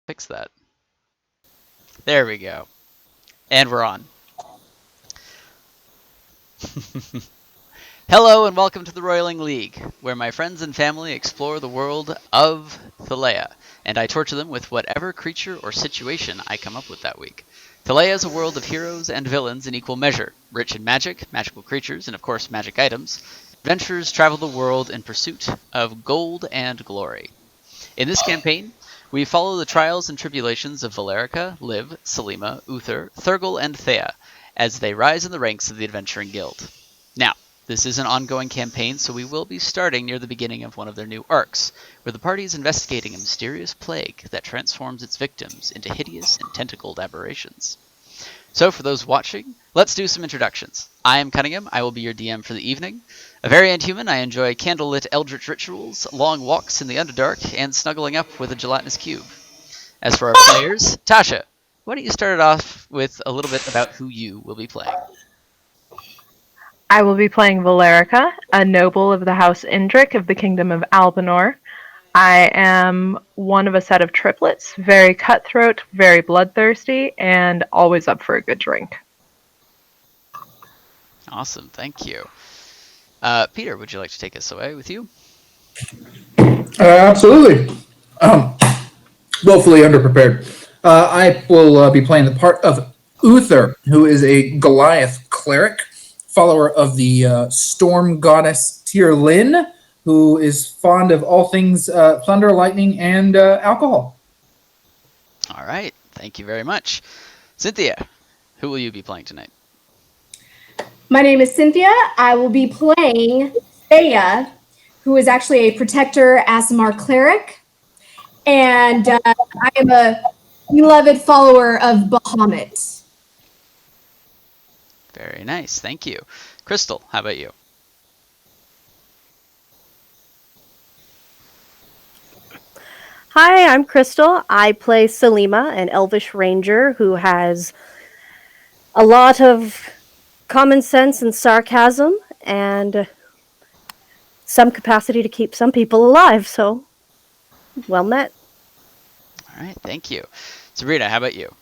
Fix that. There we go. And we're on. Hello and welcome to the Roiling League, where my friends and family explore the world of Theia, and I torture them with whatever creature or situation I come up with that week. Theia is a world of heroes and villains in equal measure, rich in magic, magical creatures, and of course magic items. Adventurers travel the world in pursuit of gold and glory. In this campaign, we follow the trials and tribulations of Valerica, Liv, Silima, Uther, Thurgoul, and Theia as they rise in the ranks of the Adventuring Guild. Now, this is an ongoing campaign, so we will be starting near the beginning of one of their new arcs, where the party is investigating a mysterious plague that transforms its victims into hideous and tentacled aberrations. So for those watching, let's do some introductions. I am Cunningham, I will be your DM for the evening. A variant human, I enjoy candlelit eldritch rituals, long walks in the Underdark, and snuggling up with a gelatinous cube. As for our players, Tasha, why don't you start it off with a little bit about who you will be playing? I will be playing Valerica, a noble of the House Indric of the Kingdom of Albanor. I am one of a set of triplets, very cutthroat, very bloodthirsty, and always up for a good drink. Awesome, thank you. Peter, would you like to take us away with you? Absolutely. Woefully underprepared. I will be playing the part of Uther, who is a Goliath cleric, follower of the storm goddess Lynn, who is fond of all things thunder, lightning, and alcohol. All right, thank you very much. Cynthia, who will you be playing tonight? My name is Cynthia. I will be playing Theia, who is actually a protector Asimar cleric. And I am a beloved follower of Bahamut. Very nice, thank you. Crystal, how about you? Hi, I'm Crystal. I play Silima, an elvish ranger who has a lot of common sense and sarcasm and some capacity to keep some people alive, so well met. All right, thank you. Sabrina, how about you?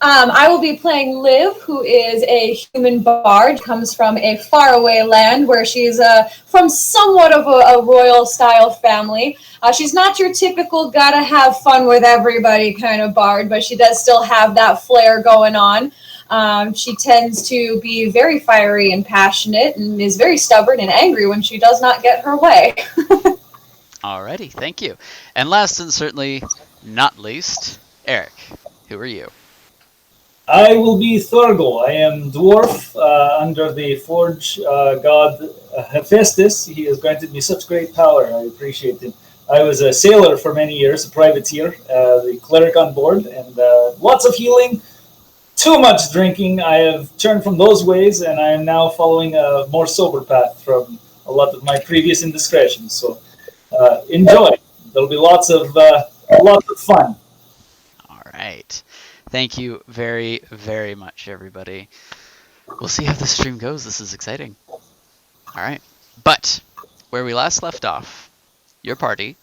I will be playing Liv, who is a human bard, comes from a faraway land where she's from somewhat of a royal style family. She's not your typical gotta have fun with everybody kind of bard, but she does still have that flair going on. She tends to be very fiery and passionate and is very stubborn and angry when she does not get her way. Alrighty, thank you. And last and certainly not least, Eric, who are you? I will be Thurgoul. I am dwarf under the forge god Hephaestus. He has granted me such great power. I appreciate him. I was a sailor for many years, a privateer, the cleric on board, and lots of healing, too much drinking. I have turned from those ways, and I am now following a more sober path from a lot of my previous indiscretions. So enjoy. There'll be lots of fun. All right. Thank you very, very much, everybody. We'll see how the stream goes. This is exciting. All right. But where we last left off, your party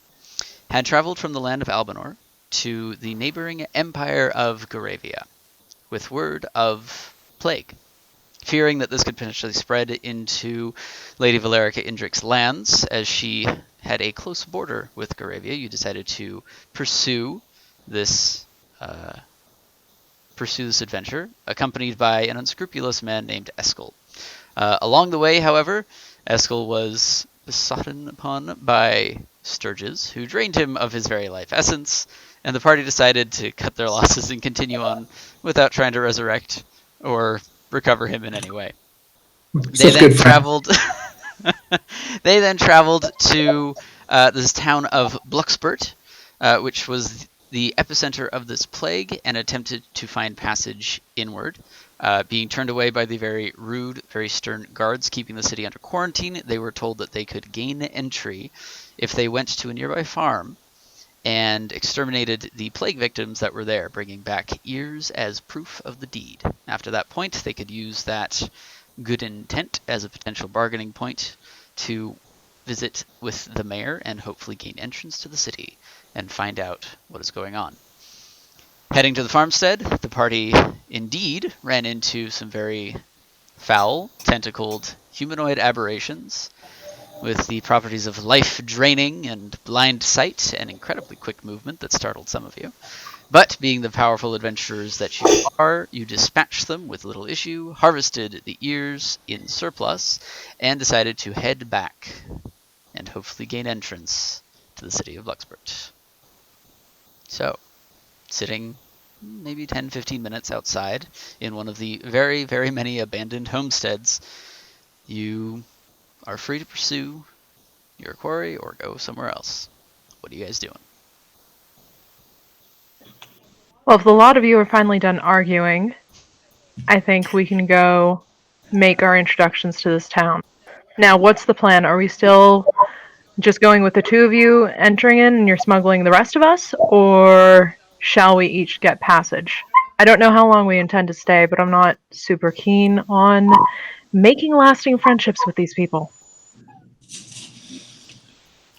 had traveled from the land of Albanor to the neighboring empire of Goravia with word of plague. Fearing that this could potentially spread into Lady Valerica Indric's lands, as she had a close border with Goravia, you decided to pursue this adventure, accompanied by an unscrupulous man named Eskel. Along the way, however, Eskel was besotted upon by Sturges, who drained him of his very life essence, and the party decided to cut their losses and continue on without trying to resurrect or recover him in any way. They then traveled. They then traveled to this town of Bluxbert, which was the epicenter of this plague, and attempted to find passage inward. Being turned away by the very rude, very stern guards keeping the city under quarantine, they were told that they could gain entry if they went to a nearby farm and exterminated the plague victims that were there, bringing back ears as proof of the deed. After that point, they could use that good intent as a potential bargaining point to visit with the mayor and hopefully gain entrance to the city and find out what is going on. Heading to the farmstead, the party indeed ran into some very foul, tentacled humanoid aberrations with the properties of life-draining and blind sight and incredibly quick movement that startled some of you. But being the powerful adventurers that you are, you dispatched them with little issue, harvested the ears in surplus, and decided to head back and hopefully gain entrance to the city of Bluxbert. So, sitting maybe 10-15 minutes outside in one of the very, very many abandoned homesteads, you are free to pursue your quarry or go somewhere else. What are you guys doing? Well, if the lot of you are finally done arguing, I think we can go make our introductions to this town. Now, what's the plan? Are we still just going with the two of you entering in and you're smuggling the rest of us? Or shall we each get passage? I don't know how long we intend to stay, but I'm not super keen on making lasting friendships with these people.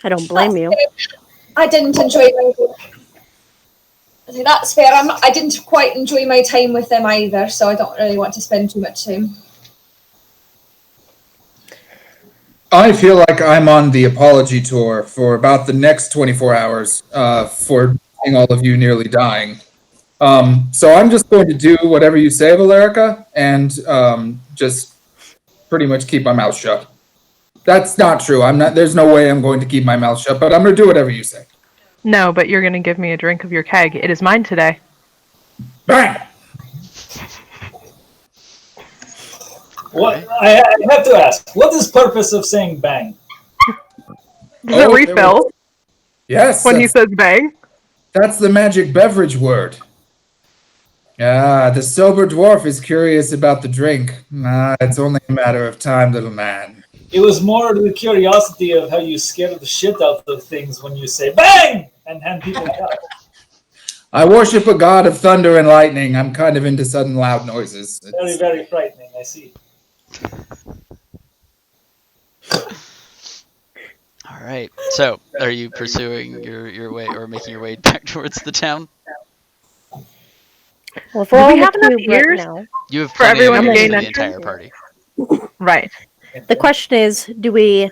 I don't blame you. I didn't enjoy my That's fair. I didn't quite enjoy my time with them either, so I don't really want to spend too much time. I feel like I'm on the apology tour for about the next 24 hours for seeing all of you nearly dying. So I'm just going to do whatever you say, Valerica, and just pretty much keep my mouth shut. That's not true. I'm not. There's no way I'm going to keep my mouth shut, but I'm going to do whatever you say. No, but you're going to give me a drink of your keg. It is mine today. Bang! What I have to ask, what is the purpose of saying bang? Does it refill Yes. when he says bang? That's the magic beverage word. Ah, the sober dwarf is curious about the drink. It's only a matter of time, little man. It was more the curiosity of how you scare the shit out of things when you say bang and hand people down. I worship a god of thunder and lightning. I'm kind of into sudden loud noises. Very, very frightening, I see. All right. So, are you pursuing your way or making your way back towards the town? Well, if we're Do all we have enough right ears? now, You have For plenty everyone of to ears gain for the entrance? entire party. Right. the question is, do we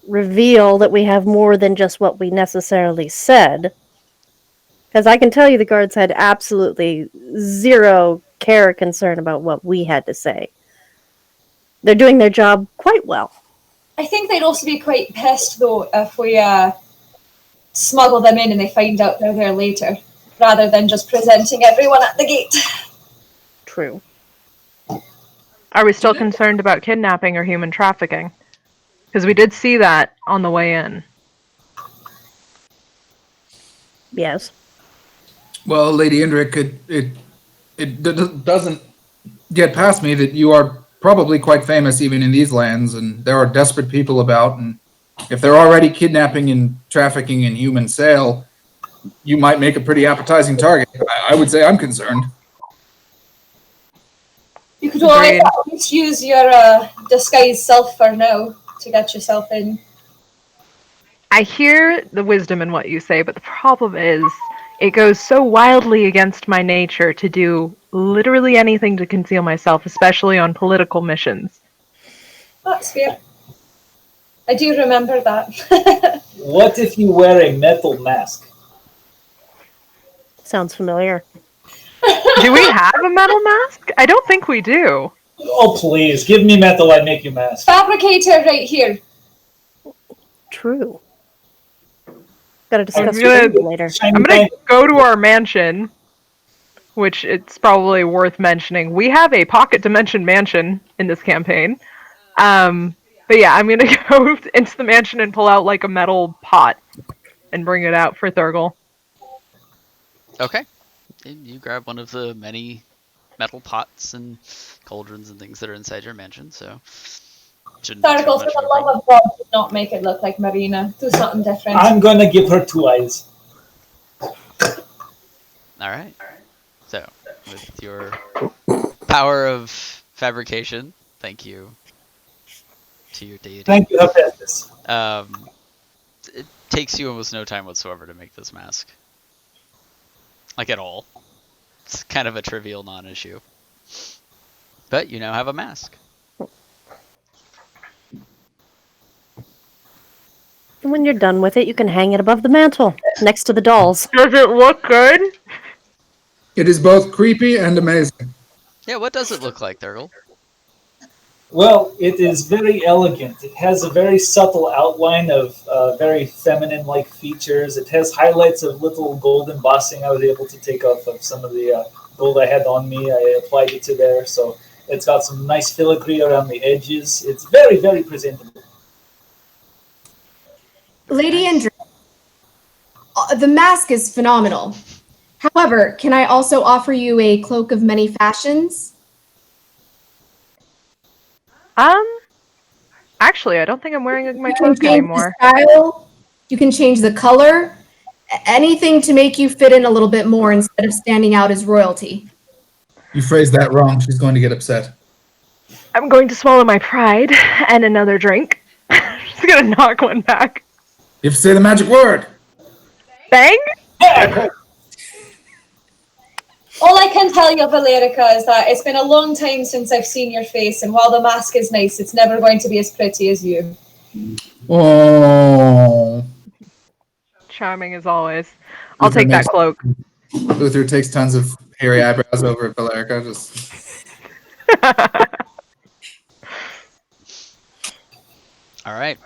reveal that we have more than just what we necessarily said? Because I can tell you the guards had absolutely zero care or concern about what we had to say. They're doing their job quite well. I think they'd also be quite pissed, though, if we smuggle them in and they find out they're there later, rather than just presenting everyone at the gate. True. Are we still concerned about kidnapping or human trafficking? Because we did see that on the way in. Yes. Well, Lady Indric, it doesn't get past me that you are probably quite famous even in these lands, and there are desperate people about, and if they're already kidnapping and trafficking in human sale, you might make a pretty appetizing target. I would say I'm concerned. You could always at least use your disguised self for now to get yourself in. I hear the wisdom in what you say, but the problem is it goes so wildly against my nature to do literally anything to conceal myself, especially on political missions. That's fair. I do remember that. What if you wear a metal mask? Sounds familiar. Do we have a metal mask? I don't think we do. Oh, please, give me metal, I make you mask. Fabricator right here. True. Gotta discuss I'm gonna- with you later. I'm going to go to our mansion, which it's probably worth mentioning. We have a pocket dimension mansion in this campaign. But yeah, I'm going to go into the mansion and pull out like a metal pot and bring it out for Thurgoul. Okay. And you grab one of the many metal pots and cauldrons and things that are inside your mansion, so shouldn't be too Thurgoul, much for of a the love problem. of God, do not make it look like Marina. Do something different. I'm gonna give her 2 eyes. Alright. So, with your power of fabrication, thank you to your deity. Thank you, Hephaestus. It takes you almost no time whatsoever to make this mask. Like at all. It's kind of a trivial non-issue. But you now have a mask. And when you're done with it, you can hang it above the mantle, next to the dolls. Does it look good? It is both creepy and amazing. Yeah, what does it look like, Thurgoul? Well, it is very elegant. It has a very subtle outline of very feminine-like features. It has highlights of little gold embossing I was able to take off of some of the gold I had on me. I applied it to there, so it's got some nice filigree around the edges. It's very, very presentable. Lady Indra, the mask is phenomenal. However, can I also offer you a cloak of many fashions? Actually, I don't think I'm wearing my You can cloak change anymore. the style, you can change the color, anything to make you fit in a little bit more instead of standing out as royalty. You phrased that wrong. She's going to get upset. I'm going to swallow my pride and another drink. Just gonna knock one back. You have to say the magic word. Bang! All I can tell you, Valerica, is that it's been a long time since I've seen your face, and while the mask is nice, it's never going to be as pretty as you. Oh. Charming as always. I'll Uther take that makes- cloak. Uther takes tons of hairy eyebrows over at Valerica. Just Alright.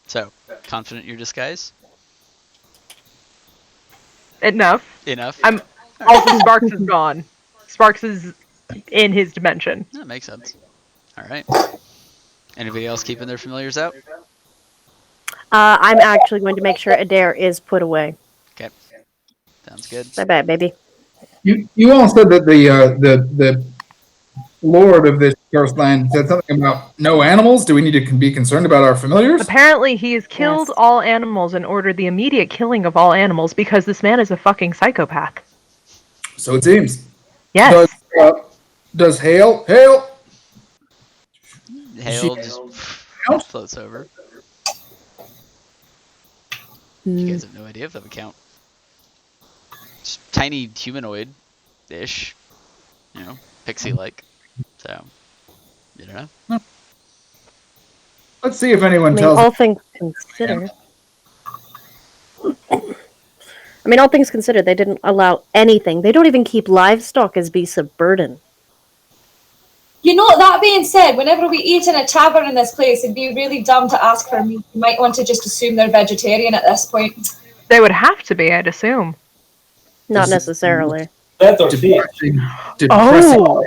So, confident in your disguise? Enough. Enough? Also, Sparks is gone. Sparks is in his dimension. That makes sense. Alright. Anybody else keeping their familiars out? I'm actually going to make sure Adair is put away. Okay. Sounds good. Bye-bye, baby. you all said that the lord of this coastline said something about no animals. Do we need to be concerned about our familiars? Apparently, he has killed Yes. all animals and ordered the immediate killing of all animals because this man is a fucking psychopath. So it seems. Yes. Does hail? Hail She- just floats over. You guys have no idea if that would count. Just tiny humanoid-ish. You know, pixie-like. So, you don't know. Let's see if anyone I mean, tells. all things considered. I mean, all things considered, they didn't allow anything. They don't even keep livestock as beasts of burden. You know, that being said, whenever we eat in a tavern in this place, it'd be really dumb to ask for meat. You might want to just assume they're vegetarian at this point. They would have to be, I'd assume. Not This is- necessarily. That or fish. Depressing Oh.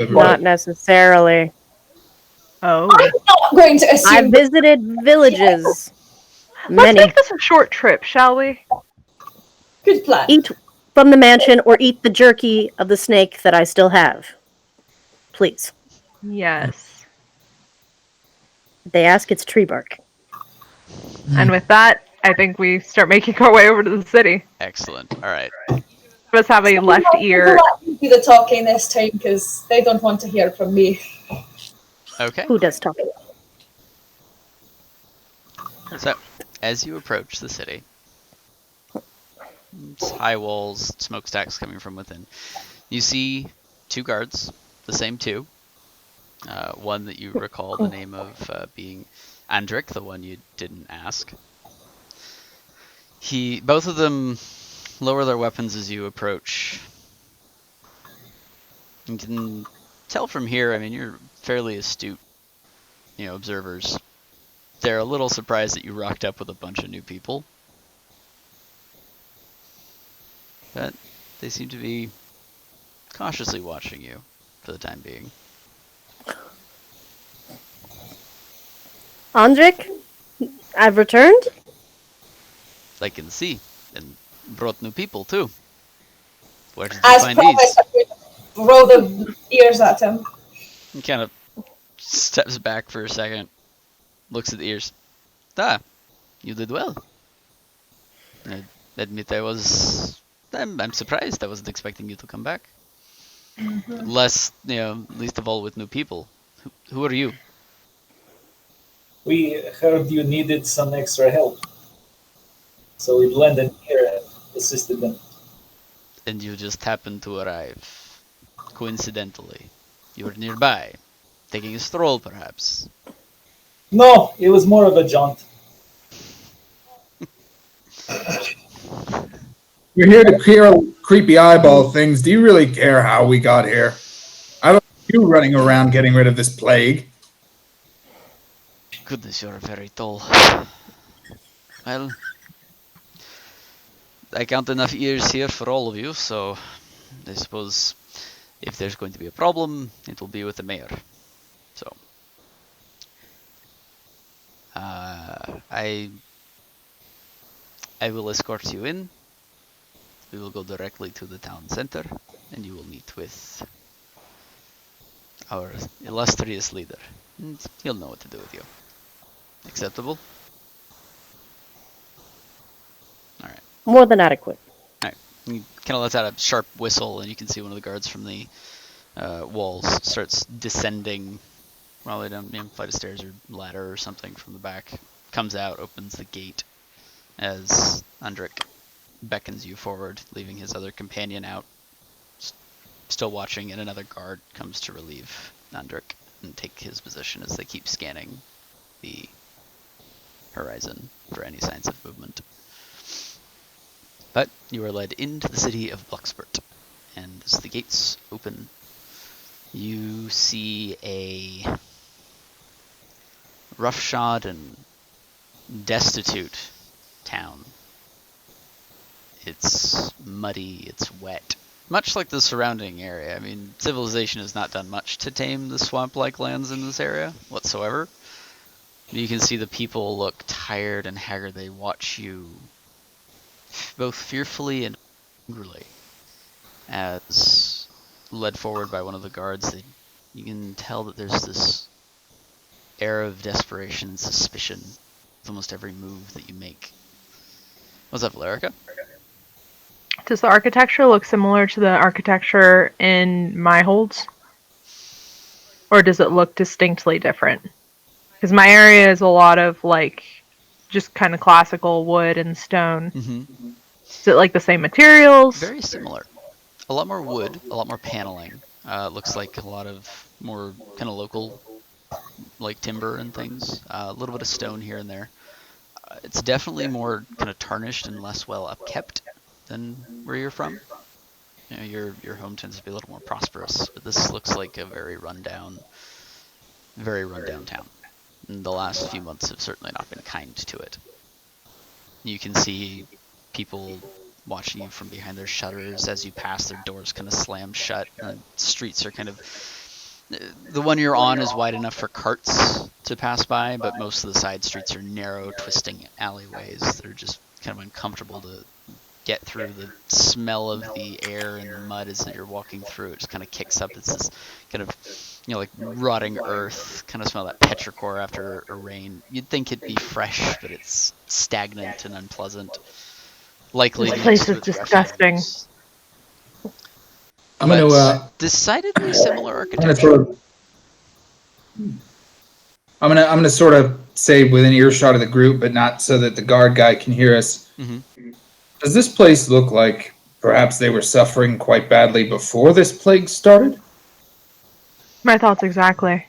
Not necessarily. Oh. I'm not going to I've assume. visited villages. Let's Many. make this a short trip, shall we? Good plan. Eat from the mansion or eat the jerky of the snake that I still have. Please. Yes. If they ask, it's tree bark. And with that, I think we start making our way over to the city. Excellent. Alright. Let us have a left ear. Let me do the talking this time because they don't want to hear from me. Okay. Who does talking? So, as you approach the city, it's high walls, smokestacks coming from within. You see two guards, the same two. One that you recall the name of being Andric, the one you didn't ask. Both of them lower their weapons as you approach. You can tell from here, I mean, you're fairly astute, observers. They're a little surprised that you rocked up with a bunch of new people. But they seem to be cautiously watching you for the time being. Andrik, I've returned. I can see, and brought new people too. Where did you As find promised, these? I would roll the ears at him. He kind of steps back for a second, looks at the ears. Ah, you did well. I admit I'm surprised. I wasn't expecting you to come back. Least of all with new people. Who are you? We heard you needed some extra help. So we blended here and assisted them. And you just happened to arrive. Coincidentally. You were nearby. Taking a stroll, perhaps. No, it was more of a jaunt. You're here to clear creepy eyeball things. Do you really care how we got here? I don't want you running around getting rid of this plague. Goodness, you're very tall. Well, I count enough ears here for all of you, so I suppose if there's going to be a problem, it will be with the mayor. So, I will escort you in. We will go directly to the town center, and you will meet with our illustrious leader. And he'll know what to do with you. Acceptable? Alright. More than adequate. Alright. He kind of lets out a sharp whistle, and you can see one of the guards from the walls starts descending, probably down a flight of stairs or ladder or something from the back. Comes out, opens the gate as Undrick beckons you forward, leaving his other companion out, still watching, and another guard comes to relieve Undrick and take his position as they keep scanning the horizon for any signs of movement. But you are led into the city of Bluxbert, and as the gates open, you see a roughshod and destitute town. It's muddy, it's wet. Much like the surrounding area. I mean, civilization has not done much to tame the swamp-like lands in this area whatsoever. You can see the people look tired and haggard. They watch you both fearfully and angrily as led forward by one of the guards. You can tell that there's this air of desperation and suspicion with almost every move that you make. What's up, Valerica? Does the architecture look similar to the architecture in my holds? Or does it look distinctly different? Because my area is a lot of, like, just kind of classical wood and stone. Mm-hmm. Is it, like, the same materials? Very similar. A lot more wood, a lot more paneling. Looks like a lot of more kind of local, like timber and things. A little bit of stone here and there. It's definitely more kind of tarnished and less well upkept than where you're from. You know, your home tends to be a little more prosperous, but this looks like a very rundown town. And the last few months have certainly not been kind to it. You can see people watching you from behind their shutters as you pass. Their doors kind of slam shut. Streets are kind of... The one you're on is wide enough for carts to pass by, but most of the side streets are narrow, twisting alleyways that are just kind of uncomfortable to get through. The smell of the air and the mud as you're walking through, it just kind of kicks up. It's this kind of, like rotting earth, kind of smell, that petrichor after a rain. You'd think it'd be fresh, but it's stagnant and unpleasant. Likely This place is disgusting. I'm going to decidedly similar I'm architecture. going to sort of say within earshot of the group, but not so that the guard guy can hear us. Mm-hmm. Does this place look like perhaps they were suffering quite badly before this plague started? My thoughts exactly.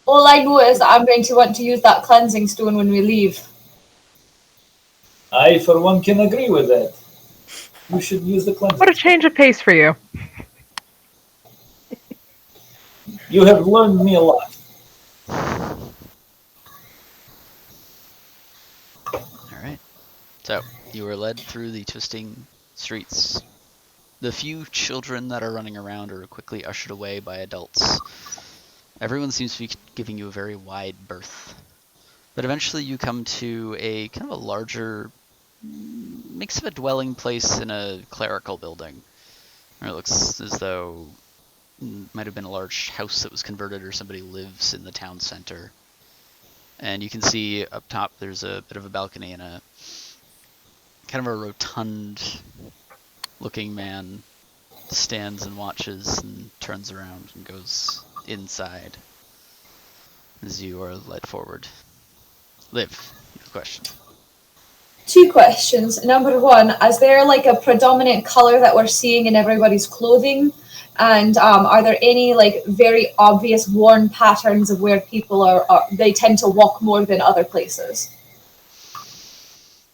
All I know is that I'm going to want to use that cleansing stone when we leave. I, for one, can agree with that. You should use the cleanser. What a change of pace for you. You have learned me a lot. Alright. So, you were led through the twisting streets. The few children that are running around are quickly ushered away by adults. Everyone seems to be giving you a very wide berth. But eventually you come to a kind of a larger mix of a dwelling place and a clerical building. Or it looks as though it might have been a large house that was converted, or somebody lives in the town center. And you can see up top there's a bit of a balcony, and a kind of a rotund looking man stands and watches and turns around and goes inside. as you are led forward. Liv, you have a question. 2 questions. Number 1, is there like a predominant color that we're seeing in everybody's clothing? And are there any like very obvious worn patterns of where people are they tend to walk more than other places?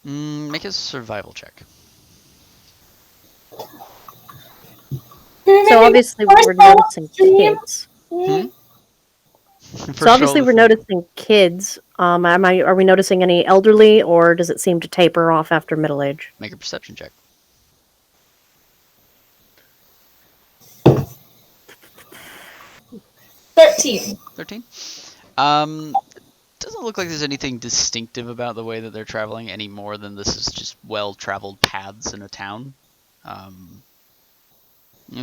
Make a survival check. So obviously we're noticing kids. So obviously we're noticing kids. Are we noticing any elderly, or does it seem to taper off after middle age? Make a perception check. 13. 13. Doesn't look like there's anything distinctive about the way that they're traveling any more than this is just well-traveled paths in a town.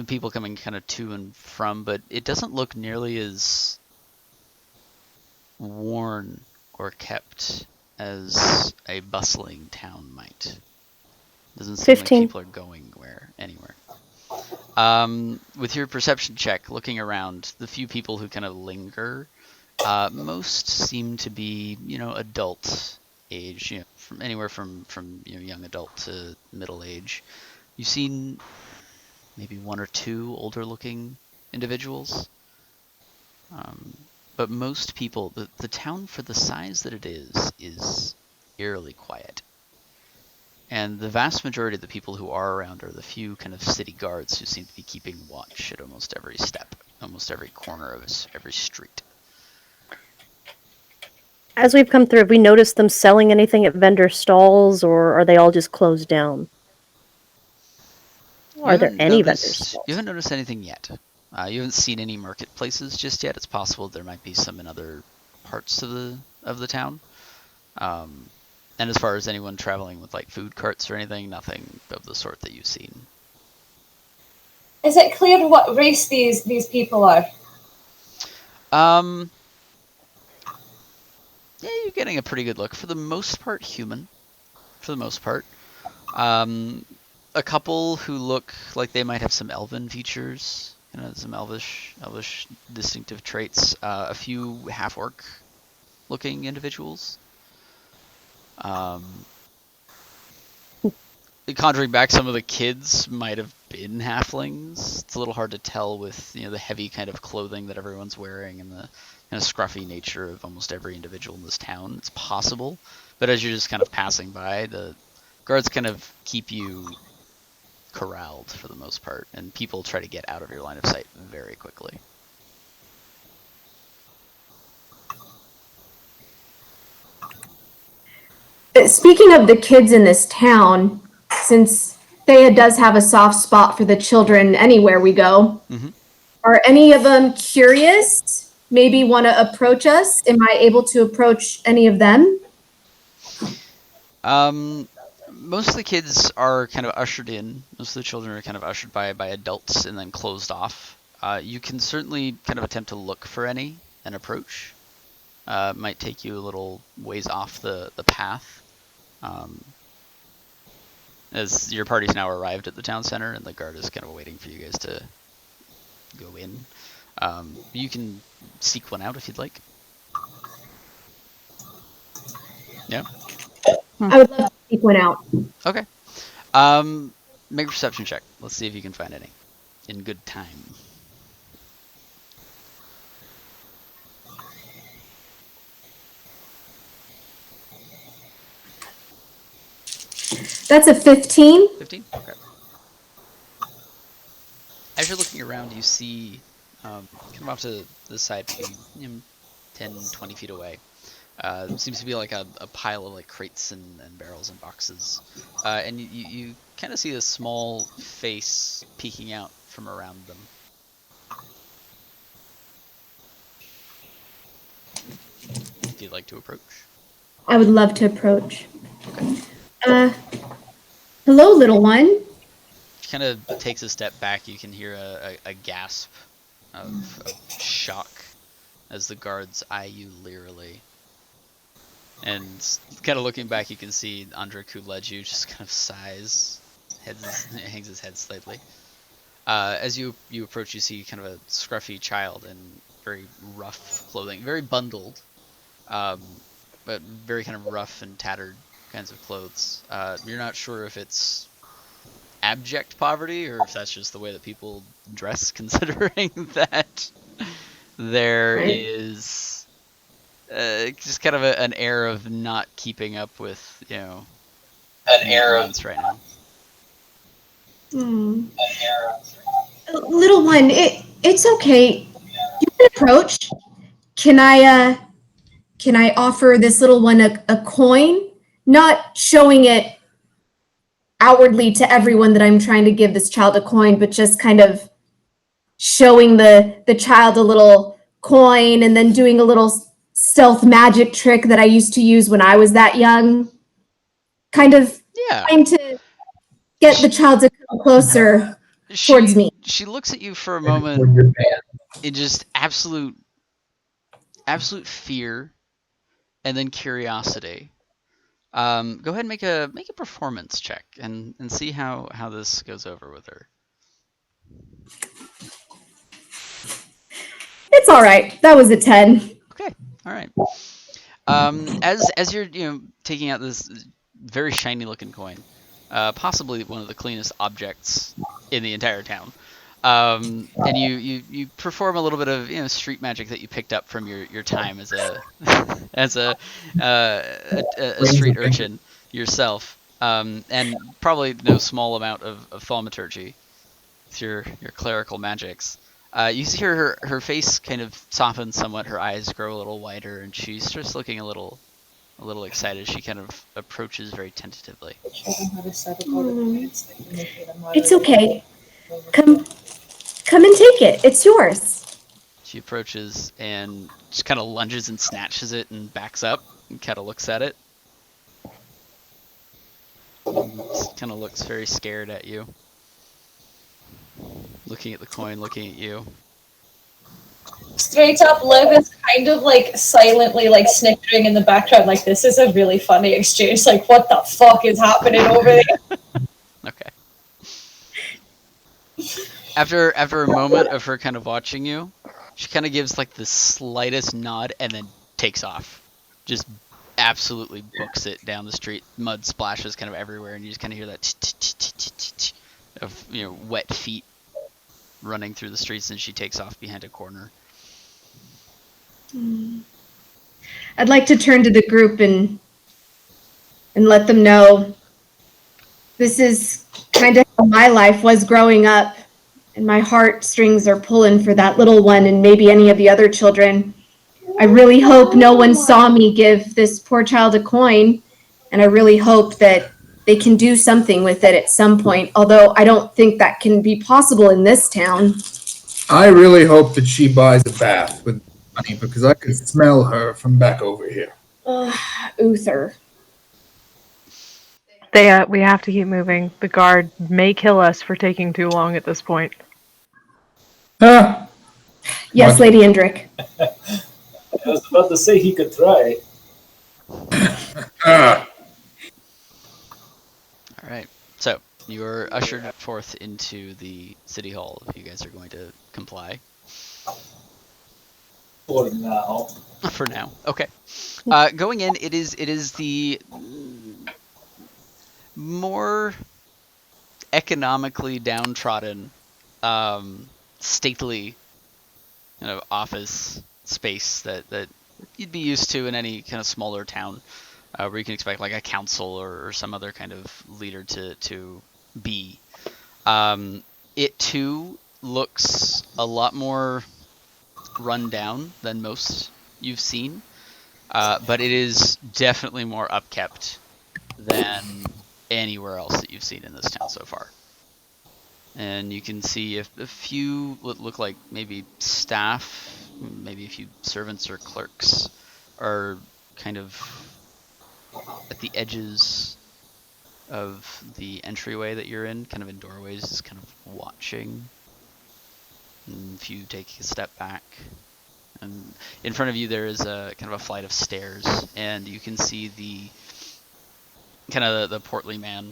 People coming kind of to and from, but it doesn't look nearly as worn or kept as a bustling town might. Doesn't seem 15. like people are going anywhere. With your perception check, looking around, the few people who kind of linger, most seem to be, adult age, from anywhere from young adult to middle age. You've seen maybe 1 or 2 older looking individuals. But most people, the town for the size that it is eerily quiet. And the vast majority of the people who are around are the few kind of city guards who seem to be keeping watch at almost every step, almost every corner of every street. As we've come through, have we noticed them selling anything at vendor stalls, or are they all just closed down? Are there any vendor stalls? You haven't noticed anything yet. You haven't seen any marketplaces just yet. It's possible there might be some in other parts of the town. And as far as anyone traveling with like food carts or anything, nothing of the sort that you've seen. Is it clear what race these people are? Yeah, you're getting a pretty good look. For the most part, human. For the most part. A couple who look like they might have some elven features, some elvish distinctive traits. A few half-orc looking individuals. Conjuring back, some of the kids might have been halflings. It's a little hard to tell with the heavy kind of clothing that everyone's wearing and the kind of scruffy nature of almost every individual in this town. It's possible, but as you're just kind of passing by, the guards kind of keep you corralled for the most part, and people try to get out of your line of sight very quickly. Speaking of the kids in this town, since Theia does have a soft spot for the children anywhere we go, are any of them curious? Maybe want to approach us? Am I able to approach any of them? Most of the kids are kind of ushered in. Most of the children are kind of ushered by adults and then closed off. You can certainly kind of attempt to look for any and approach. Might take you a little ways off the path. As your party's now arrived at the town center and the guard is kind of waiting for you guys to go in. You can seek one out if you'd like. Yeah? I would love to seek one out. Okay. Make a perception check. Let's see if you can find any in good time. That's a 15. 15? Okay. As you're looking around, you see, come off to the side, maybe 10, 20 feet away. Seems to be like a pile of like crates and barrels and boxes. And you kind of see a small face peeking out from around them. If you'd like to approach. I would love to approach. Hello, little one. She kind of takes a step back. You can hear a gasp of shock as the guards eye you leerily. And kind of looking back, you can see Andrik, who led you, just kind of sighs, hangs his head slightly. As you approach, you see kind of a scruffy child, and very rough clothing, very bundled, but very kind of rough and tattered kinds of clothes. You're not sure if it's abject poverty or if that's just the way that people dress, considering that there Right. is just kind of an air of not keeping up with, needs right now. Little one, it's okay. You can approach. Can I offer this little one a coin? Not showing it outwardly to everyone that I'm trying to give this child a coin, but just kind of showing the child a little coin and then doing a little stealth magic trick that I used to use when I was that young. Kind of Yeah. trying to get the child to come closer towards me. She looks at you for a When moment you're banned. in just absolute fear and then curiosity. Go ahead and make a performance check and see how this goes over with her. It's all right. That was a 10. Okay, all right. As you're taking out this very shiny looking coin, possibly one of the cleanest objects in the entire town, and you perform a little bit of street magic that you picked up from your time as a as a street urchin yourself, and probably no small amount of thaumaturgy with your clerical magics. You see her face kind of soften somewhat, her eyes grow a little wider, and she's just looking a little excited. She kind of approaches very tentatively. It's okay. Come and take it. It's yours. She approaches and just kind of lunges and snatches it and backs up and kind of looks at it. Kind of looks very scared at you. Looking at the coin, looking at you. Straight up, Liv is kind of like silently like snickering in the background, like this is a really funny exchange. Like, what the fuck is happening over there? Okay. After a moment of her kind of watching you, she kind of gives like the slightest nod and then takes off. Just absolutely books it down the street. Mud splashes kind of everywhere, and you just kind of hear that of wet feet running through the streets, and she takes off behind a corner. I'd like to turn to the group and let them know this is kind of how my life was growing up, and my heartstrings are pulling for that little one and maybe any of the other children. I really hope no one saw me give this poor child a coin, and I really hope that they can do something with it at some point, although I don't think that can be possible in this town. I really hope that she buys a bath with money because I could smell her from back over here. Uther. We have to keep moving. The guard may kill us for taking too long at this point. Ah, Yes, What? Lady Indric. I was about to say he could try. ah. All right. So you're ushered forth into the city hall if you guys are going to comply. For now. For now. Okay. Going in, it is the more economically downtrodden, stately kind of office space that you'd be used to in any kind of smaller town, where you can expect like a council or some other kind of leader to be. It too looks a lot more run down than most you've seen, but it is definitely more upkept than anywhere else that you've seen in this town so far. And you can see a few look like maybe staff, maybe a few servants or clerks are kind of at the edges of the entryway that you're in, kind of in doorways, just kind of watching. And if you take a step back, and in front of you there is a kind of a flight of stairs, and you can see the kind of the portly man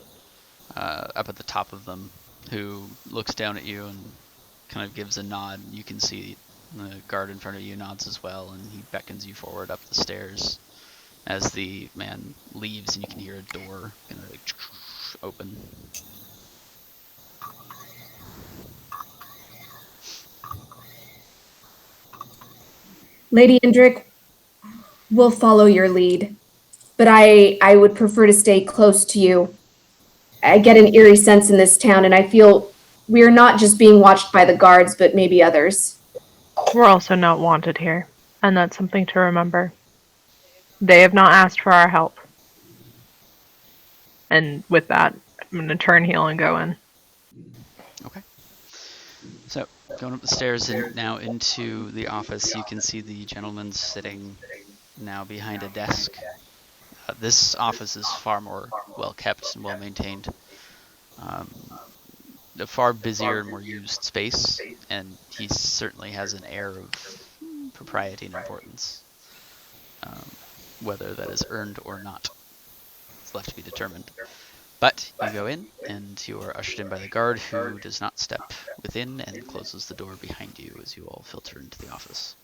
up at the top of them, who looks down at you and kind of gives a nod. You can see The guard in front of you nods as well, and he beckons you forward up the stairs as the man leaves, and you can hear a door kind of like open. Lady Indric, we'll follow your lead, but I would prefer to stay close to you. I get an eerie sense in this town, and I feel we are not just being watched by the guards, but maybe others. We're also not wanted here, and that's something to remember. They have not asked for our help. And with that, I'm going to turn heel and go in. Okay. So, going up the stairs and now into the office, you can see the gentleman sitting now behind a desk. This office is far more well kept and well maintained. A far busier and more used space, and he certainly has an air of propriety and importance. Whether that is earned or not, it's left to be determined. But you go in, and you are ushered in by the guard, who does not step within and closes the door behind you as you all filter into the office.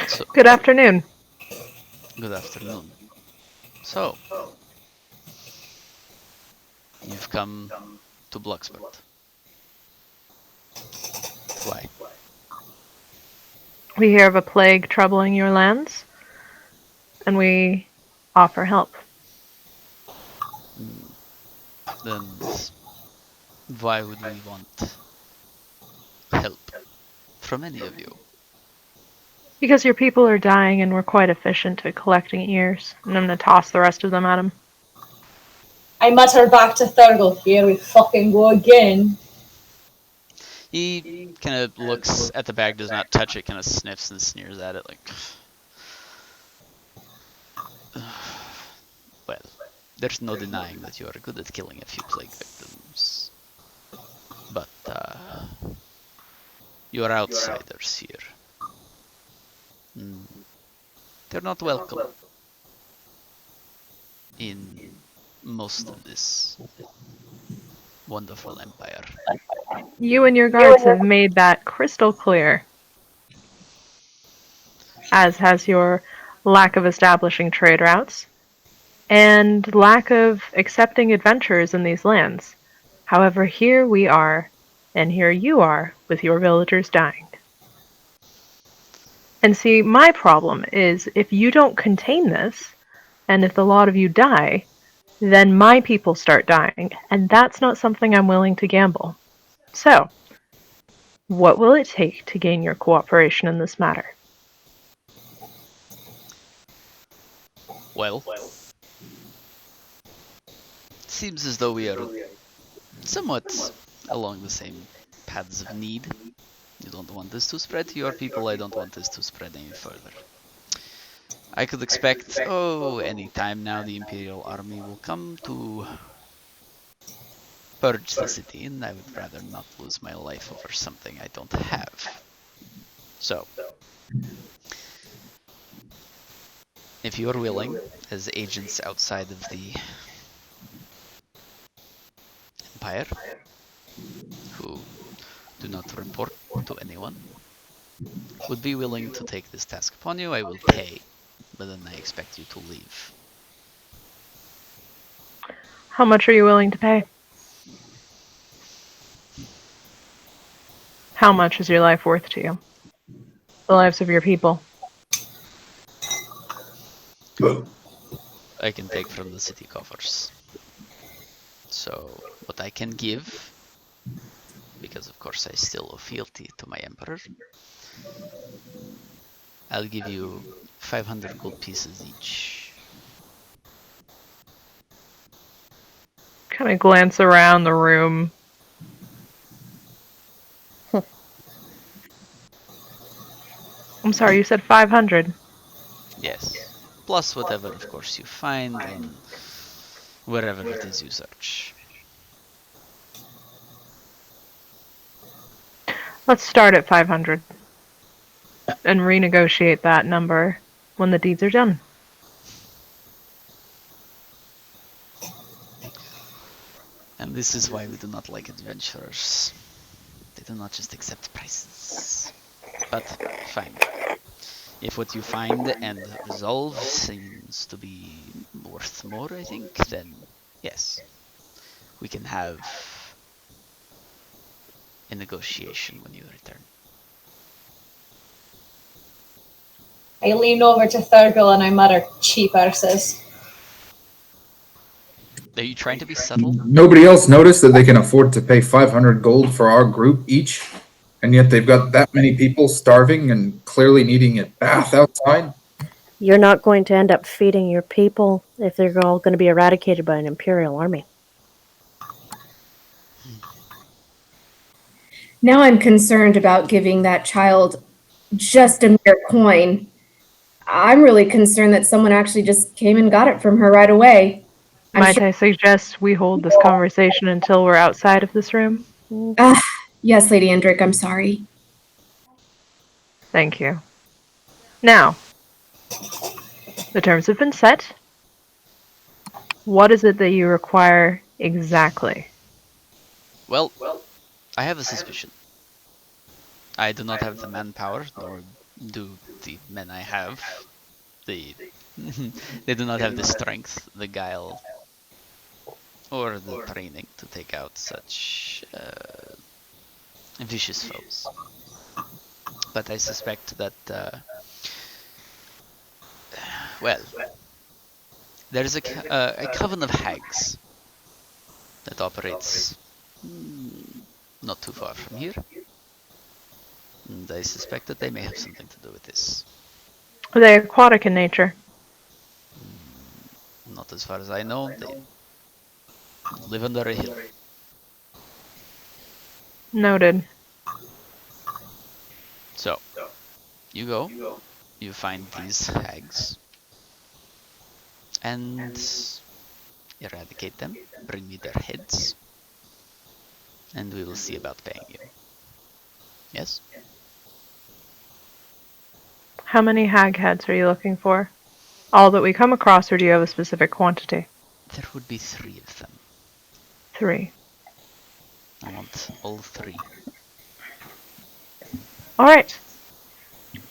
So, Good afternoon. good afternoon. So, you've come to Bluxbert. Why? We hear of a plague troubling your lands, and we offer help. Then why would we want help from any of you? Because your people are dying and we're quite efficient at collecting ears. And I'm going to toss the rest of them at him. I mutter back to Thurgoul, here we fucking go again. He kind of looks at the bag, does not touch it, kind of sniffs and sneers at it like, well, there's no denying that you are good at killing a few plague victims. But, you are outsiders here. They're not welcome in most of this wonderful empire. You and your guards have made that crystal clear. As has your lack of establishing trade routes and lack of accepting adventurers in these lands. However, here we are, and here you are with your villagers dying. And see, my problem is if you don't contain this, and if the lot of you die, then my people start dying, and that's not something I'm willing to gamble. So, what will it take to gain your cooperation in this matter? Well, it seems as though we are somewhat along the same paths of need. You don't want this to spread to your people, I don't want this to spread any further. I could expect, any time now the Imperial Army will come to purge the city, and I would rather not lose my life over something I don't have. So, if you are willing, as agents outside of the Empire, who do not report to anyone, would be willing to take this task upon you, I will pay, but then I expect you to leave. How much are you willing to pay? How much is your life worth to you? The lives of your people. I can take from the city coffers. So, what I can give, because of course I still owe fealty to my emperor, I'll give you 500 gold pieces each. Kind of glance around the room. I'm sorry, you said 500. Yes. Plus whatever, of course, you find and wherever it is you search. Let's start at 500 and renegotiate that number when the deeds are done. And this is why we do not like adventurers. They do not just accept prices. But fine. If what you find and resolve seems to be worth more, I think, then yes. We can have a negotiation when you return. I lean over to Thurgoul and I mutter, cheap arses. Are you trying to be subtle? Nobody else noticed that they can afford to pay 500 gold for our group each, and yet they've got that many people starving and clearly needing a bath outside? You're not going to end up feeding your people if they're all going to be eradicated by an Imperial army. Now I'm concerned about giving that child just a mere coin. I'm really concerned that someone actually just came and got it from her right away. Might I suggest we hold this conversation until we're outside of this room? Yes, Lady Endrick, I'm sorry. Thank you. Now, the terms have been set. What is it that you require exactly? Well, I have a suspicion. I do not have the manpower, nor do the men I have. They do not have the strength, the guile, or the training to take out such vicious foes. But I suspect that, well, there is a coven of hags that operates not too far from here. And I suspect that they may have something to do with this. Are they aquatic in nature? Not as far as I know. They live under a hill. Noted. So, you go, you find these hags, and eradicate them, bring me their heads, and we will see about paying you. Yes? How many hag heads are you looking for? All that we come across, or do you have a specific quantity? There would be 3 of them. 3. I want all 3. Alright.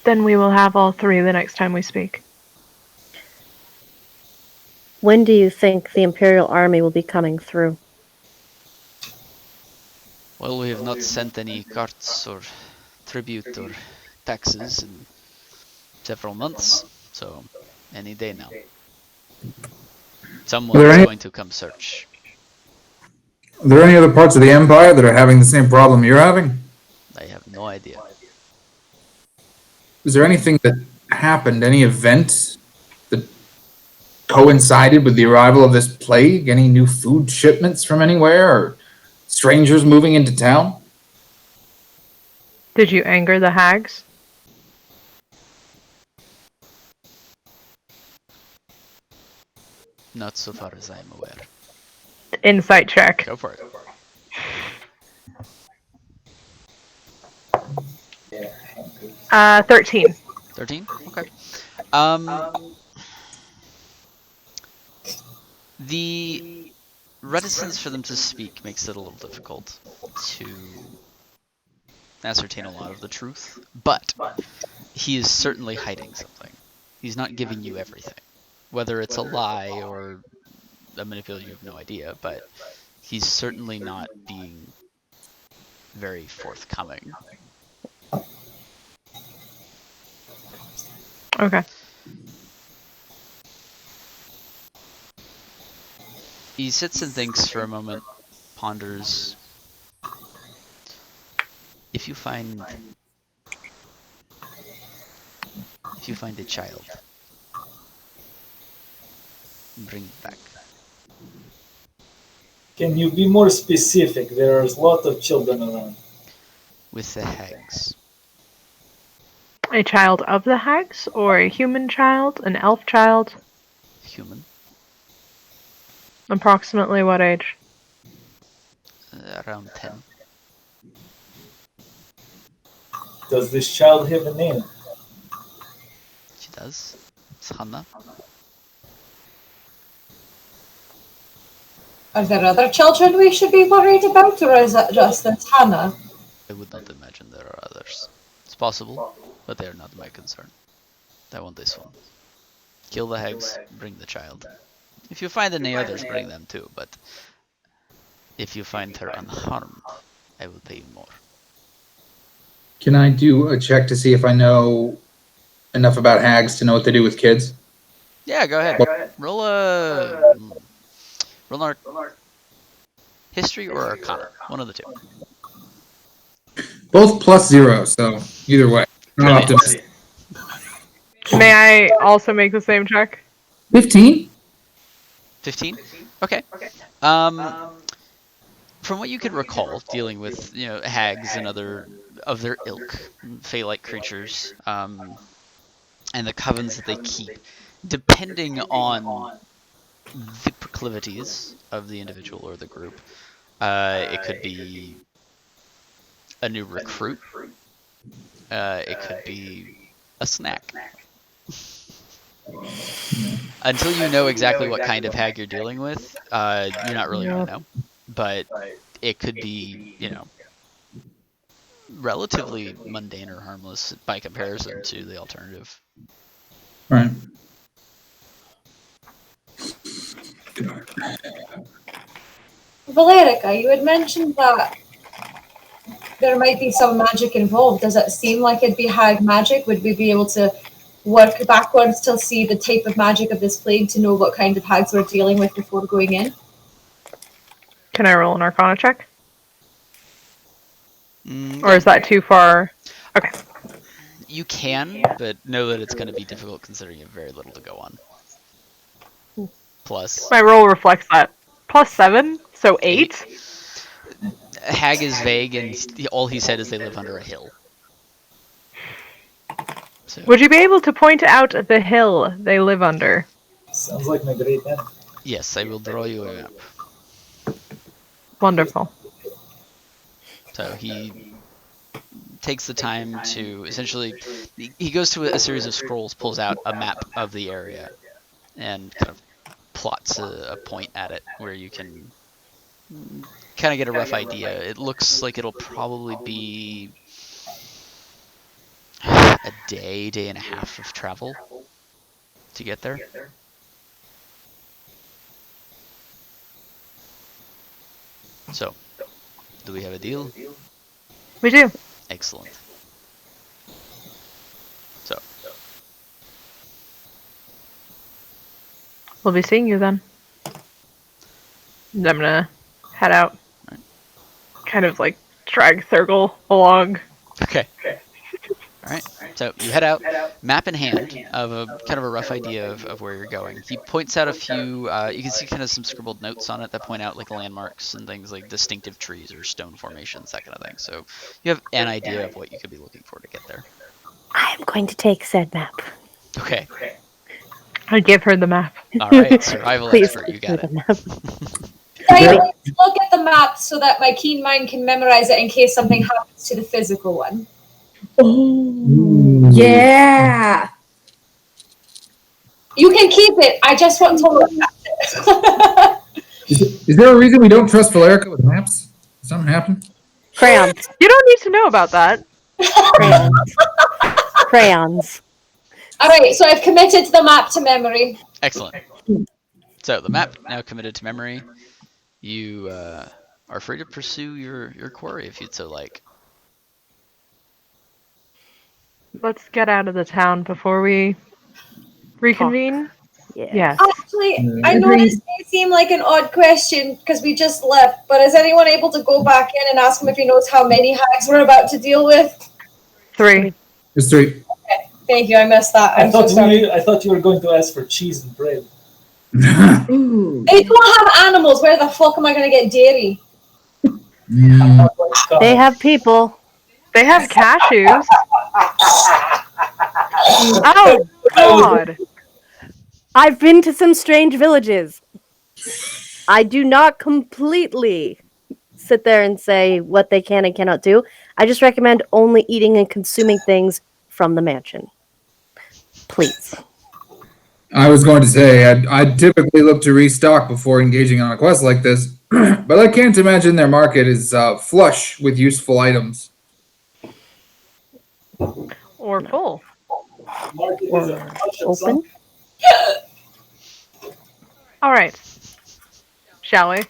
Then we will have all 3 the next time we speak. When do you think the Imperial army will be coming through? Well, we have not sent any carts or tribute or taxes in several months, so any day now. Someone is going to come search. Are there any other parts of the Empire that are having the same problem you're having? I have no idea. Is there anything that happened, any event that coincided with the arrival of this plague? Any new food shipments from anywhere, or strangers moving into town? Did you anger the hags? Not so far as I am aware. Insight check. Go for it. Uh, 13. 13? Okay. The reticence for them to speak makes it a little difficult to ascertain a lot of the truth, but he is certainly hiding something. He's not giving you everything. Whether it's a lie or a manipulation, you have no idea, but he's certainly not being very forthcoming. Okay. He sits and thinks for a moment, ponders. If you find a child, bring it back. Can you be more specific? There's a lot of children around. With the hags. A child of the hags, or a human child, an elf child? Human. Approximately what age? Around 10. Does this child have a name? She does. It's Hannah. Are there other children we should be worried about, or is that just Hannah? I would not imagine there are others. It's possible, but they are not my concern. I want this one. Kill the hags, bring the child. If you find any others, bring them too, but if you find her unharmed, I will pay you more. Can I do a check to see if I know enough about hags to know what they do with kids? Yeah, go ahead. Roll an history or arcana. One of the two. Both +0, so either way. I'm Brilliant. optimistic. May I also make the same check? 15? 15? Okay. From what you can recall, dealing with hags and other of their ilk, fey-like creatures, and the covens that they keep, depending on the proclivities of the individual or the group, it could be a new recruit. It could be a snack. Until you know exactly what kind of hag you're dealing with, you're not really going to know. But it could be, relatively mundane or harmless by comparison to the alternative. Right. Valerica, you had mentioned that there might be some magic involved. Does it seem like it'd be hag magic? Would we be able to work backwards to see the type of magic of this plague to know what kind of hags we're dealing with before going in? Can I roll an arcana check? Or Yeah. is that too far? Okay. You can, but know that it's going to be difficult considering you have very little to go on. Plus, My roll reflects that. +7, so 8. hag is vague, and all he said is they live under a hill. So, Would you be able to point out the hill they live under? Sounds like my great enemy. yes, I will draw you a map. Wonderful. So he takes the time to essentially, he goes to a series of scrolls, pulls out a map of the area, and kind of plots a point at it where you can kind of get a rough idea. It looks like it'll probably be a day and a half of travel to get there. So, do we have a deal? We do. Excellent. So, We'll be seeing you then. And I'm gonna head out. Kind of like drag Thurgoul along. okay. Alright, so you head out, map in hand, of a kind of a rough idea of where you're going. He points out a few, you can see kind of some scribbled notes on it that point out like landmarks and things like distinctive trees or stone formations, that kind of thing. So you have an idea of what you could be looking for to get there. I'm going to take said map. Okay, I give her the map. alright, survival Please expert, you give me got it. the map. I like to look at the map so that my keen mind can memorize it in case something happens to the physical one. Oh, yeah. You can keep it. I just want to look at it. Is there a reason we don't trust Valerica with maps? Did something happen? Crayons. You don't need to know about that. Crayons. Crayons. All right, so I've committed the map to memory. Excellent. So the map now committed to memory. You are free to pursue your quarry if you'd so like. Let's get out of the town before we reconvene. Yeah. Yes. Actually, I know this may seem like an odd question because we just left, but is anyone able to go back in and ask him if he knows how many hags we're about to deal with? 3. It's 3. Thank you, I missed that. I I'm so sorry. thought you were going to ask for cheese and bread. Ooh. They don't have animals. Where the fuck am I going to get dairy? Yeah. They have people. They have cashews. Oh, God. I've been to some strange villages. I do not completely sit there and say what they can and cannot do. I just recommend only eating and consuming things from the mansion. Please. I was going to say, I'd typically look to restock before engaging on a quest like this, but I can't imagine their market is flush with useful items. Or full. Market is Or a bunch of open. All right. Shall we?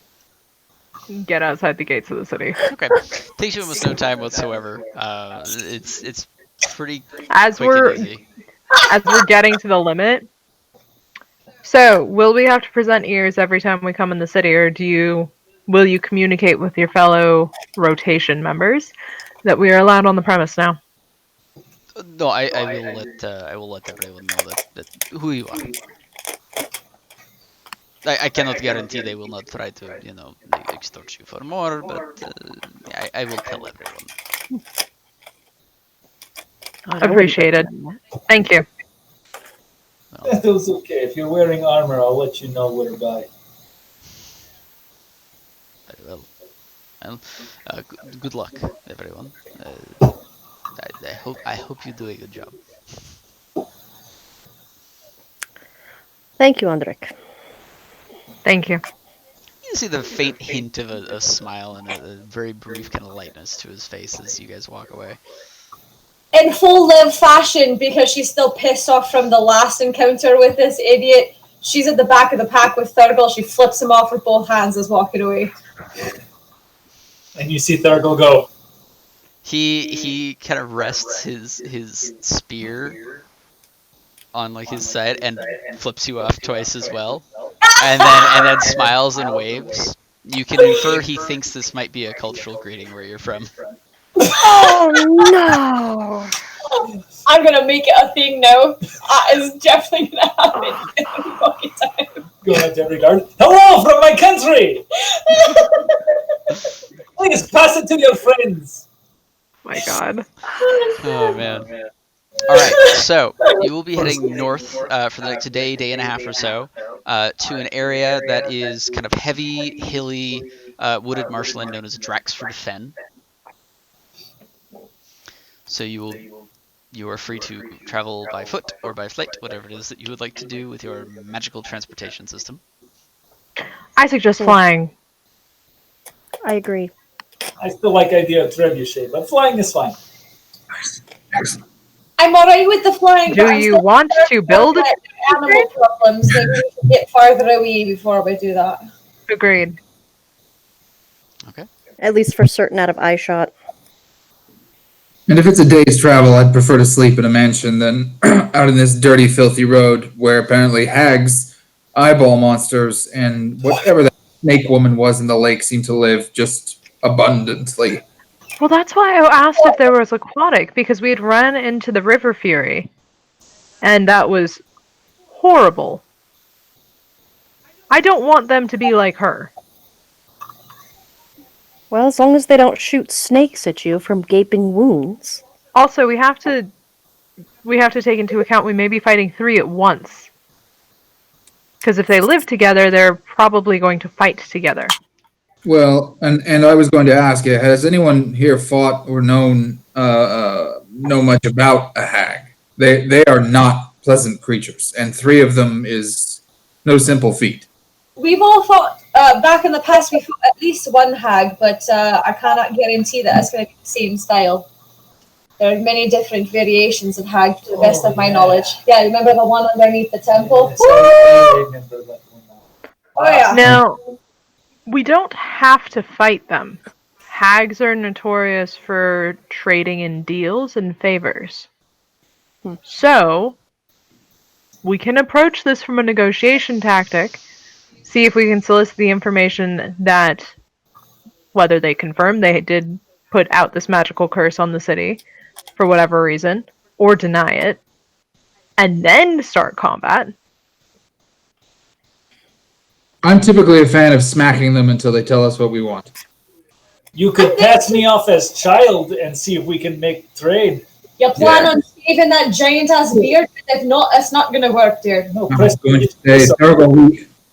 Get outside the gates of the city. Okay. Takes you almost no time whatsoever. It's pretty As quick and we're easy. getting to the limit. So, will we have to present ears every time we come in the city, or will you communicate with your fellow rotation members that we are allowed on the premise now? No, I will let everyone know that who you are. I cannot guarantee they will not try to extort you for more, but I will tell everyone. Appreciated. Thank you. Well, That was okay. If you're wearing armor, I'll let you know whereby. very well. Well, good luck, everyone. I hope you do a good job. Thank you, Andrik. Thank you. You see the faint hint of a smile and a very brief kind of lightness to his face as you guys walk away. In full Liv fashion, because she's still pissed off from the last encounter with this idiot, she's at the back of the pack with Thurgoul. She flips him off with both hands as walking away. And you see Thurgoul go. He kind of rests his spear on like his side and flips you off twice as well, and then smiles and waves. You can infer he thinks this might be a cultural greeting where you're from. Oh no! I'm gonna make it a thing now. It's definitely gonna happen every fucking time. Go ahead, every guard. Hello from my country! Please pass it to your friends. My God. Oh man. All right, so you will be heading north for the next day and a half or so to an area that is kind of heavy, hilly, wooded marshland known as Draxford Fen. So you are free to travel by foot or by flight, whatever it is that you would like to do with your magical transportation system. I suggest flying. I agree. I still like the idea of trebuchet, but flying is fine. Excellent. I'm alright with the flying. Do you want to build a animal problems? They need to get farther away before we do that. Agreed. Okay. At least for certain out of eyeshot. And if it's a day's travel, I'd prefer to sleep in a mansion than out in this dirty, filthy road where apparently hags, eyeball monsters, and whatever that snake woman was in the lake seem to live just abundantly. Well, that's why I asked if there was aquatic, because we had run into the river fury, and that was horrible. I don't want them to be like her. Well, as long as they don't shoot snakes at you from gaping wounds. Also, we have to take into account we may be fighting 3 at once. Because if they live together, they're probably going to fight together. Well, and I was going to ask you, has anyone here fought or know much about a hag? They are not pleasant creatures, and 3 of them is no simple feat. We've all fought back in the past. We fought at least one hag, but I cannot guarantee that it's going to be the same style. There are many different variations of hag, to the best of my knowledge. Yeah, remember the one underneath the temple? Yes, I remember that one now. Oh yeah. Now, we don't have to fight them. Hags are notorious for trading in deals and favors. So, we can approach this from a negotiation tactic, see if we can solicit the information that, whether they confirm they did put out this magical curse on the city, for whatever reason, or deny it, and then start combat. I'm typically a fan of smacking them until they tell us what we want. You could pass me off as child and see if we can make trade. You plan on shaving that giant ass beard? If not, it's not going to work, dear. No, I'm Chris, going to say,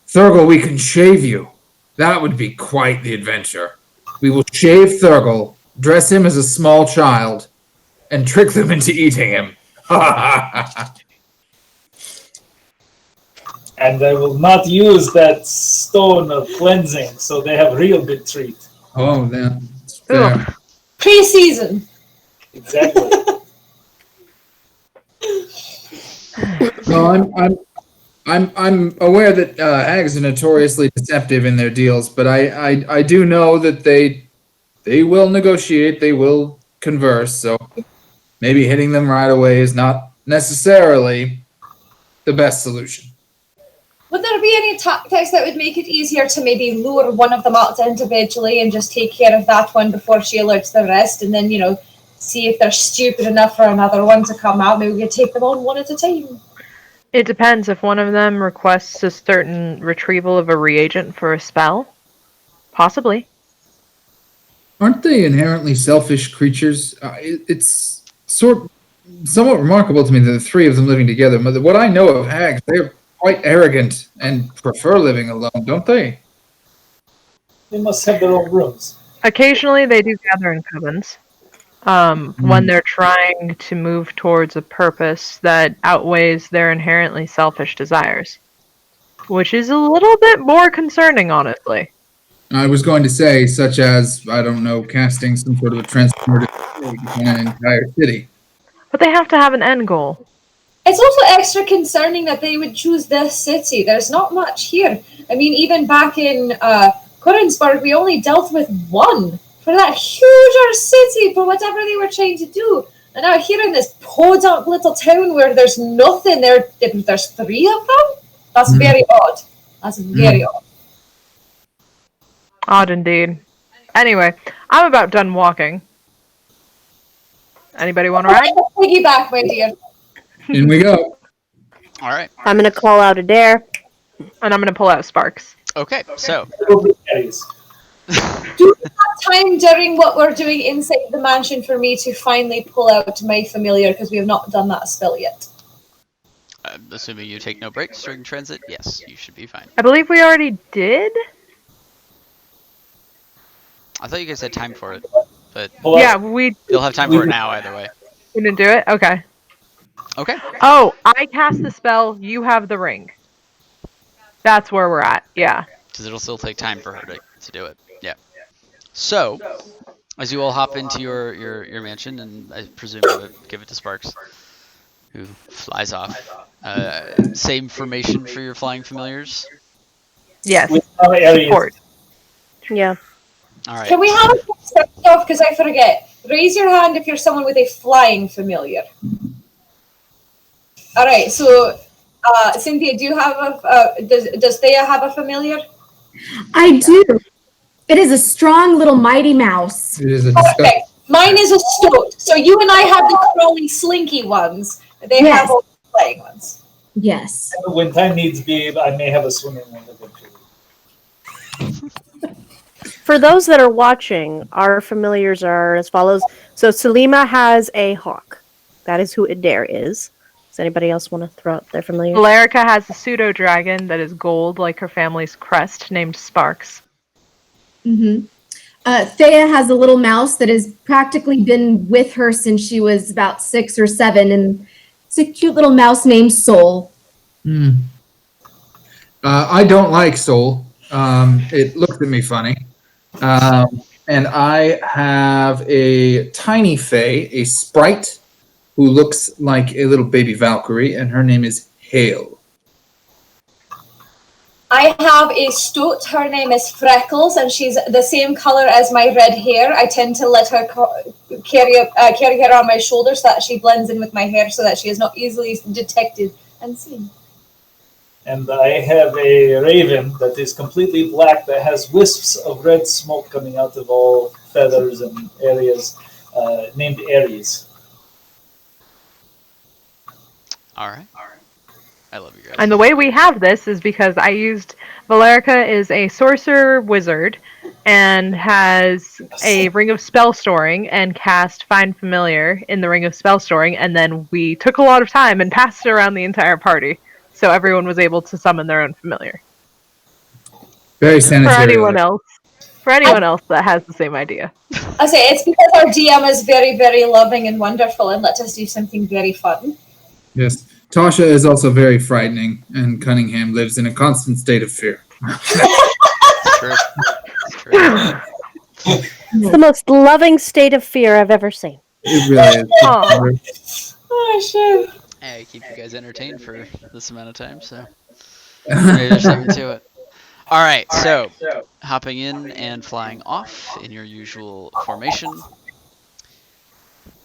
Thurgoul, we can shave you. That would be quite the adventure. We will shave Thurgoul, dress him as a small child, and trick them into eating him. and I will not use that stone of cleansing, so they have real good treat. Oh, that's fair. Pre-season. Exactly. No, I'm aware that hags are notoriously deceptive in their deals, but I do know that they will negotiate, they will converse. So maybe hitting them right away is not necessarily the best solution. Would there be any tactics that would make it easier to maybe lure one of them out individually and just take care of that one before she alerts the rest, and then, see if they're stupid enough for another one to come out? Maybe we could take them on one at a time. It depends. If one of them requests a certain retrieval of a reagent for a spell, possibly. Aren't they inherently selfish creatures? It's somewhat remarkable to me that the three of them living together. But what I know of hags, they're quite arrogant and prefer living alone, don't they? They must have their own rooms. Occasionally, they do gather in covens. When they're trying to move towards a purpose that outweighs their inherently selfish desires. Which is a little bit more concerning, honestly. I was going to say, such as, I don't know, casting some sort of a transformative on an entire city. But they have to have an end goal. It's also extra concerning that they would choose this city. There's not much here. I mean, even back in Königsberg, we only dealt with one for that huge city for whatever they were trying to do. And now here in this podunk little town where there's nothing, there's three of them? That's very odd. That's very odd. Odd indeed. Anyway, I'm about done walking. Anybody want to ride? Piggyback, my dear. In we go. All right. I'm going to call out Adair. And I'm going to pull out Sparks. Okay, so Do you have time during what we're doing inside the mansion for me to finally pull out my familiar, because we have not done that spell yet? assuming you take no breaks during transit, yes, you should be fine. I believe we already did. I thought you guys had time for it, but Yeah, we you'll have time for it now either way. didn't do it. Okay. Okay. Oh, I cast the spell. You have the ring. That's where we're at. Yeah. Because it'll still take time for her to do it. Yeah. So, as you all hop into your mansion, and I presume give it to Sparks, who flies off. Same formation for your flying familiars? Yes. With our areas. Support. Yeah. All right. Can we have a quick start off, because I forget. Raise your hand if you're someone with a flying familiar. All right, so Cynthia, do you have does Theia have a familiar? I do. It is a strong little mighty mouse. It is a Okay, mine is a stoat. So you and I have the crawly, slinky ones. They Yes. have all the flying ones. Yes. When time needs be, I may have a swimming one eventually. For those that are watching, our familiars are as follows. So Silima has a hawk. That is who Adair is. Does anybody else want to throw out their familiars? Valerica has a pseudo dragon that is gold, like her family's crest, named Sparks. Mm-hmm. Theia has a little mouse that has practically been with her since she was about 6 or 7, and it's a cute little mouse named Soul. I don't like Soul. It looks at me funny. And I have a tiny fae, a sprite, who looks like a little baby Valkyrie, and her name is Hale. I have a stoat. Her name is Freckles, and she's the same color as my red hair. I tend to let her carry her on my shoulder so that she blends in with my hair, so that she is not easily detected and seen. And I have a raven that is completely black that has wisps of red smoke coming out of all feathers and areas, named Aries. All right. I love you guys. And the way we have this is because I used Valerica is a sorcerer wizard and has a ring of spell storing and cast Find Familiar in the ring of spell storing, and then we took a lot of time and passed it around the entire party, so everyone was able to summon their own familiar. Very sanitary. For anyone else that has the same idea. I say it's because our DM is very, very loving and wonderful and let us do something very fun. Yes. Tasha is also very frightening, and Cunningham lives in a constant state of fear. It's true. It's true. It's the most loving state of fear I've ever seen. It really is. Aw. Oh, shit. I keep you guys entertained for this amount of time, so maybe there's something to it. All right, so hopping in and flying off in your usual formation,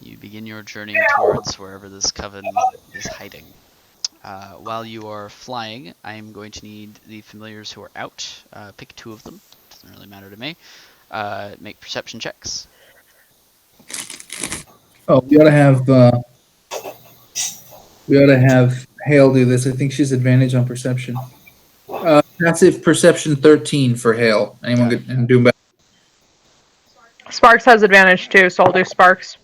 you begin your journey towards wherever this coven is hiding. While you are flying, I am going to need the familiars who are out. Pick 2 of them. Doesn't really matter to me. Make perception checks. Oh, we ought to have Hale do this. I think she's advantage on perception. Passive perception 13 for Hale. Anyone Got it. get and do better? Sparks has advantage too, so I'll do Sparks.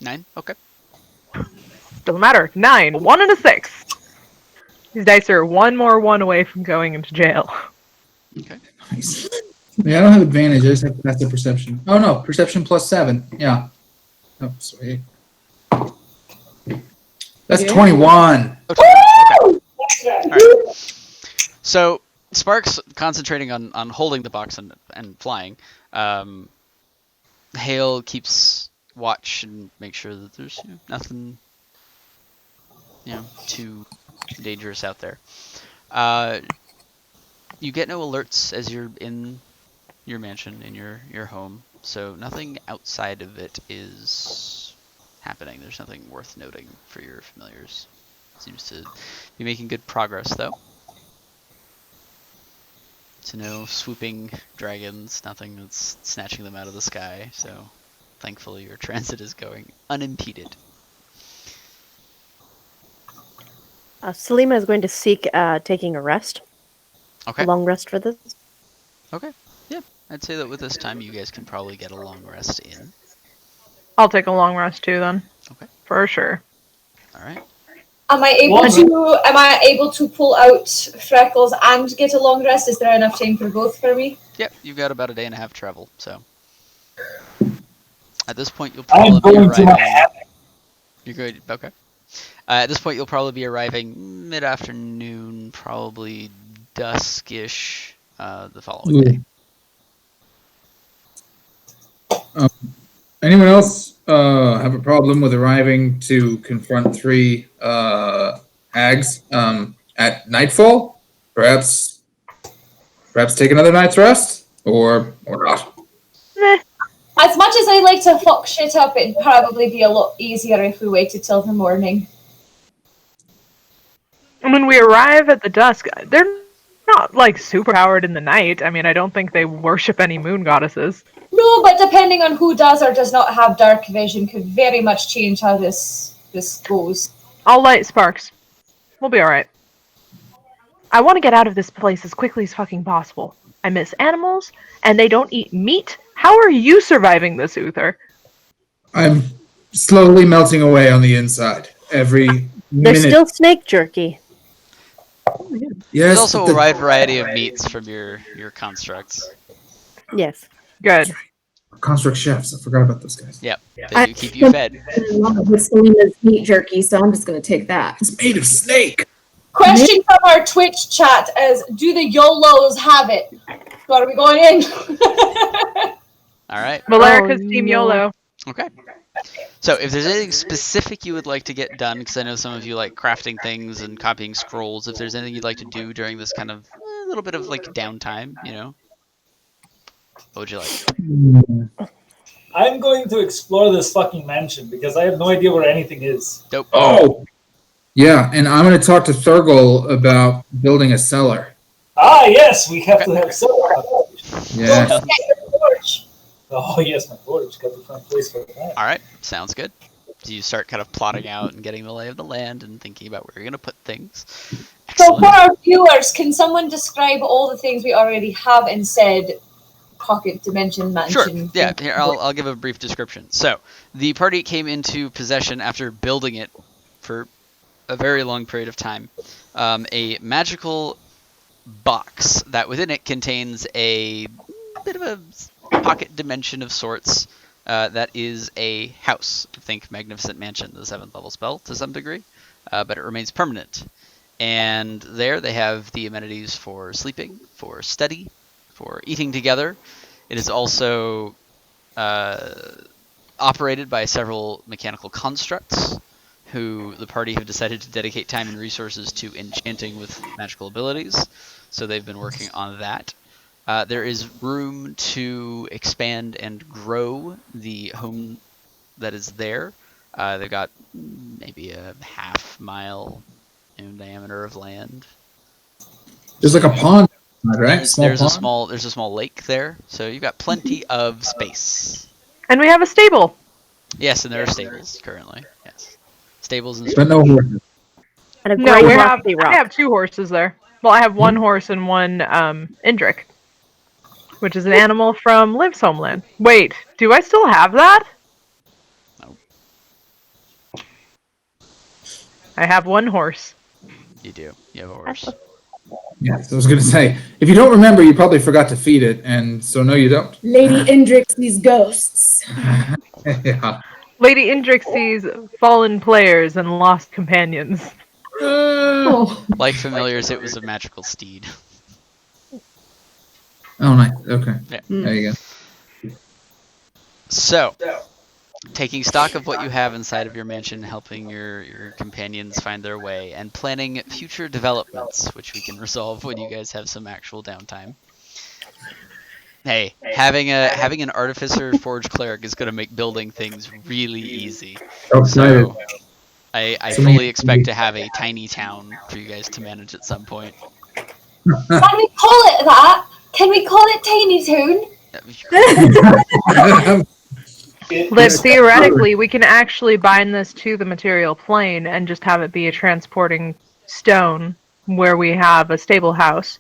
9. Okay. Doesn't matter. 9, 1 and a 6. These dice are one more 1 away from going into jail. Okay. Nice. Yeah, I don't have advantage. I just have passive perception. Oh no, perception plus 7. Yeah. Oh, sweet. That's 21. Okay. All right. So Sparks concentrating on holding the box and flying. Hale keeps watch and make sure that there's nothing too dangerous out there. You get no alerts as you're in your mansion, in your home, so nothing outside of it is happening. There's nothing worth noting for your familiars. Seems to be making good progress, though. So no swooping dragons, nothing that's snatching them out of the sky, so thankfully your transit is going unimpeded. Silima is going to seek taking a rest. Okay. A long rest for this. Okay. Yeah, I'd say that with this time you guys can probably get a long rest in. I'll take a long rest too then. Okay. For sure. All right. Am I able to pull out Freckles and get a long rest? Is there enough time for both for me? Yep, you've got about a day and a half travel, so at this point you'll probably be arriving. You're good. Okay. At this point you'll probably be arriving mid-afternoon, probably duskish the following day. Anyone else have a problem with arriving to confront 3 hags at nightfall? Perhaps take another night's rest, or not. As much as I like to fuck shit up, it'd probably be a lot easier if we waited till the morning. And when we arrive at the dusk, they're not like superpowered in the night. I mean, I don't think they worship any moon goddesses. No, but depending on who does or does not have dark vision could very much change how this goes. I'll light Sparks. We'll be alright. I want to get out of this place as quickly as fucking possible. I miss animals, and they don't eat meat. How are you surviving this, Uther? I'm slowly melting away on the inside. Every There's minute. still snake jerky. Yes, There's also a wide variety of meats from your constructs. Yes. Good. construct chefs. I forgot about those guys. Yep, they do keep you fed. I love it with Selima's meat jerky, so I'm just going to take that. It's made of snake. Question from our Twitch chat is, do the YOLOs have it? What are we going in? All right. Valerica's Team YOLO. Okay. So if there's anything specific you would like to get done, because I know some of you like crafting things and copying scrolls, if there's anything you'd like to do during this kind of little bit of like downtime, you know, what would you like? I'm going to explore this fucking mansion because I have no idea where anything is. Dope. Oh, yeah, and I'm going to talk to Thurgoul about building a cellar. Ah, yes, we have to have cellar. Yeah. Don't forget your forge. Oh, yes, my forge. Got to find a place for that. All right, sounds good. So you start kind of plotting out and getting the lay of the land and thinking about where you're going to put things. So Excellent. for our viewers, can someone describe all the things we already have in said pocket dimension mansion? Sure. Yeah. Here, I'll give a brief description. So the party came into possession after building it for a very long period of time. A magical box that within it contains a bit of a pocket dimension of sorts. That is a house. Think Magnificent Mansion, the 7th level spell to some degree, but it remains permanent. And there they have the amenities for sleeping, for study, for eating together. It is also operated by several mechanical constructs who the party have decided to dedicate time and resources to enchanting with magical abilities. So they've been working on that. There is room to expand and grow the home that is there. They've got maybe a half-mile in diameter of land. There's like a pond, right? There's Small a small lake there, so you've got plenty of space. And we have a stable. Yes, and there are stables currently. Yes, stables and but no horses. And a No, great we have. lofty I rock. have 2 horses there. Well, I have 1 horse and 1 Indrik, which is an animal from Liv's homeland. Wait, do I still have that? No. I have 1 horse. You do. You have a horse. Yes, I was going to say, if you don't remember, you probably forgot to feed it, and so no, you don't. Lady Indrik sees ghosts. Yeah. Lady Indrik sees fallen players and lost companions. Oh. Like familiars, it was a magical steed. Oh, nice. Okay. Yeah. There you go. So, taking stock of what you have inside of your mansion, helping your companions find their way, and planning future developments, which we can resolve when you guys have some actual downtime. Hey, having an artificer forge cleric is going to make building things really easy. So, I fully expect to have a tiny town for you guys to manage at some point. Can we call it that? Can we call it Tiny Toon? Liv, theoretically, we can actually bind this to the material plane and just have it be a transporting stone where we have a stable house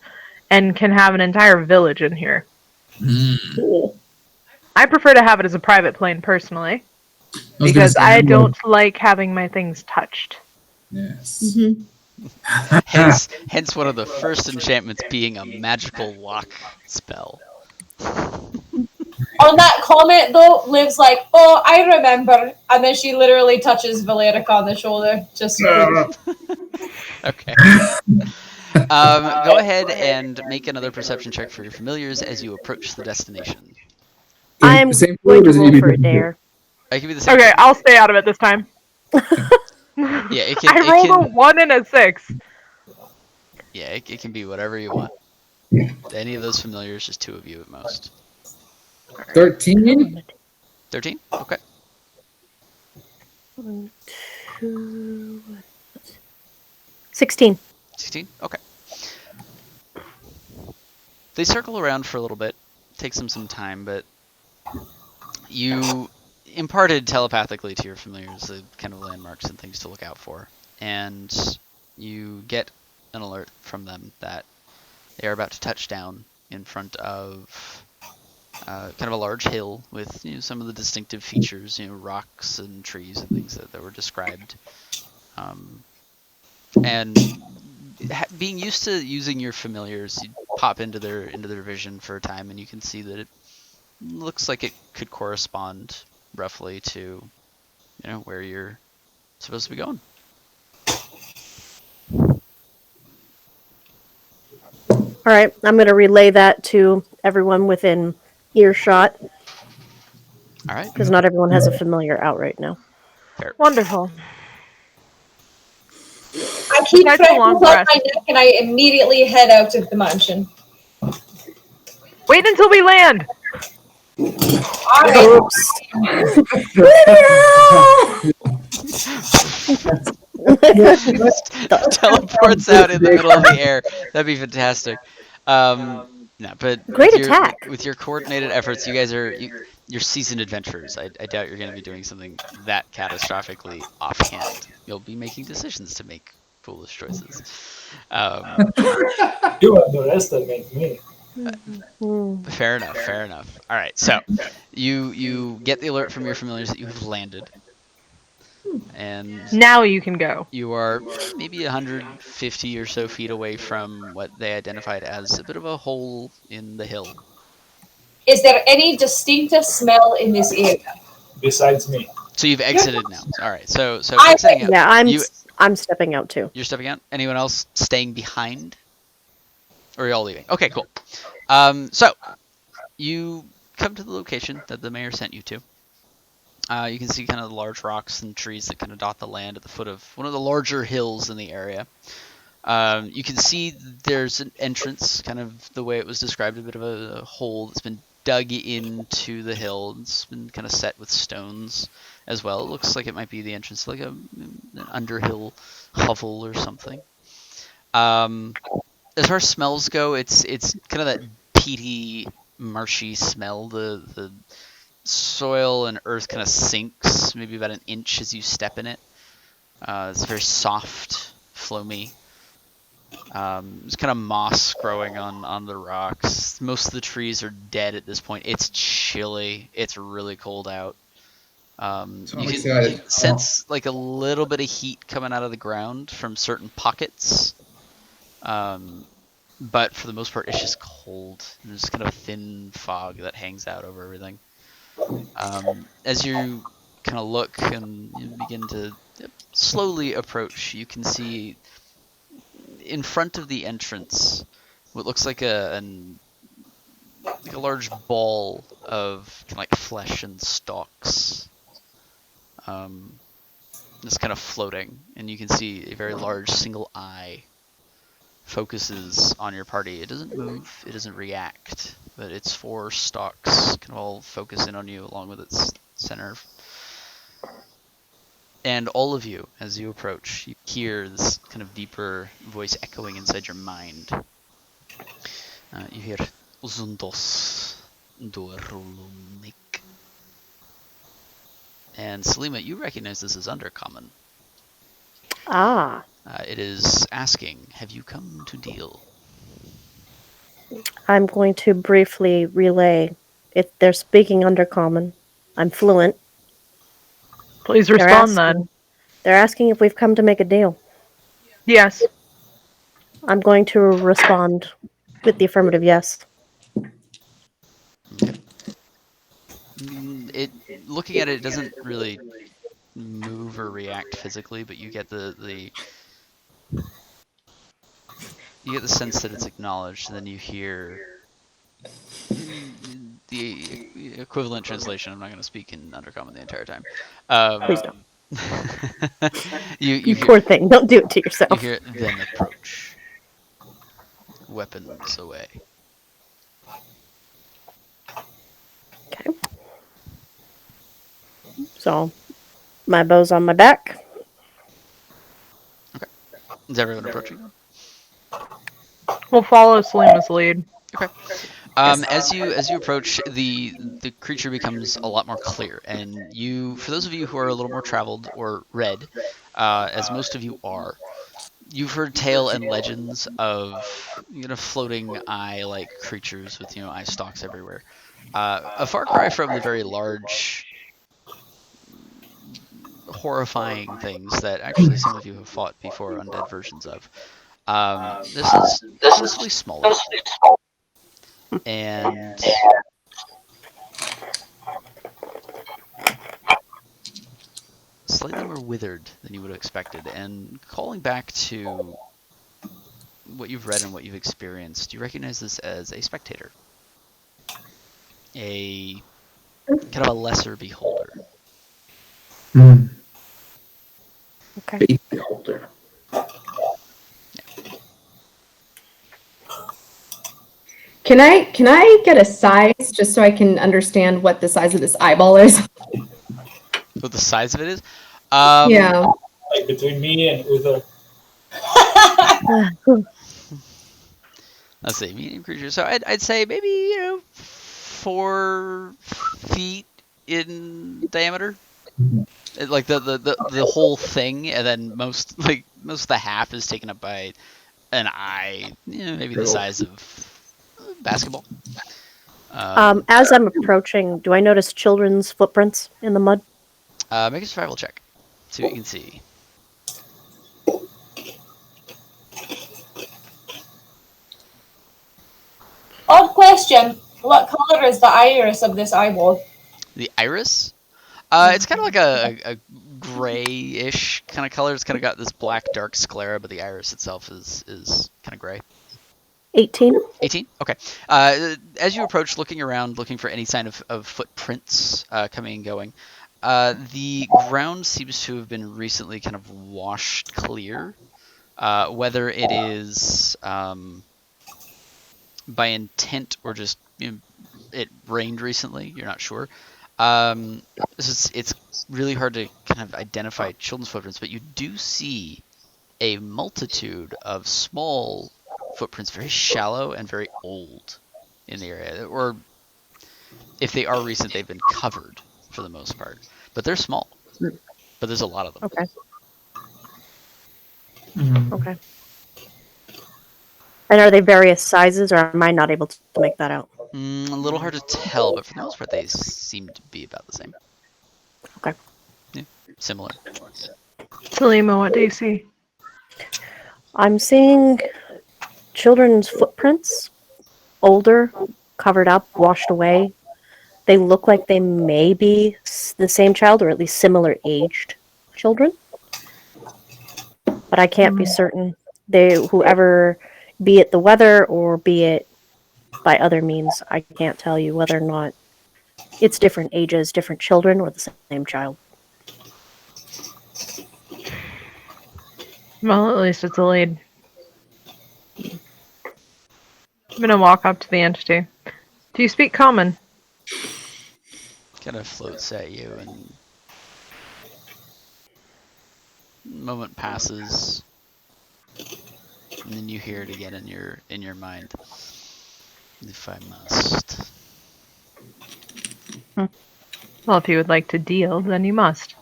and can have an entire village in here. Cool. I prefer to have it as a private plane personally because I don't like having my things touched. Yes. Hence one of the first enchantments being a magical lock spell. On that comment, though, Liv's like, "Oh, I remember," and then she literally touches Valerica on the shoulder. Just Okay. Go ahead and make another perception check for your familiars as you approach the destination. I'm going to roll for a dare. I can be the same. Okay, I'll stay out of it this time. Yeah, it can. I rolled a 1 and a 6. Yeah, it can be whatever you want. Any of those familiars, just 2 of you at most. 13? 13? Okay. 1, 2, 16. 16? Okay. They circle around for a little bit. Takes them some time, but you imparted telepathically to your familiars the kind of landmarks and things to look out for. And you get an alert from them that they are about to touch down in front of kind of a large hill with some of the distinctive features, rocks and trees and things that were described. And being used to using your familiars, you pop into their vision for a time, and you can see that it looks like it could correspond roughly to where you're supposed to be going. All right, I'm going to relay that to everyone within earshot. All right. Because not everyone has a familiar out right now. Fair. Wonderful. I keep That's a trying to long plug rest. my neck, and I immediately head out of the mansion. Wait until we land. Teleports out in the middle of the air. That'd be fantastic. No, but Great attack. With your coordinated efforts, you guys are you're seasoned adventurers. I doubt you're going to be doing something that catastrophically offhand. You'll be making decisions to make foolish choices. You underestimate me. Fair enough. All right, so you get the alert from your familiars that you have landed, and Now you can go. you are maybe 150 or so feet away from what they identified as a bit of a hole in the hill. Is there any distinctive smell in this area? Besides me. So you've exited now. All right, so I- exiting out. Yeah, I'm stepping out too. You're stepping out. Anyone else staying behind? Or are you all leaving? Okay, cool. So you come to the location that the mayor sent you to. You can see kind of the large rocks and trees that kind of dot the land at the foot of one of the larger hills in the area. You can see there's an entrance, kind of the way it was described, a bit of a hole that's been dug into the hill. It's been kind of set with stones as well. It looks like it might be the entrance to like an underhill hovel or something. As far as smells go, it's kind of that peaty, marshy smell. The soil and earth kind of sinks maybe about an inch as you step in it. It's very soft, floamy. There's kind of moss growing on the rocks. Most of the trees are dead at this point. It's chilly. It's really cold out. So You I'm can excited. sense like a little bit of heat coming out of the ground from certain pockets. But for the most part, it's just cold. There's kind of a thin fog that hangs out over everything. As you kind of look and you begin to slowly approach, you can see in front of the entrance what looks like a large ball of kind of like flesh and stalks. Just kind of floating, and you can see a very large single eye focuses on your party. It doesn't move, it doesn't react, but its four stalks can all focus in on you along with its center. And all of you, as you approach, you hear this kind of deeper voice echoing inside your mind. You hear Zundos Dorulunik. And Silima, you recognize this as Undercommon. Ah. It is asking, have you come to deal? I'm going to briefly relay. If they're speaking Undercommon, I'm fluent. Please They're respond then. asking- They're asking if we've come to make a deal. Yes. I'm going to respond with the affirmative yes. Okay. Looking at it, it doesn't really move or react physically, but you get the sense that it's acknowledged, and then you hear the equivalent translation. I'm not going to speak in Undercommon the entire time. Please don't. you You hear, poor thing. Don't do it to yourself. you hear them approach. Weapons away. Okay. So, my bow's on my back. Okay. Is everyone approaching? We'll follow Salima's lead. Okay. As you approach, the creature becomes a lot more clear, and you, for those of you who are a little more traveled or read, as most of you are, you've heard tale and legends of floating eye-like creatures with eye stalks everywhere. A far cry from the very large, horrifying things that actually some of you have fought before undead versions of. This is noticeably smaller. And slightly more withered than you would have expected. And calling back to what you've read and what you've experienced, you recognize this as a spectator. A kind of a lesser beholder. Okay. Beholder. Can I get a size just so I can understand what the size of this eyeball is? What the size of it is? Yeah. Like between me and Uther. Let's see, medium creature. So I'd say maybe 4 feet in diameter. Like the whole thing, and then most of the half is taken up by an eye, maybe the size of a basketball. As I'm approaching, do I notice children's footprints in the mud? Make a survival check. See what you can see. Odd question. What color is the iris of this eyeball? The iris? It's kind of like a grayish kind of color. It's kind of got this black dark sclera, but the iris itself is kind of gray. 18. 18? Okay. As you approach, looking around, looking for any sign of footprints coming and going, The ground seems to have been recently kind of washed clear. Whether it is by intent or just it rained recently, you're not sure. It's really hard to kind of identify children's footprints, but you do see a multitude of small footprints, very shallow and very old in the area. Or if they are recent, they've been covered for the most part. But they're small. But there's a lot of them. Okay. Mhm. Okay. And are they various sizes, or am I not able to make that out? A little hard to tell, but for the most part, they seem to be about the same. Okay. Yeah, similar. Silima, what do you see? I'm seeing children's footprints, older, covered up, washed away. They look like they may be the same child, or at least similar aged children. But I can't be certain. Whoever, be it the weather or be it by other means, I can't tell you whether or not it's different ages, different children, or the same child. Well, at least it's a lead. I'm gonna walk up to the entity. Do you speak common? Kind of floats at you, and a moment passes, and then you hear it again in your mind. If I must. Well, if you would like to deal, then you must.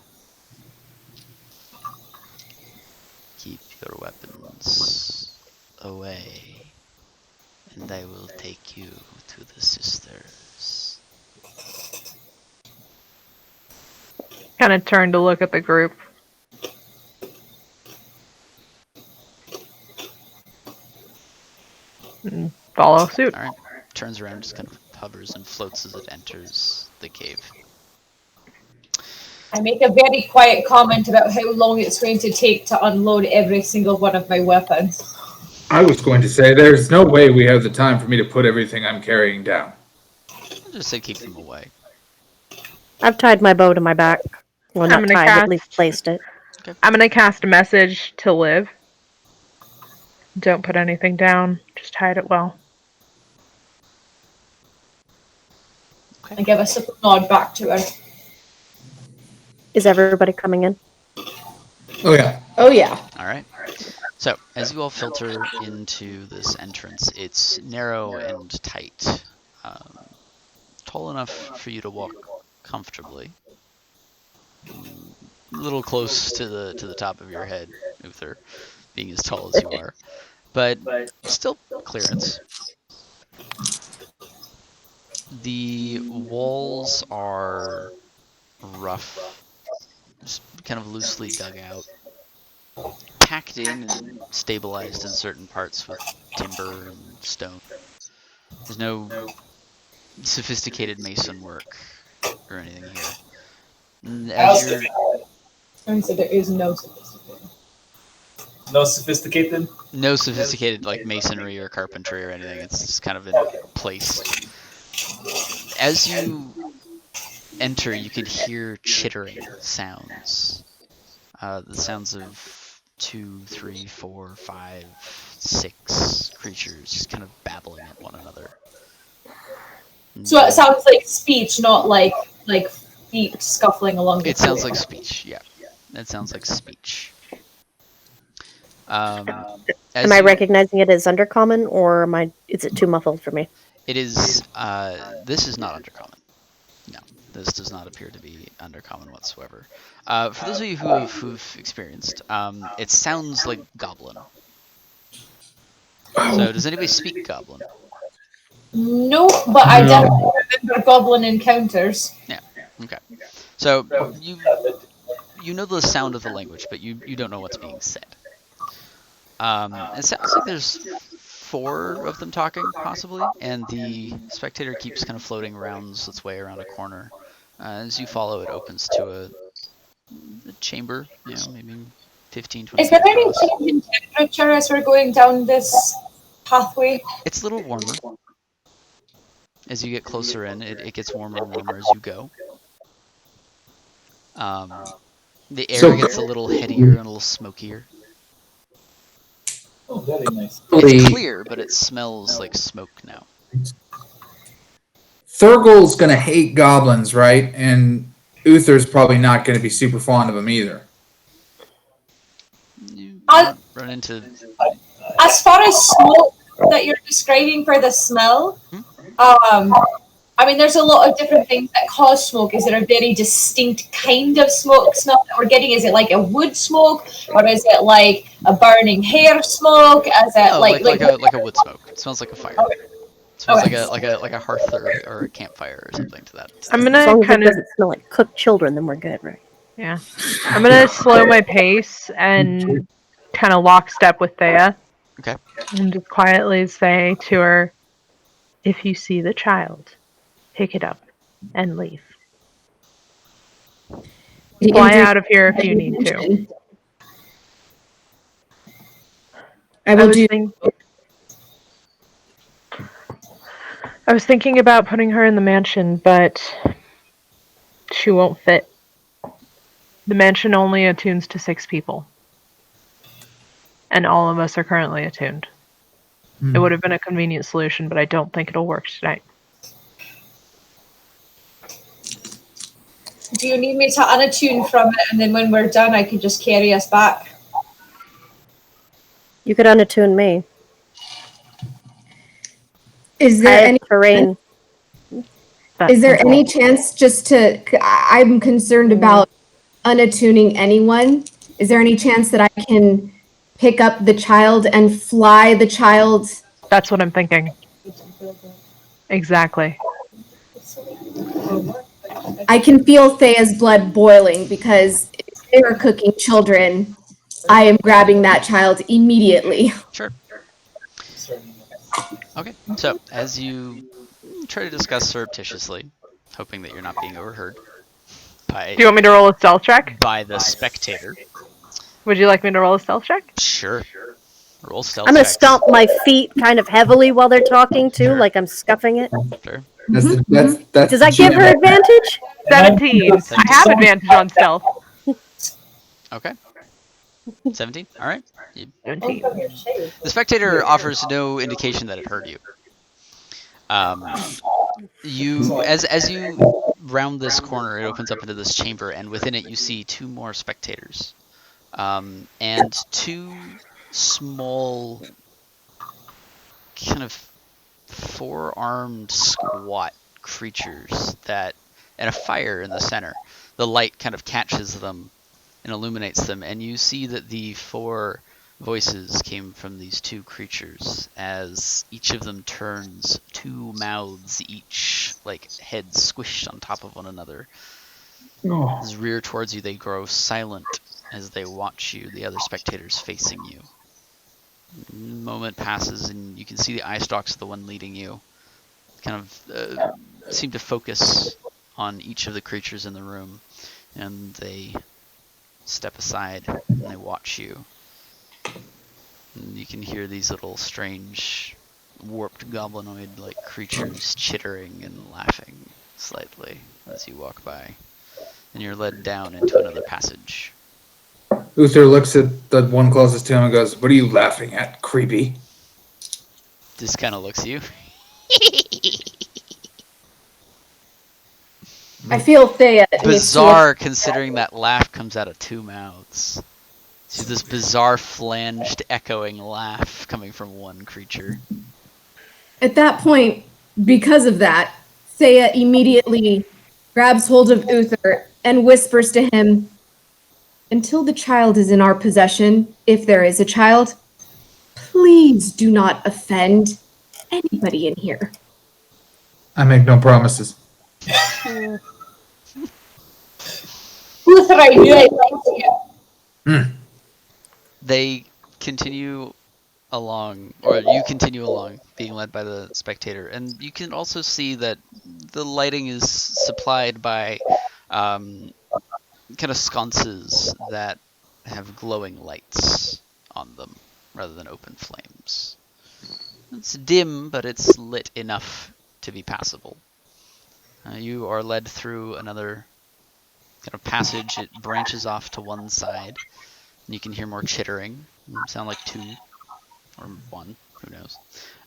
Keep your weapons away, and I will take you to the sisters. Kind of turn to look at the group. And follow suit. Alright. Turns around, just kind of hovers and floats as it enters the cave. I make a very quiet comment about how long it's going to take to unload every single one of my weapons. I was going to say, there's no way we have the time for me to put everything I'm carrying down. I'll just say keep them away. I've tied my bow to my back. Well, I'm not gonna tied, cast- at least placed it. I'm gonna cast a message to Liv. Don't put anything down. Just hide it well. I give a simple nod back to her. Is everybody coming in? Oh, yeah. Oh, yeah. Alright. So, as you all filter into this entrance, it's narrow and tight. Tall enough for you to walk comfortably. A little close to the top of your head, Uther, being as tall as you are. But still clearance. The walls are rough, just kind of loosely dug out, packed in and stabilized in certain parts with timber and stone. There's no sophisticated mason work or anything here. And as you're, And so there is no sophisticated. No sophisticated. no sophisticated like masonry or carpentry or anything. It's just kind of in place. As you enter, you can hear chittering sounds. The sounds of 2, 3, 4, 5, 6 creatures just kind of babbling at one another. So it sounds like speech, not like feet scuffling along the It sounds floor. like speech, yeah. It sounds like speech. Am I recognizing it as undercommon, or is it too muffled for me? It is, this is not undercommon. No, this does not appear to be undercommon whatsoever. For those of you who've experienced, it sounds like Goblin. So, does anybody speak Goblin? No, but I definitely remember goblin encounters. Yeah, okay. So, you know the sound of the language, but you don't know what's being said. It sounds like there's 4 of them talking, possibly, and the spectator keeps kind of floating around its way around a corner. As you follow, it opens to a chamber, maybe 15, 20 Is there feet any across. change in temperature as we're going down this pathway? It's a little warmer. As you get closer in, it gets warmer and warmer as you go. The air So- gets a little headier and a little smokier. Oh, very nice. It's clear, but it smells like smoke now. Thurgoul's gonna hate goblins, right? And Uther's probably not gonna be super fond of them either. You I- run into. As far as smoke that you're describing for the smell, I mean, there's a lot of different things that cause smoke. Is there a very distinct kind of smoke smell that we're getting? Is it like a wood smoke, or is it like a burning hair smoke? Is it No, like a wood smoke. It smells like a fire. Okay. It smells Okay. like a hearth or a campfire or something to that. I'm As gonna long as it kind of doesn't smell like cooked children, then we're good, right? yeah. I'm gonna slow my pace and kind of lockstep with Thea. Okay. And just quietly say to her, "If you see the child, pick it up and leave. Fly out of here if you need to." I will do. I was thinking about putting her in the mansion, but she won't fit. The mansion only attunes to 6 people. And all of us are currently attuned. It would have been a convenient solution, but I don't think it'll work tonight. Do you need me to unattune from it, and then when we're done, I can just carry us back? You could unattune me. Is I there have any terrain. Is there any chance just to, I'm concerned about unattuning anyone. Is there any chance that I can pick up the child and fly the child? That's what I'm thinking. Exactly. I can feel Thea's blood boiling because if they were cooking children, I am grabbing that child immediately. Sure. Okay. So as you try to discuss surreptitiously, hoping that you're not being overheard Do you want me to roll a stealth check? by the spectator. Would you like me to roll a stealth check? Sure. Roll stealth I'm gonna checks. stomp my feet kind of heavily while they're talking too, Sure. like I'm scuffing it. Sure. That's Does that give her advantage? 17. I have advantage on stealth. Okay. 17. All right. 17. The spectator offers no indication that it heard you. As you round this corner, it opens up into this chamber, and within it you see 2 more spectators, and 2 small, kind of 4-armed, squat creatures and a fire in the center. The light kind of catches them and illuminates them, and you see that the 4 voices came from these 2 creatures, as each of them turns 2 mouths each, like heads squished on top of one another. As rear towards you, they grow silent as they watch you, the other spectators facing you. A moment passes, and you can see the eye stalks of the one leading you kind of seem to focus on each of the creatures in the room, and they step aside and they watch you. And you can hear these little strange, warped goblinoid-like creatures chittering and laughing slightly as you walk by. And you're led down into another passage. Uther looks at the one closest to him and goes, "What are you laughing at, creepy?" Just kind of looks at you. I feel Thea needs to Bizarre, considering that laugh comes out of 2 mouths. See this bizarre, flanged, echoing laugh coming from one creature. At that point, because of that, Thea immediately grabs hold of Uther and whispers to him, "Until the child is in our possession, if there is a child, please do not offend anybody in here." I make no promises. Uther, I knew I liked you. They continue along, or you continue along, being led by the spectator, and you can also see that the lighting is supplied by kind of sconces that have glowing lights on them rather than open flames. It's dim, but it's lit enough to be passable. You are led through another kind of passage. It branches off to one side, and you can hear more chittering. Sound like two or one, who knows.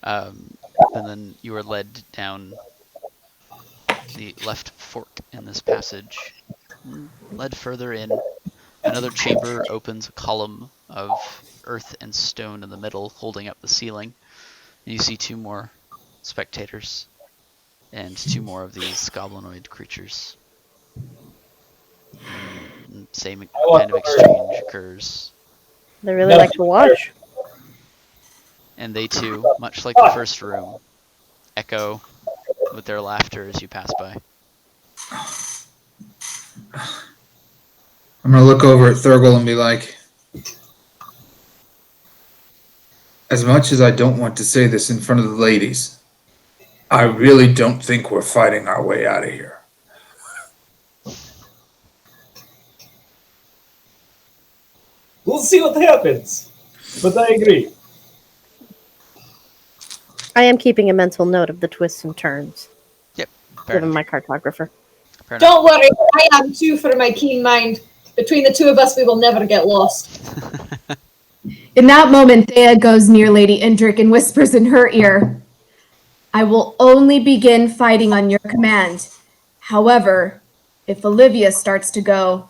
And then you are led down the left fork in this passage, led further in. Another chamber opens, a column of earth and stone in the middle, holding up the ceiling. And you see two more spectators and two more of these goblinoid creatures. Same kind of exchange occurs. They really like to watch. And they too, much like the first room, echo with their laughter as you pass by. I'm gonna look over at Thurgoul and be like, as much as I don't want to say this in front of the ladies, I really don't think we're fighting our way out of here. We'll see what happens. But I agree. I am keeping a mental note of the twists and turns, Yep, given my cartographer. Don't worry, I am too for my keen mind. Between the two of us, we will never get lost. In that moment, Theia goes near Lady Indric and whispers in her ear, I will only begin fighting on your command. However, if Olivia starts to go,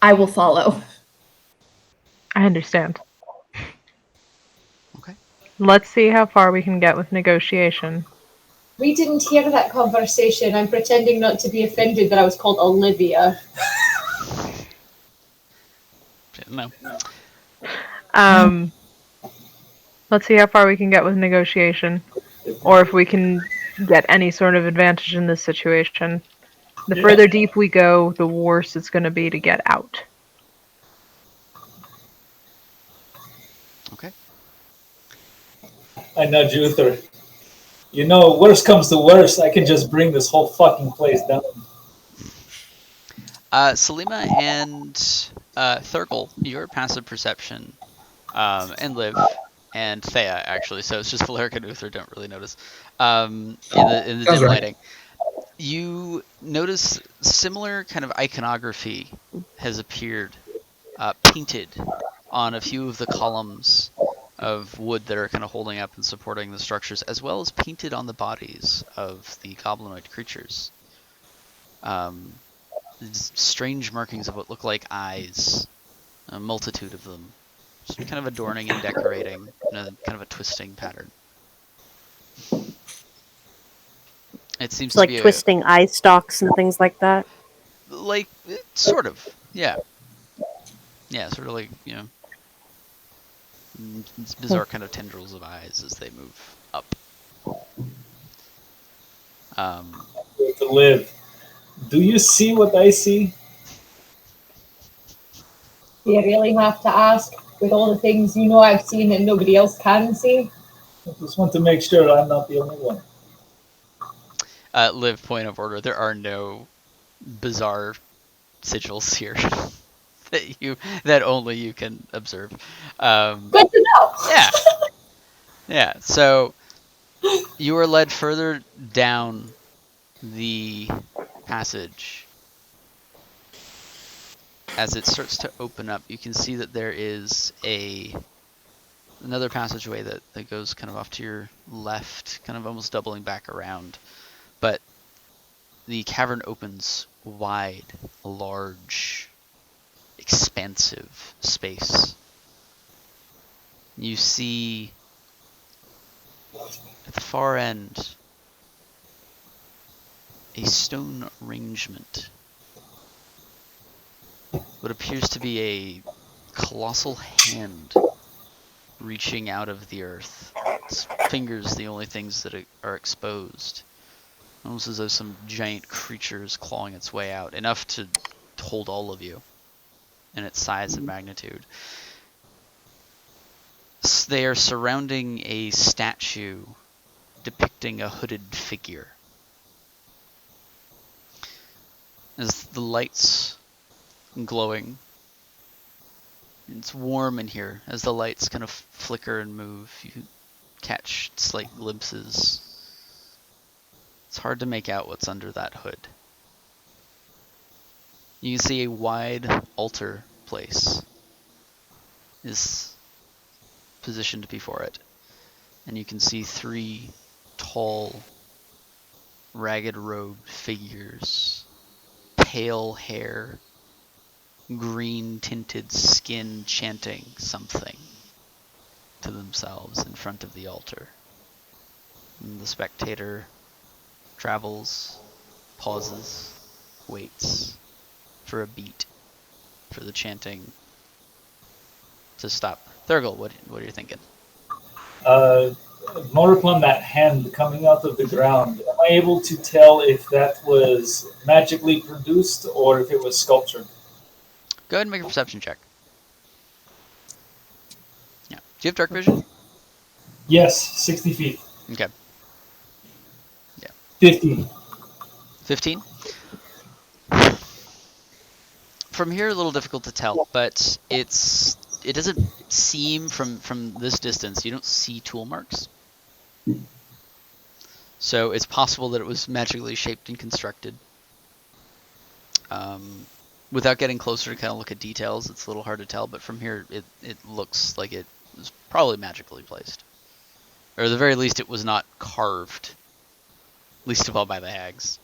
I will follow. I understand. Okay. Let's see how far we can get with negotiation. We didn't hear that conversation. I'm pretending not to be offended that I was called Olivia. No. Let's see how far we can get with negotiation, or if we can get any sort of advantage in this situation. The further deep we go, the worse it's going to be to get out. Okay. I nudge Uther. You know, worst comes to worst, I can just bring this whole fucking place down. Silima and Thurgoul, your passive perception, and Liv and Theia actually. So it's just Valerica and Uther don't really notice. In the dim lighting, you notice similar kind of iconography has appeared, painted on a few of the columns of wood that are kind of holding up and supporting the structures, as well as painted on the bodies of the goblinoid creatures. Strange markings of what look like eyes, a multitude of them, just kind of adorning and decorating in a kind of a twisting pattern. It seems to Like be twisting eye stalks and things like that. Like, sort of, yeah. Yeah, sort of like, you know, bizarre kind of tendrils of eyes as they move up. To live. Do you see what I see? Do you really have to ask with all the things you know I've seen that nobody else can see? I just want to make sure I'm not the only one. Liv, point of order, there are no bizarre sigils here that only you can observe. Good to know. Yeah. Yeah, so you are led further down the passage. As it starts to open up, you can see that there is another passageway that goes kind of off to your left, kind of almost doubling back around. But the cavern opens wide, a large, expansive space. You see at the far end a stone arrangement. What appears to be a colossal hand reaching out of the earth. Its fingers the only things that are exposed. Almost as though some giant creature is clawing its way out, enough to hold all of you in its size and magnitude. They are surrounding a statue depicting a hooded figure. As the lights glowing, it's warm in here. As the lights kind of flicker and move, you catch slight glimpses. It's hard to make out what's under that hood. You can see a wide altar place is positioned before it, and you can see 3 tall, ragged-robed figures, pale hair, green-tinted skin, chanting something to themselves in front of the altar. And the spectator travels, pauses, waits for a beat for the chanting to stop. Thurgoul, what are you thinking? More upon that hand coming out of the ground, am I able to tell if that was magically produced or if it was sculptured? Go ahead and make a perception check. Yeah. Do you have dark vision? Yes, 60 feet. Okay. 50. 15? From here, a little difficult to tell, but it doesn't seem from this distance, you don't see tool marks. So it's possible that it was magically shaped and constructed. Without getting closer to kind of look at details, it's a little hard to tell, but from here it looks like it was probably magically placed. Or at the very least, it was not carved. Least of all by the hags.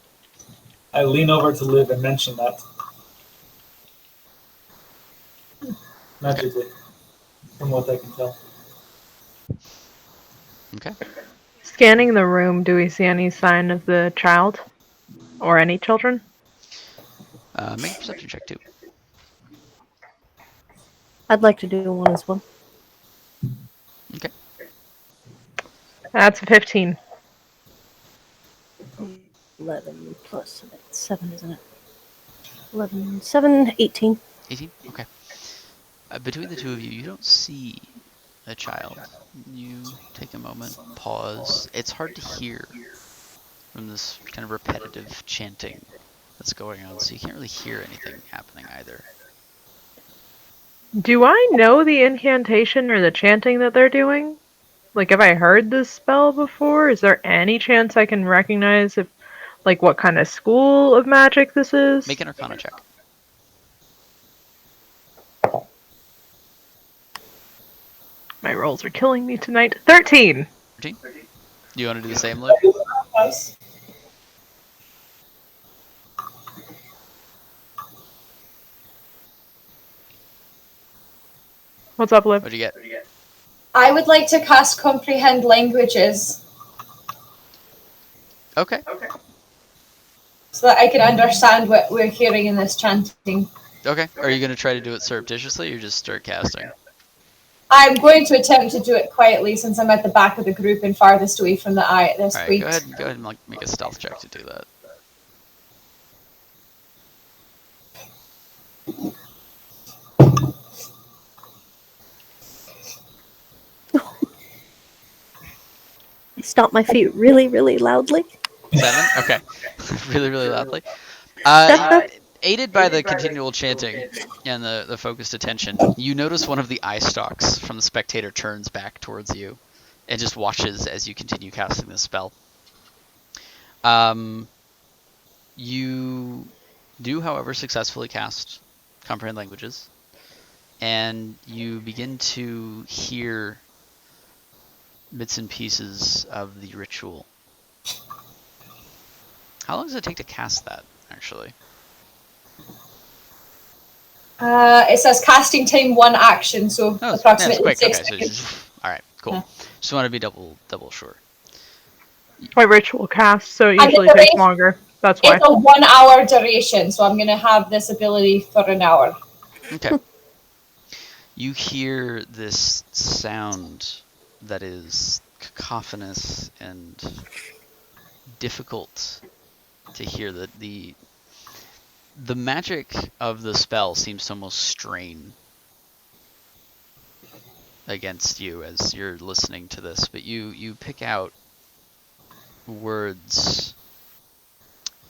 I lean over to Liv and mention that. Magically, from what I can tell. Okay. Scanning the room, do we see any sign of the child? Or any children? Make a perception check too. I'd like to do one as well. Okay. That's a 15. 11 plus 7, isn't it? 11, 7, 18. 18? Okay. Between the two of you, you don't see a child. You take a moment, pause. It's hard to hear from this kind of repetitive chanting that's going on, so you can't really hear anything happening either. Do I know the incantation or the chanting that they're doing? Like, have I heard this spell before? Is there any chance I can recognize if, like, what kind of school of magic this is? Make an Arcana check. My rolls are killing me tonight. 13! 13? Do you want to do the same, Liv? Yes. What's up, Liv? What'd you get? I would like to cast Comprehend Languages Okay. so that I can understand what we're hearing in this chanting. Okay. Are you going to try to do it surreptitiously or just start casting? I'm going to attempt to do it quietly since I'm at the back of the group and farthest away from the eye at this Alright, point. go ahead and make a stealth check to do that. I stomp my feet really, really loudly. 7? Okay. Really, really loudly. Aided by the continual chanting and the focused attention, you notice one of the eye stalks from the spectator turns back towards you and just watches as you continue casting this spell. You do, however, successfully cast Comprehend Languages, and you begin to hear bits and pieces of the ritual. How long does it take to cast that, actually? It says casting time 1 action, so Oh, approximately quick. 6 Okay, so seconds. just, all right, cool. Yeah. Just want to be double sure. My ritual cast, so it And usually the takes duration- longer. That's why. It's a 1 hour duration, so I'm going to have this ability for an hour. Okay. You hear this sound that is cacophonous and difficult to hear. The magic of the spell seems to almost strain against you as you're listening to this, but you pick out words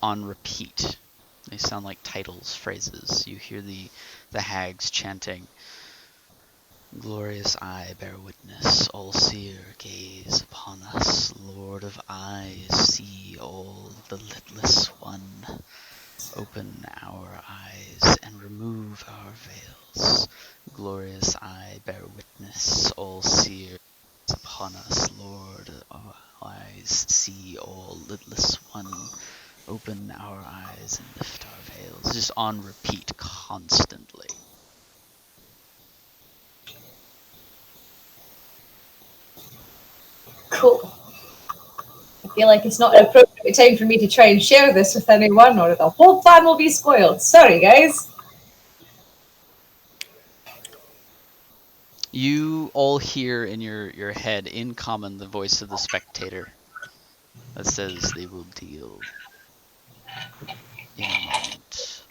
on repeat. They sound like titles, phrases. You hear the hags chanting, "Glorious eye, bear witness, all-seer, gaze upon us, Lord of eyes, see all the lidless one, Open our eyes and remove our veils. Glorious eye, bear witness, all seers upon us, Lord. Our eyes see all, lidless one. Open our eyes and lift our veils. Just on repeat constantly. Cool. I feel like it's not an appropriate time for me to try and share this with anyone, or the whole plan will be spoiled. Sorry, guys. You all hear in your head, in common, the voice of the spectator that says they will deal in a moment.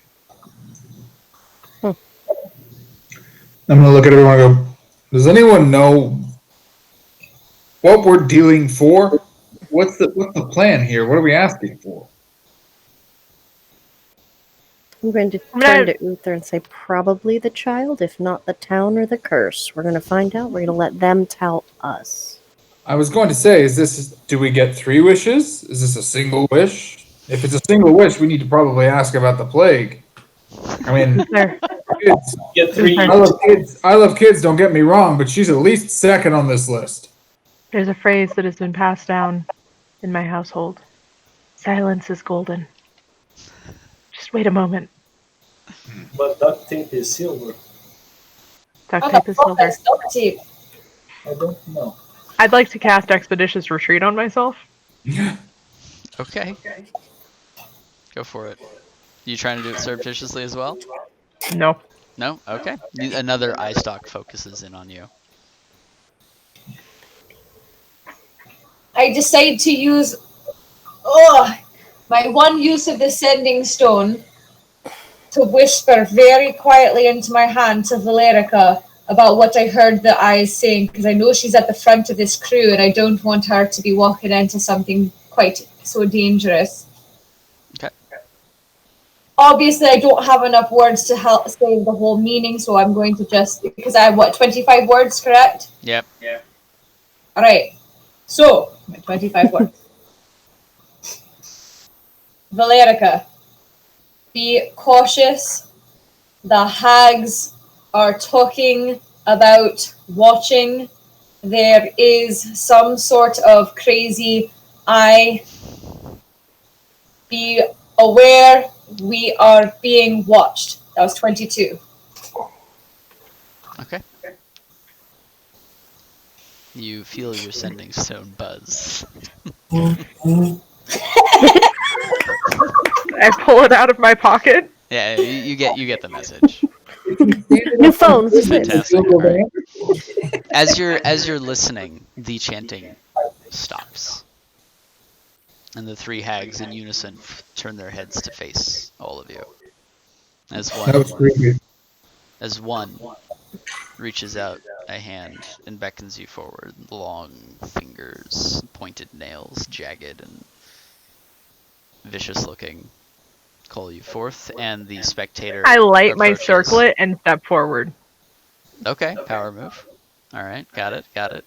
I'm gonna look at everyone and go, does anyone know what we're dealing for? What's the plan here? What are we asking for? I'm going to turn to Uther and say, probably the child, if not the town or the curse. We're going to find out. We're going to let them tell us. I was going to say, do we get 3 wishes? Is this a single wish? If it's a single wish, we need to probably ask about the plague. I mean, kids. Get 3 I love kids. I love kids, don't get me wrong, but she's at least second on this list. There's a phrase that has been passed down in my household. Silence is golden. Just wait a moment. But duct tape is silver. Duct How tape the is fuck silver. is duct tape? I don't know. I'd like to cast Expeditious Retreat on myself. Okay. Go for it. You trying to do it surreptitiously as well? No. No? Okay. Another eye stalk focuses in on you. I decide to use my one use of the sending stone to whisper very quietly into my hand to Valerica about what I heard the eyes saying, because I know she's at the front of this crew and I don't want her to be walking into something quite so dangerous. Okay. Obviously, I don't have enough words to help say the whole meaning, so I'm going to just, because I have, 25 words, correct? Yep. All right. So, 25 words. Valerica, be cautious. The hags are talking about watching. There is some sort of crazy eye. Be aware we are being watched. That was 22. Okay. You feel your sending stone buzz. I pull it out of my pocket. Yeah, you get the message. New phone. Who's this? Fantastic. All right. As you're listening, the chanting stops, and the 3 hags in unison turn their heads to face all of you. That was creepy. As one reaches out a hand and beckons you forward. Long fingers, pointed nails, jagged and vicious looking, call you forth, and the spectator I light my approaches. circlet and step forward. Okay, power move. All right, got it. I'm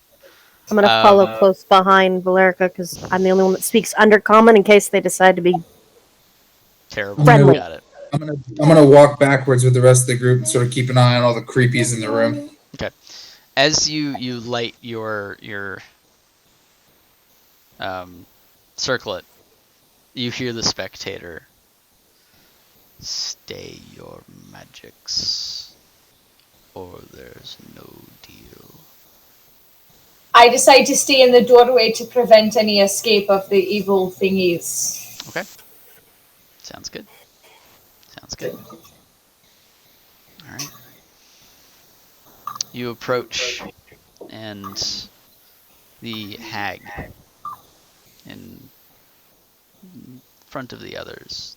going to follow close behind Valerica because I'm the only one that speaks Undercommon in case they decide to be Terrible. Friendly. Got it. I'm gonna walk backwards with the rest of the group and sort of keep an eye on all the creepies in the room. Okay. As you light your circlet, you hear the spectator. Stay your magics, or there's no deal. I decide to stay in the doorway to prevent any escape of the evil thingies. Okay. Sounds good. All right. You approach, and the hag in front of the others.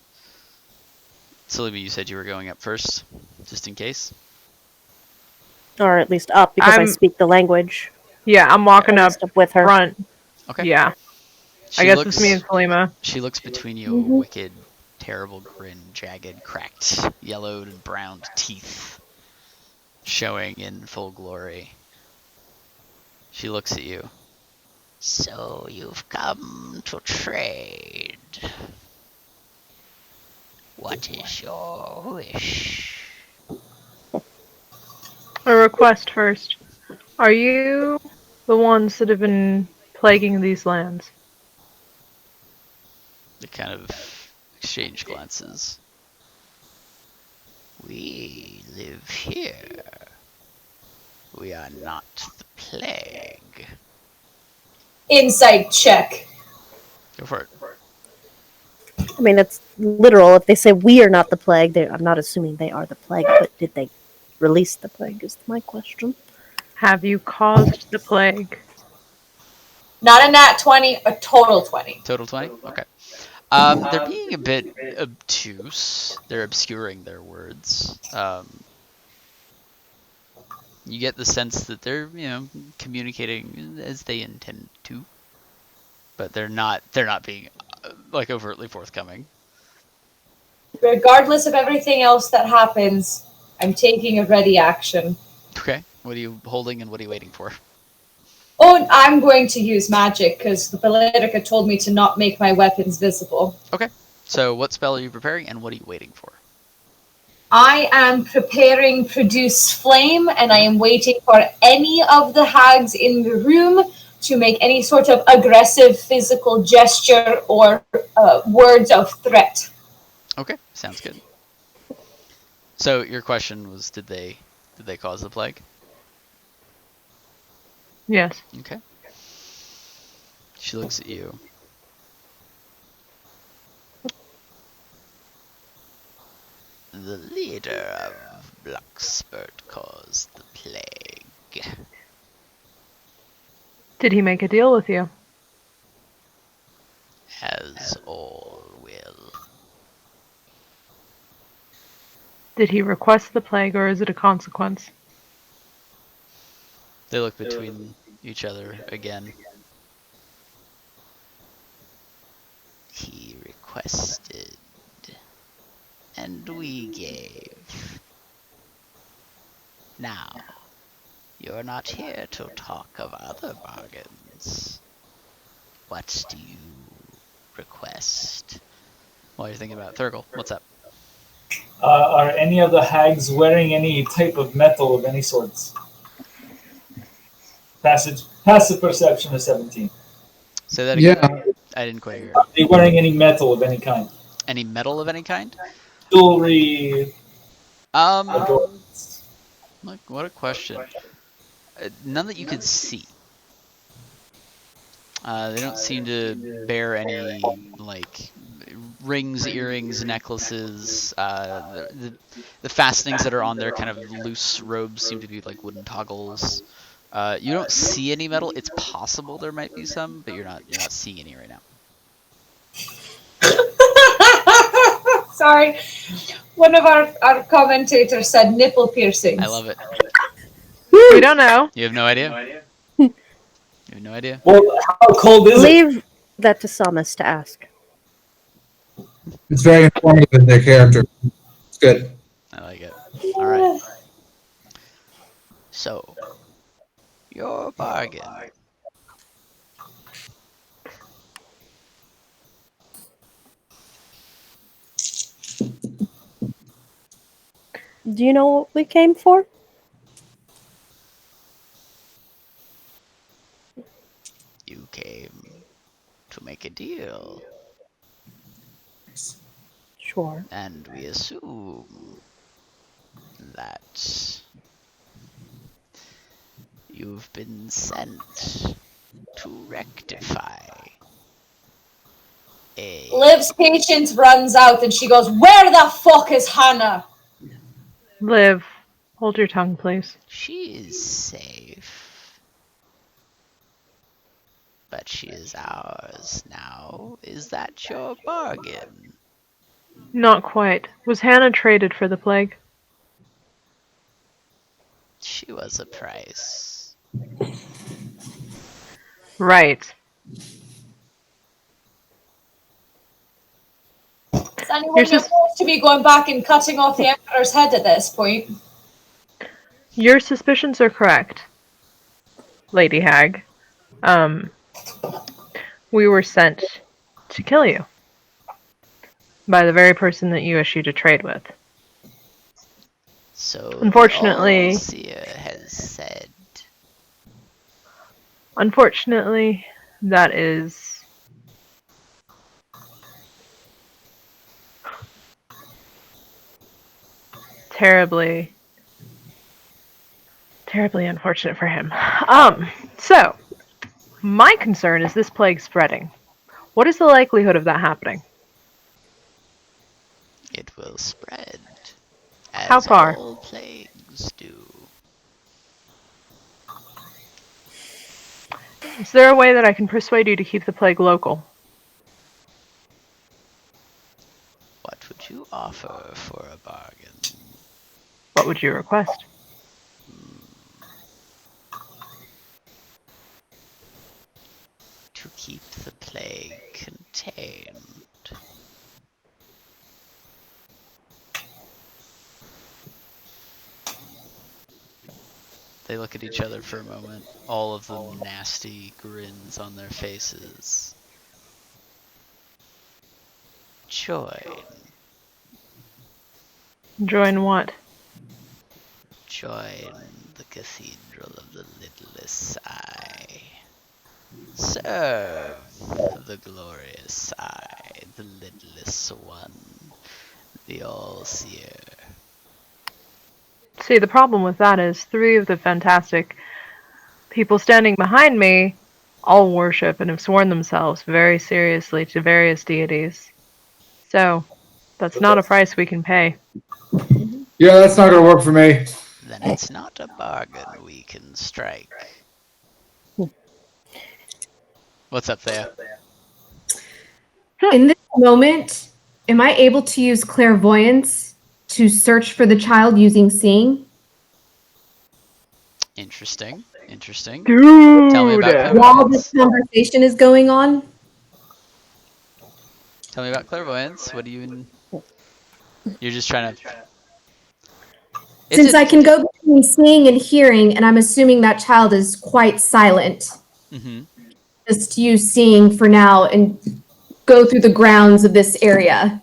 Silima, you said you were going up first, just in case? or at least up because I speak the language. Yeah, I'm walking At up least up with her. front. Okay. Yeah. I guess it's me and Silima. She looks between you, a wicked, terrible grin, jagged, cracked, yellowed and browned teeth showing in full glory. She looks at you. So you've come to trade. What is your wish? A request first. Are you the ones that have been plaguing these lands? They kind of exchange glances. We live here. We are not the plague. Insight check. Go for it. I mean, it's literal. If they say we are not the plague, I'm not assuming they are the plague, but did they release the plague is my question. Have you caused the plague? Not a nat 20, a total 20. Total 20? Okay. They're being a bit obtuse. They're obscuring their words. You get the sense that they're, communicating as they intend to, but they're not being like overtly forthcoming. Regardless of everything else that happens, I'm taking a ready action. Okay. What are you holding and what are you waiting for? Oh, I'm going to use magic because the Valerica told me to not make my weapons visible. Okay. So what spell are you preparing and what are you waiting for? I am preparing Produce Flame, and I am waiting for any of the hags in the room to make any sort of aggressive physical gesture or words of threat. Okay, sounds good. So your question was, did they cause the plague? Yes. Okay. She looks at you. The leader of Bluxbert caused the plague. Did he make a deal with you? As all will. Did he request the plague, or is it a consequence? They look between each other again. He requested, and we gave. Now, you're not here to talk of other bargains. What do you request? While you're thinking about Thurgoul, what's up? Are any of the hags wearing any type of metal of any sorts? Passive perception of 17. Say that again? Yeah. I didn't quite hear. Are they wearing any metal of any kind? Any metal of any kind? Jewelry, Like, adornments. what a question. None that you could see. They don't seem to bear any, like, rings, earrings, necklaces. The fastenings that are on their kind of loose robes seem to be like wooden toggles. You don't see any metal. It's possible there might be some, but you're not seeing any right now. Sorry. One of our commentators said nipple piercings. I love it. We don't know. You have no idea? You have no idea? Well, how cold is it? Leave that to Samus to ask. It's very informative in their character. It's good. I like it. All right. So, your bargain. Do you know what we came for? You came to make a deal. Sure. And we assume that you've been sent to rectify a... Liv's patience runs out and she goes, "Where the fuck is Hannah?" Liv, hold your tongue, please. She is safe. But she is ours now. Is that your bargain? Not quite. Was Hannah traded for the plague? She was a price. Right. Is anyone supposed to be going back and cutting off the Emperor's head at this point? Your suspicions are correct, Lady Hag. We were sent to kill you. by the very person that you issued a trade with. So Unfortunately- the All-Seer has said. Unfortunately, that is terribly unfortunate for him. So, my concern is this plague spreading. What is the likelihood of that happening? It will spread, as How far? all plagues do. Is there a way that I can persuade you to keep the plague local? What would you offer for a bargain? What would you request? To keep the plague contained. They look at each other for a moment, all of the nasty grins on their faces. Join. Join what? Join the Cathedral of the Lidless Eye. Serve the glorious Eye, the lidless one, the All-Seer. See, the problem with that is 3 of the fantastic people standing behind me all worship and have sworn themselves very seriously to various deities. So, that's not a price we can pay. Yeah, that's not gonna work for me. Then it's not a bargain we can strike. What's up, Theia? In this moment, am I able to use clairvoyance to search for the child using seeing? Interesting. Dude! Tell me about While this clairvoyance. conversation is going on? Tell me about clairvoyance. What do you... You're just trying to... Since I can go between seeing and hearing, and I'm assuming that child is quite silent, Mm-hmm. just use seeing for now and go through the grounds of this area.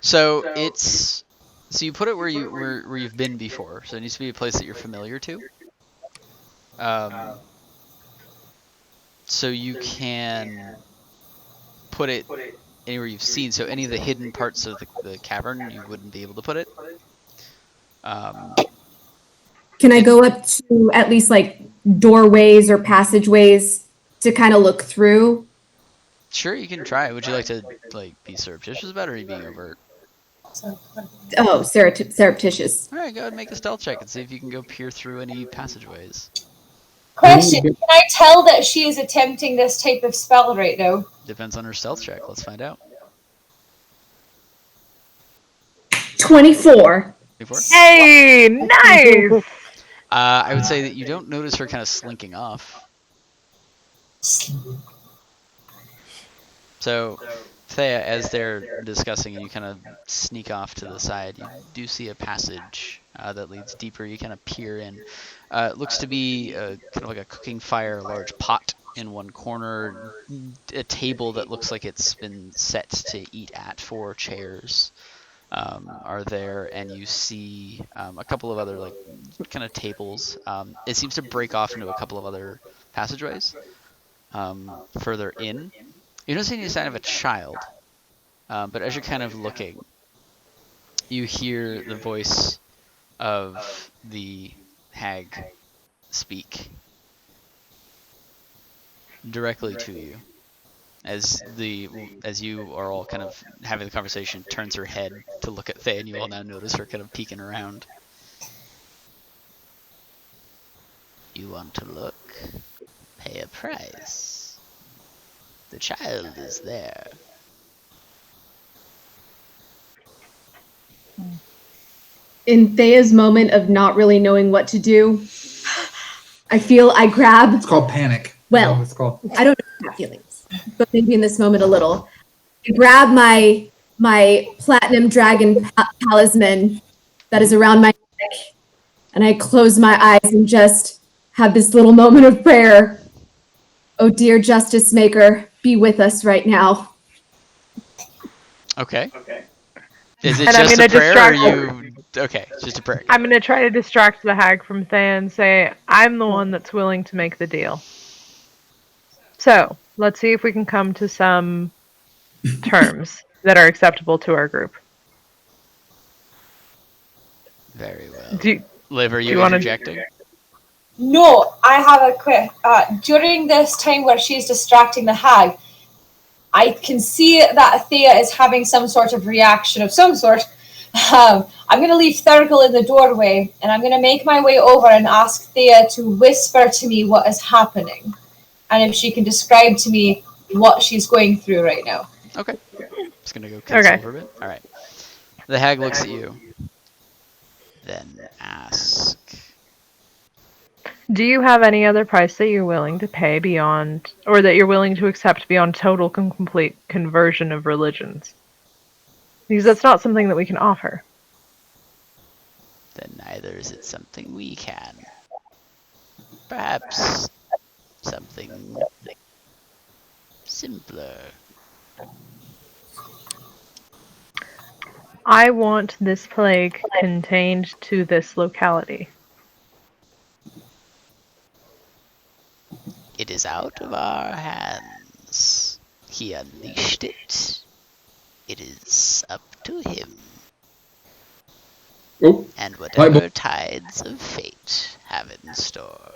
So it's... So you put it where you've been before. So it needs to be a place that you're familiar to. So you can put it anywhere you've seen. So any of the hidden parts of the cavern, you wouldn't be able to put it. Can I go up to at least like doorways or passageways to kind of look through? Sure, you can try. Would you like to be surreptitious about it, or are you being overt? Oh, surreptitious. All right, go ahead and make a stealth check and see if you can go peer through any passageways. Question: can I tell that she is attempting this type of spell right now? Depends on her stealth check. Let's find out. 24. Before? Hey, nice! I would say that you don't notice her kind of slinking off. So, Theia, as they're discussing and you kind of sneak off to the side, you do see a passage that leads deeper. You kind of peer in. It looks to be kind of like a cooking fire, a large pot in one corner, a table that looks like it's been set to eat at, 4 chairs are there, and you see a couple of other kind of tables. It seems to break off into a couple of other passageways further in. You don't see any sign of a child, but as you're kind of looking, you hear the voice of the hag speak directly to you. As you are all kind of having the conversation, turns her head to look at Theia, and you all now notice her kind of peeking around. You want to look? Pay a price. The child is there. In Theia's moment of not really knowing what to do, I grab. It's called panic. Well, That's what it's called. I don't know about feelings, but maybe in this moment a little. I grab my platinum dragon talisman that is around my neck, and I close my eyes and just have this little moment of prayer. Oh dear Justice Maker, be with us right now. Okay. Is it And I'm just a gonna prayer, or distract. you? Okay, just a prayer. I'm gonna try to distract the hag from Thea and say I'm the one that's willing to make the deal. So let's see if we can come to some terms that are acceptable to our group. Very well. Do Liv, are do you you want to? interjecting? No, I have a quick. During this time where she's distracting the hag, I can see that Thea is having some sort of reaction of some sort. I'm going to leave Thurgoul in the doorway, and I'm going to make my way over and ask Thea to whisper to me what is happening, and if she can describe to me what she's going through right now. Okay. Just gonna go console Okay. for a bit. All right. The hag looks at you, then ask. Do you have any other price that you're willing to pay beyond, or that you're willing to accept beyond total and complete conversion of religions? Because that's not something that we can offer. Then neither is it something we can. Perhaps something simpler. I want this plague contained to this locality. It is out of our hands. He unleashed it. It is up to him. Oh, And Bible. whatever tides of fate have in store.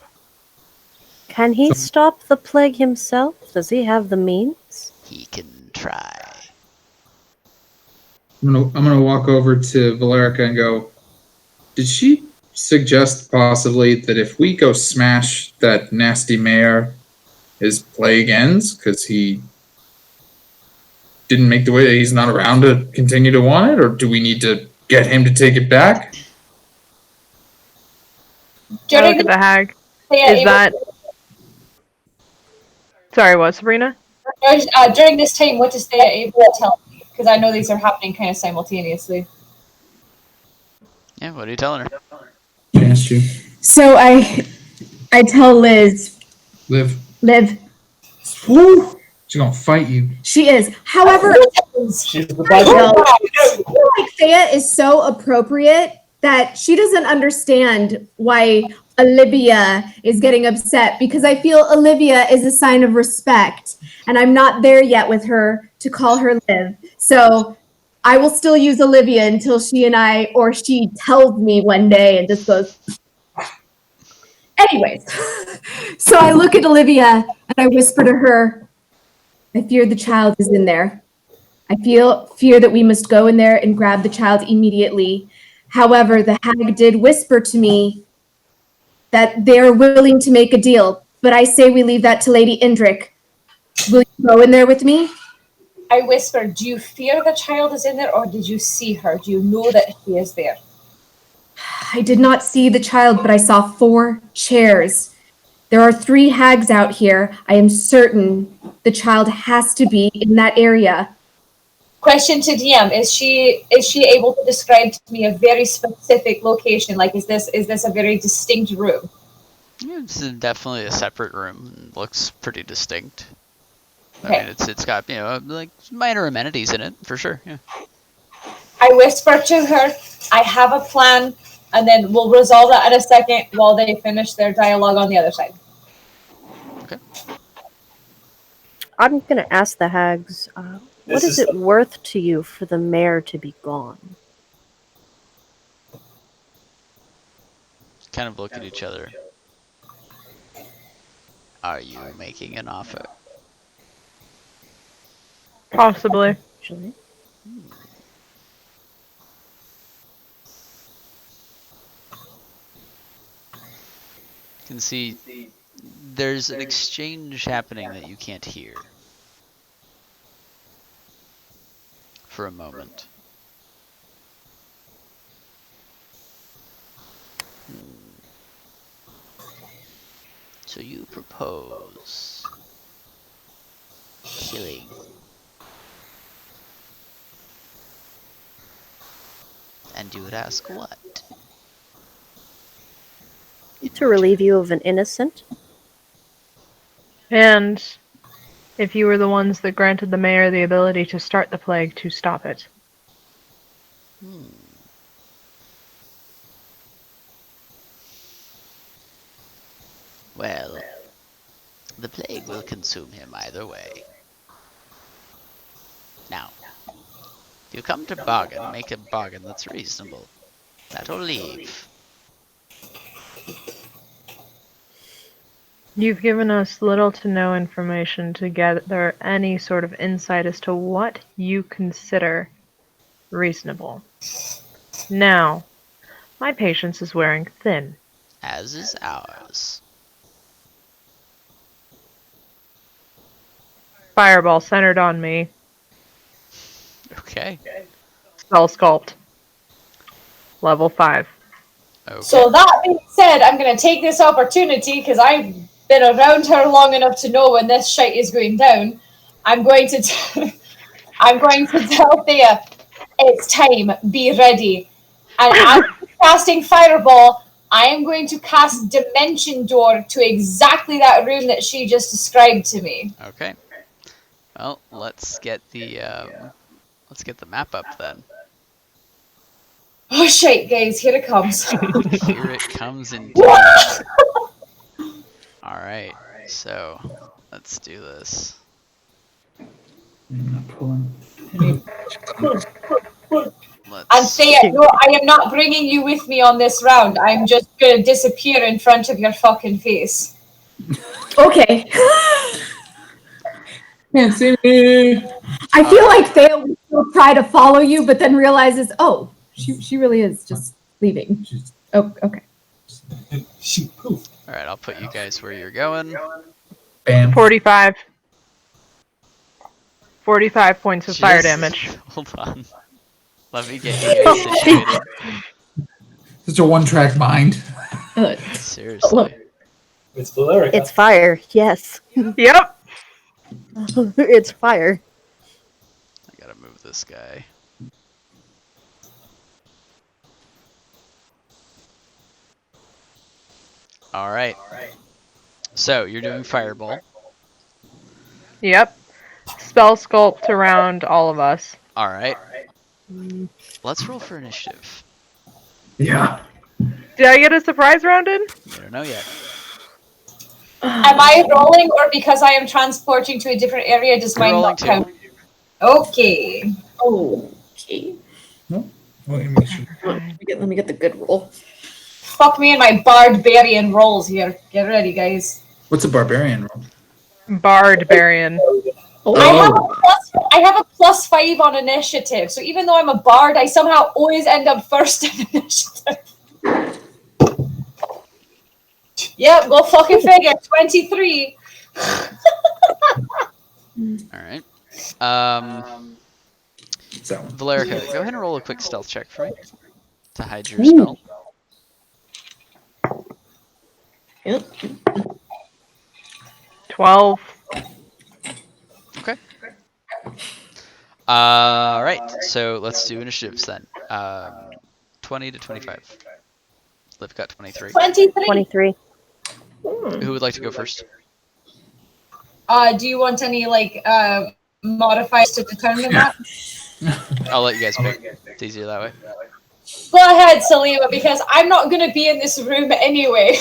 Can he stop the plague himself? Does he have the means? He can try. I'm gonna walk over to Valerica and go, did she suggest possibly that if we go smash that nasty mayor, his plague ends? Because he didn't make the way, he's not around to continue to want it? Or do we need to get him to take it back? I During look at the the hag. Thea Is that? Sorry, what, Sabrina? during this time, what is Thea able to tell me? Because I know these are happening kind of simultaneously. Yeah, what are you telling her? I asked you. So I tell Liv, Liv. woo, She's gonna fight you. she is. However, She's the I Bible. feel like Thea is so appropriate that she doesn't understand why Olivia is getting upset, because I feel Olivia is a sign of respect, and I'm not there yet with her to call her Liv. So I will still use Olivia until she tells me one day and just goes. Anyways, so I look at Olivia and I whisper to her, I fear the child is in there. I fear that we must go in there and grab the child immediately. However, the hag did whisper to me that they are willing to make a deal, but I say we leave that to Lady Indric. Will you go in there with me? I whispered, do you fear the child is in there, or did you see her? Do you know that she is there? I did not see the child, but I saw 4 chairs. There are 3 hags out here. I am certain the child has to be in that area. Question to DM: Is she able to describe to me a very specific location? Like, is this a very distinct room? Yeah, it's definitely a separate room. It looks pretty distinct. Okay. I mean, it's got, like minor amenities in it for sure. Yeah. I whisper to her, I have a plan, and then we'll resolve that in a second while they finish their dialogue on the other side. Okay. I'm going to ask the hags, what is it worth to you for the mayor to be gone? Kind of look at each other. Are you making an offer? Possibly. Actually, You can see there's an exchange happening that you can't hear for a moment. So you propose killing and you would ask what? to relieve you of an innocent. And If you were the ones that granted the mayor the ability to start the plague to stop it. Well, the plague will consume him either way. Now, if you come to bargain, make a bargain that's reasonable. That'll leave. You've given us little to no information to gather any sort of insight as to what you consider reasonable. Now, my patience is wearing thin. As is ours. Fireball centered on me. Okay. Spell sculpt. Level 5. Okay. So that being said, I'm going to take this opportunity because I've been around her long enough to know when this shite is going down. I'm going to tell Theia, it's time. Be ready. And as I'm casting Fireball, I am going to cast Dimension Door to exactly that room that she just described to me. Okay. Well, let's get the map up then. Oh shit, guys! Here it comes. Here it comes indeed. Alright, so let's do this. I'm not pulling. And Theia, no, I am not bringing you with me on this round. I'm just gonna disappear in front of your fucking face. Okay. Can't see me. I feel like Theia will still try to follow you, but then realizes, oh, she really is just leaving. Oh, okay. She poofed. Alright, I'll put you guys where you're going. Bam. 45. 45 points of fire Just- damage. Hold on. Let me get you guys situated. Such a one-track mind. Seriously. It's Valerica. It's fire, yes. Yep. It's fire. I gotta move this guy. Alright. So, you're doing Fireball. Yep. Spell sculpt around all of us. Alright. Let's roll for initiative. Yeah. Did I get a surprise round in? You don't know yet. Am I rolling, or because I am transporting to a different area, does You're mine rolling not too. count? Okay. Okay. Let me make sure. Let me get the good roll. Fuck me and my barbarian rolls here. Get ready, guys. What's a barbarian roll? Barbarian. I have a +5 on initiative, so even though I'm a bard, I somehow always end up first in initiative. Yep, go fucking figure. 23. Alright. So Valerica, go ahead and roll a quick stealth check for me. To hide your spell. Yep. 12. Okay. Alright, so let's do initiatives then. 20 to 25. Liv got 23. 23. 23. Who would like to go first? Do you want any, modifiers to determine that? I'll let you guys pick. It's easier that way. Go ahead, Silima, because I'm not going to be in this room anyway.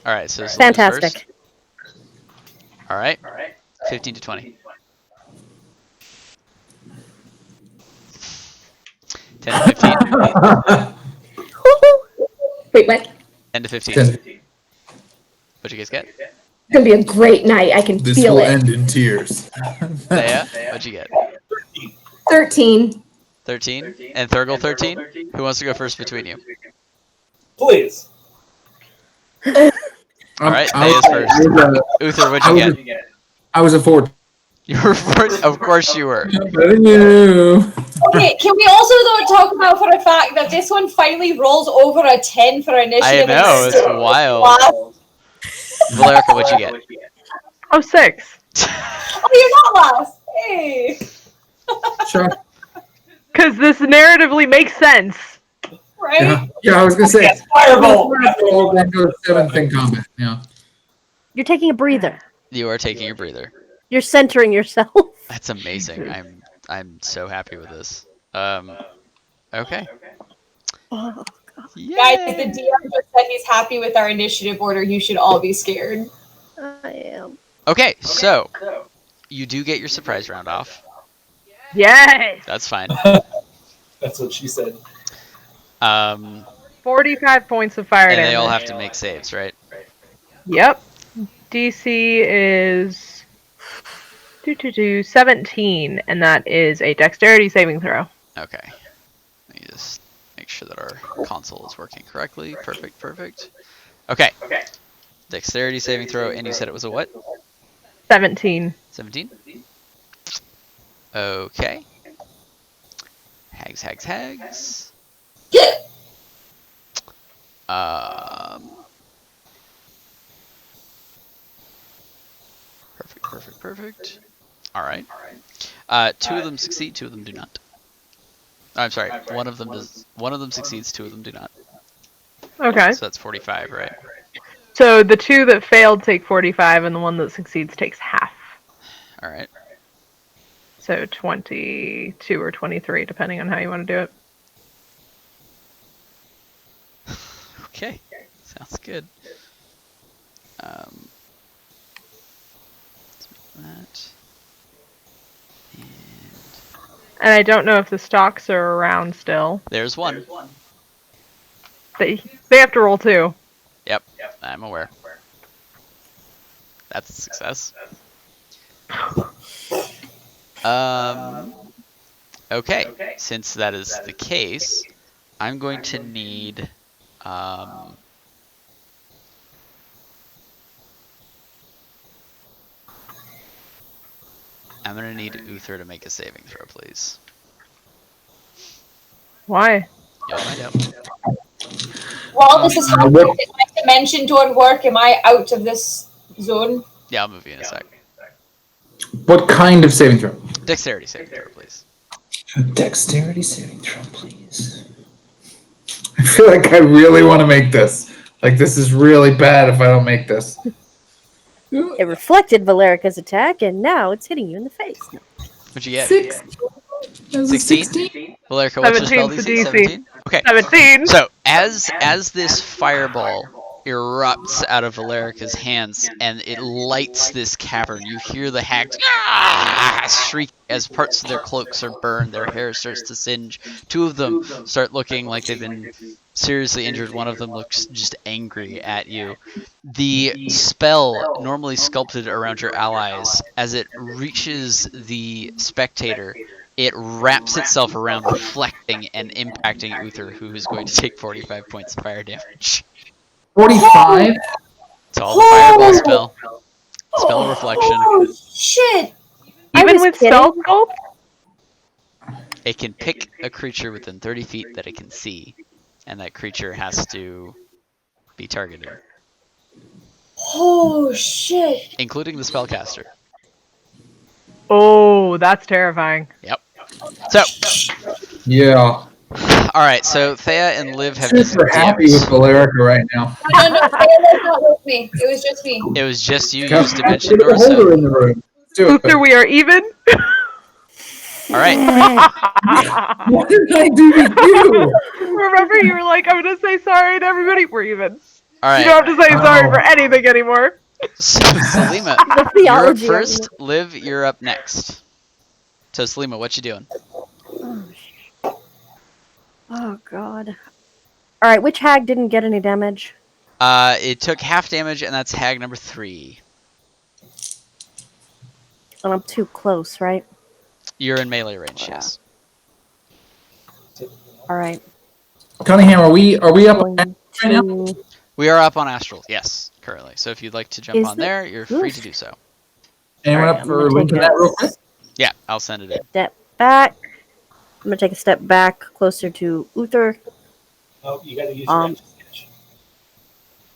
Alright, so Selena's Fantastic. first. Alright. 15 to 20. 10 to 15. Wait, what? 10 to 15. 10. What'd you guys get? It's gonna be a great night. I can This feel will it. end in tears. Thea, what'd you get? 13. 13? And Thurgoul 13? Who wants to go first between you? Please. Alright, Thea's first. Uther, what'd you get? I was a 4. You were fourth? Of course you were. Better than you. Okay, can we also though talk about for a fact that this one finally rolls over a 10 for initiative? I know, it's wild. Wow. Valerica, what'd you get? Oh, 6. Oh, you're not last. Hey. Sure. Because this narratively makes sense. Right? Yeah, I was gonna say. Fireball. All going to 7th in combat. Yeah. You're taking a breather. You are taking a breather. You're centering yourself. That's amazing. I'm so happy with this. Okay. Oh, Guys, the Yay! DM just said he's happy with our initiative order. You should all be scared. I am. Okay, so you do get your surprise round off. Yes. That's fine. That's what she said. 45 points of fire And damage. they all have to make saves, right? Yep. DC is 17, and that is a dexterity saving throw. Okay. Let me just make sure that our console is working correctly. Perfect, perfect. Okay. Dexterity saving throw, and you said it was a what? 17. 17? Okay. Hags. Perfect. All right. 2 of them succeed, 2 of them do not. I'm sorry. One of them does. One of them succeeds, 2 of them do not. Okay. So that's 45, right? So the 2 that failed take 45, and the one that succeeds takes half. All right. So 22 or 23, depending on how you want to do it. Okay. Sounds good. That. And I don't know if the stocks are around still. There's one. They have to roll 2. Yep. I'm aware. That's a success. Okay. Since that is the case, I'm going to need I'm going to need Uther to make a saving throw, please. Why? You'll find out. While this is happening, is my dimension don't work? Am I out of this zone? Yeah, I'll move you in a sec. What kind of saving throw? Dexterity saving throw, please. Dexterity saving throw, please. I feel like I really want to make this. Like, this is really bad if I don't make this. It reflected Valerica's attack, and now it's hitting you in the face. No. What'd you get? 16? Valerica, what's your spell 17's the DC? DC. 17? Okay. 17. So, as this fireball erupts out of Valerica's hands and it lights this cavern, you hear the hags shriek as parts of their cloaks are burned, their hair starts to singe. 2 of them start looking like they've been seriously injured. One of them looks just angry at you. The spell, normally sculpted around your allies, as it reaches the spectator, it wraps itself around, reflecting and impacting Uther, who is going to take 45 points of fire damage. 45? It's all the fireball spell. Spell reflection. Oh, shit! Even was with kidding. spell sculpt? It can pick a creature within 30 feet that it can see, and that creature has to be targeted, Oh, shit. including the spellcaster. Oh, that's terrifying. Yep. So, Yeah. alright, so Theia and Liv have been Super happy with DMs. Valerica right now. No, Taylor was not with me. It was just me. It was just you Got used Dimension a Door, holder so... in the room. Do it. Uther, we are even? Alright, What did I do to you? Remember, you were like, I'm going to say sorry to everybody. We're even. You alright. don't have to say sorry Oh. for anything anymore. So, Silima, The you're up theology of first. Liv, you're up next. So, Silima, what you doing? Oh, God. Alright, which hag didn't get any damage? It took half damage, and that's hag number 3. And I'm too close, right? You're in melee range, yes. Alright. Cunningham, are we up on Going right now? to... We are up on Astral, yes, currently. So if you'd like to jump Is on it- there, you're free Oof. to do so. Anyone Alright, up I'm for gonna take linking that real quick? Yeah, I'll send it in. Step back. I'm going to take a step back closer to Uther. Oh, you gotta use your action sketch.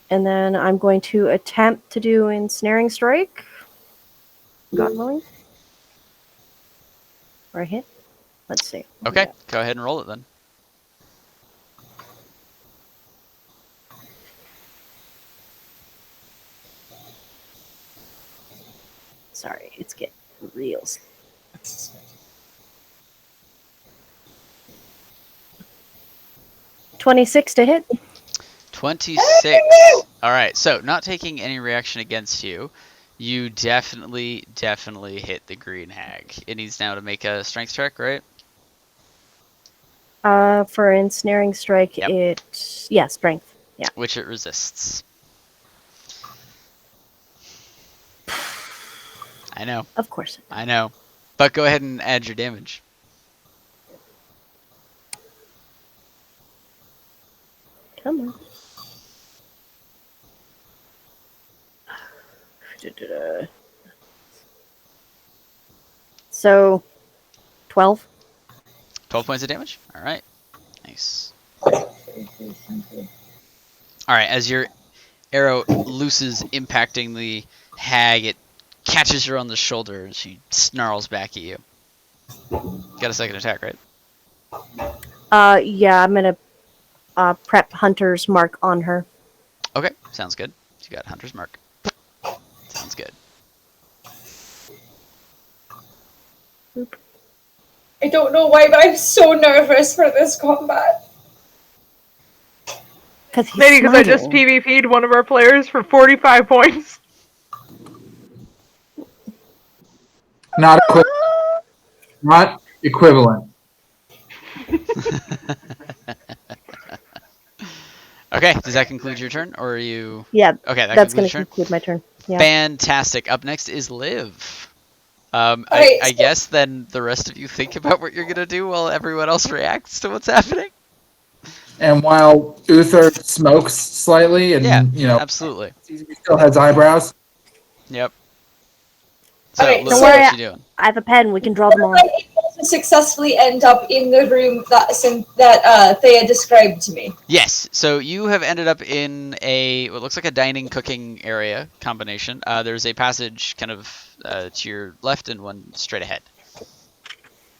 And then I'm going to attempt to do Ensnaring Strike. God willing. Or a hit. Let's see. Okay, go ahead and roll it then. Sorry, it's getting real. 26 to hit. 26. All right, so not taking any reaction against you, you definitely hit the green hag. It needs now to make a strength check, right? For ensnaring strike, Yep. strength. Yeah. Which it resists. I know. Of course. I know. But go ahead and add your damage. Come on. So, 12. 12 points of damage? Alright. Nice. Alright, as your arrow looses, impacting the hag, it catches her on the shoulder and she snarls back at you. Got a second attack, right? Yeah, I'm gonna prep Hunter's Mark on her. Okay, sounds good. You got Hunter's Mark. Sounds good. I don't know why, but I'm so nervous for this combat. Maybe because I just PvP'd one of our players for 45 points. Not equivalent. Okay, does that conclude your turn, or are you? Yeah. Okay, that's going to your turn. conclude my turn. Yeah. Fantastic. Up next is Liv. I guess then the rest of you think about what you're gonna do while everyone else reacts to what's happening. And while Uther smokes slightly, and absolutely, he still has eyebrows. Yep. So, Alright, Liv, don't worry, what you doing? I have a pen. We can draw them all. I to successfully end up in the room that Theia described to me. Yes. So you have ended up in what looks like a dining cooking area combination. There's a passage kind of to your left and one straight ahead.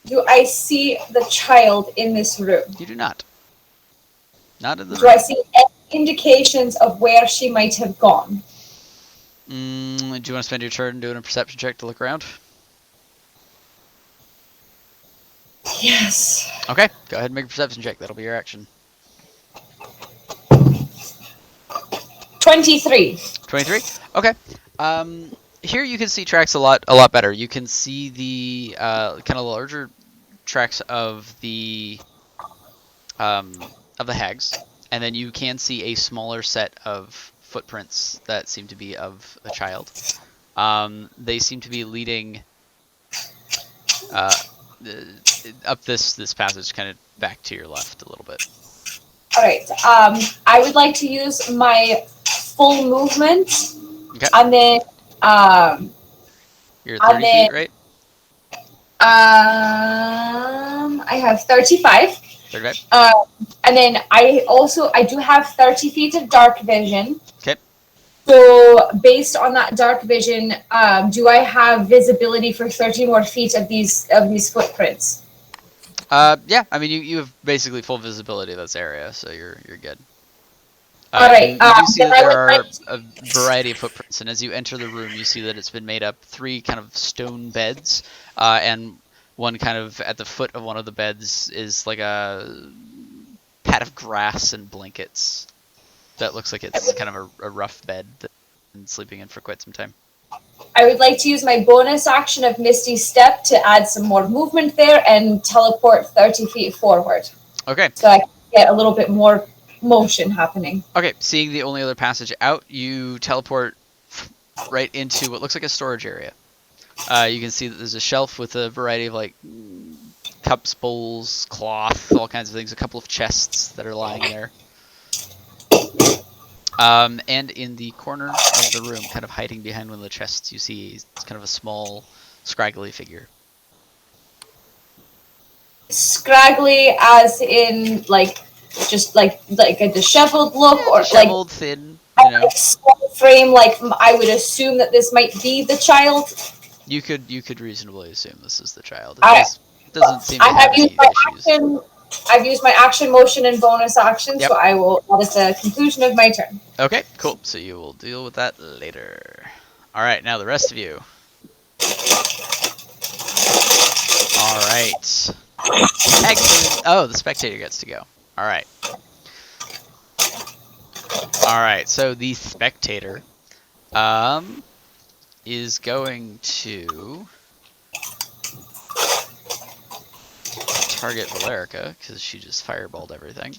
Do I see the child in this room? You do not. Not in the room. Do I see any indications of where she might have gone? Do you want to spend your turn doing a perception check to look around? Yes. Okay, go ahead and make a perception check. That'll be your action. 23. 23? Okay. Here you can see tracks a lot better. You can see the kind of larger tracks of the hags, and then you can see a smaller set of footprints that seem to be of a child. They seem to be leading up this passage, kind of back to your left a little bit. All right. I would like to use my full movement. Okay. And then you're 30 feet, right? I have 35. 35. And then I do have 30 feet of dark vision. Okay. So based on that dark vision, do I have visibility for 30 more feet of these footprints? Yeah. I mean, you have basically full visibility of this area, so you're good. All right. You do see that there are a variety of footprints, and as you enter the room, you see that it's been made up 3 kind of stone beds, and one kind of at the foot of one of the beds is like a pad of grass and blankets. That looks like it's kind of a rough bed that I've been sleeping in for quite some time. I would like to use my bonus action of Misty Step to add some more movement there and teleport 30 feet forward. Okay. So I can get a little bit more motion happening. Okay, seeing the only other passage out, you teleport right into what looks like a storage area. You can see that there's a shelf with a variety of like cups, bowls, cloth, all kinds of things, a couple of chests that are lying there. And in the corner of the room, kind of hiding behind one of the chests, you see kind of a small, scraggly figure. Scraggly as in like just like a disheveled look, or disheveled, like thin, like small frame. Like I would assume that this might be the child. You could reasonably assume this is the child. It doesn't seem to have any issues. I've used my action, motion, and bonus action, so I will. That is the conclusion of my turn. Okay, cool. So you will deal with that later. All right, now the rest of you. All right. Oh, the spectator gets to go. All right. All right. So the spectator is going to target Valerica because she just fireballed everything.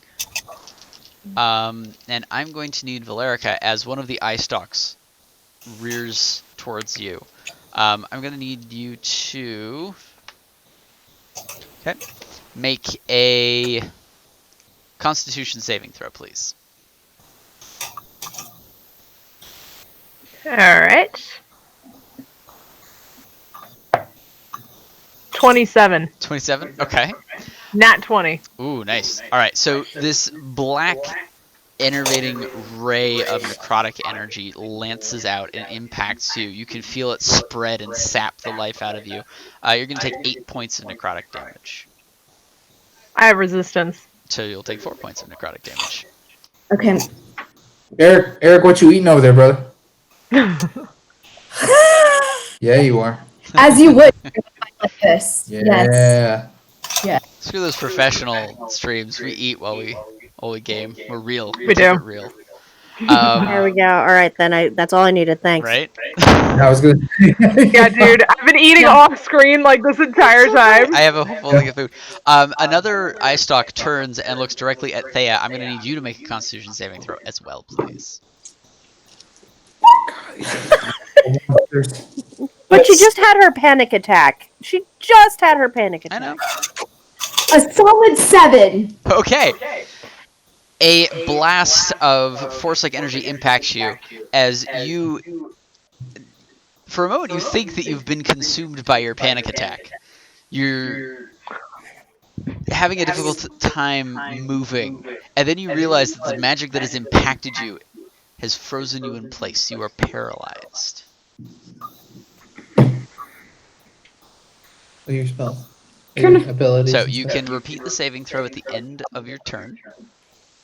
And I'm going to need Valerica as one of the eye stalks rears towards you. I'm going to need you to make a Constitution saving throw, please. All right. 27. 27? Okay. Nat 20. Ooh, nice. All right, so this black enervating ray of necrotic energy lances out and impacts you. You can feel it spread and sap the life out of you. You're going to take 8 points of necrotic damage. I have resistance. So you'll take 4 points of necrotic damage. Okay. Eric, what you eating over there, brother? Yeah, you are. As you would like this. Yeah. Yes. Screw those professional streams. We eat while we game. We're real. We do. Real. There we go. All right, then. That's all I needed. Thanks. Right? I was good. Yeah, dude, I've been eating off screen like this entire time. I have a whole thing of food. Another eye stalk turns and looks directly at Theia. I'm going to need you to make a Constitution saving throw as well, please. But she just had her panic attack. She just had her panic attack. I know. A solid 7. Okay. A blast of force-like energy impacts you as you... For a moment, you think that you've been consumed by your panic attack. You're having a difficult time moving, and then you realize that the magic that has impacted you has frozen you in place. You are paralyzed. What are your spells? Your abilities? So and you stuff? can repeat the saving throw at the end of your turn,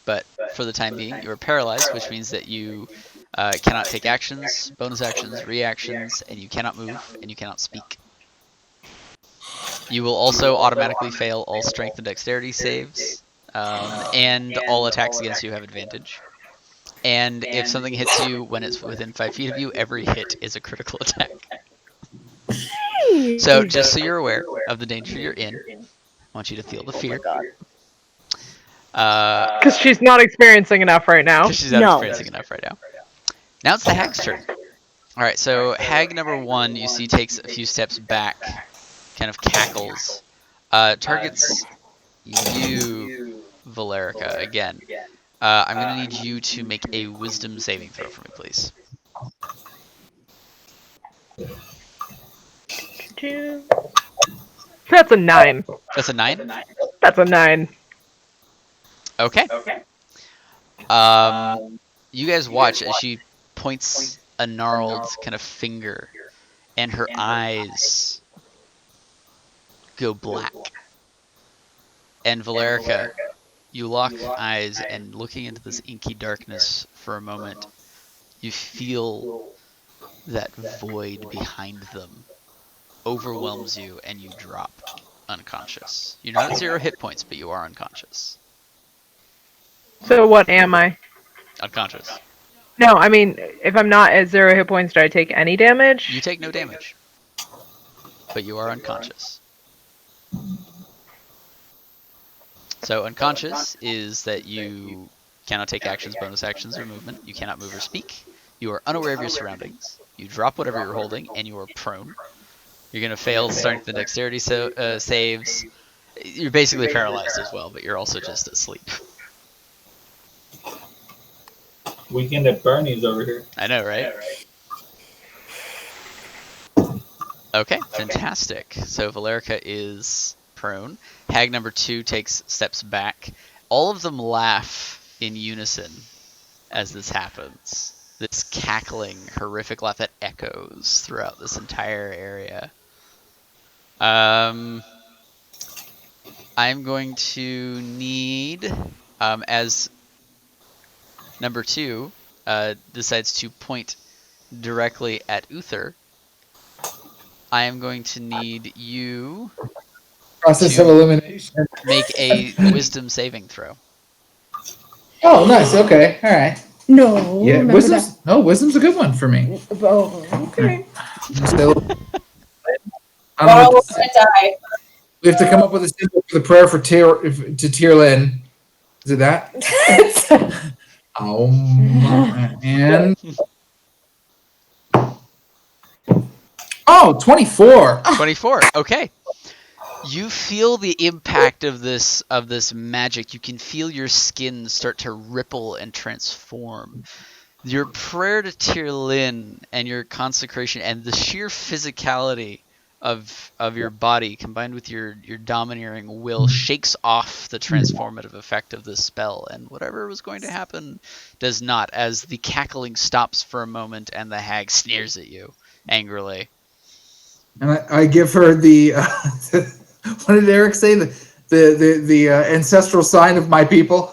but for the time being, you are paralyzed, which means that you cannot take actions, bonus actions, reactions, and you cannot move, and you cannot speak. You will also automatically fail all strength and dexterity saves, and all attacks against you have advantage. And if something hits you when it's within 5 feet of you, every hit is a critical attack. So just so you're aware of the danger you're in, I want you to feel the fear. Because she's not experiencing enough right now. Because she's not experiencing enough right now. Now it's the hag's turn. Alright, so hag number 1, you see, takes a few steps back, kind of cackles. Targets you, Valerica, again. I'm going to need you to make a wisdom saving throw for me, please. That's a 9. That's a 9? That's a 9. Okay. You guys watch as she points a gnarled kind of finger, and her eyes go black. And Valerica, you lock eyes, and looking into this inky darkness for a moment, you feel that void behind them overwhelms you, and you drop unconscious. You're not at 0 hit points, but you are unconscious. So what am I? Unconscious. No, I mean, if I'm not at 0 hit points, do I take any damage? You take no damage, but you are unconscious. So unconscious is that you cannot take actions, bonus actions, or movement. You cannot move or speak. You are unaware of your surroundings. You drop whatever you're holding, and you are prone. You're going to fail strength and dexterity saves. You're basically paralyzed as well, but you're also just asleep. Weekend at Bernie's over here. I know, right? Okay, fantastic. So Valerica is prone. Hag number 2 takes steps back. All of them laugh in unison as this happens. This cackling, horrific laugh that echoes throughout this entire area. I'm going to need, as number 2 decides to point directly at Uther, I am going to need you Process to- of elimination. make a wisdom saving throw. Oh, nice. Okay. All right. No. Yeah. remember Wisdom's wisdom's a good one for me. that. Oh, okay. Still, Roll a die. we have to come up with a symbol for the prayer for Tyrlin. Is it that? And 24. 24. Okay. You feel the impact of this magic. You can feel your skin start to ripple and transform. Your prayer to Tyrlin and your consecration and the sheer physicality of your body combined with your domineering will shakes off the transformative effect of this spell, and whatever was going to happen does not, as the cackling stops for a moment and the hag sneers at you angrily. And I give her the what did Eric say? The ancestral sign of my people.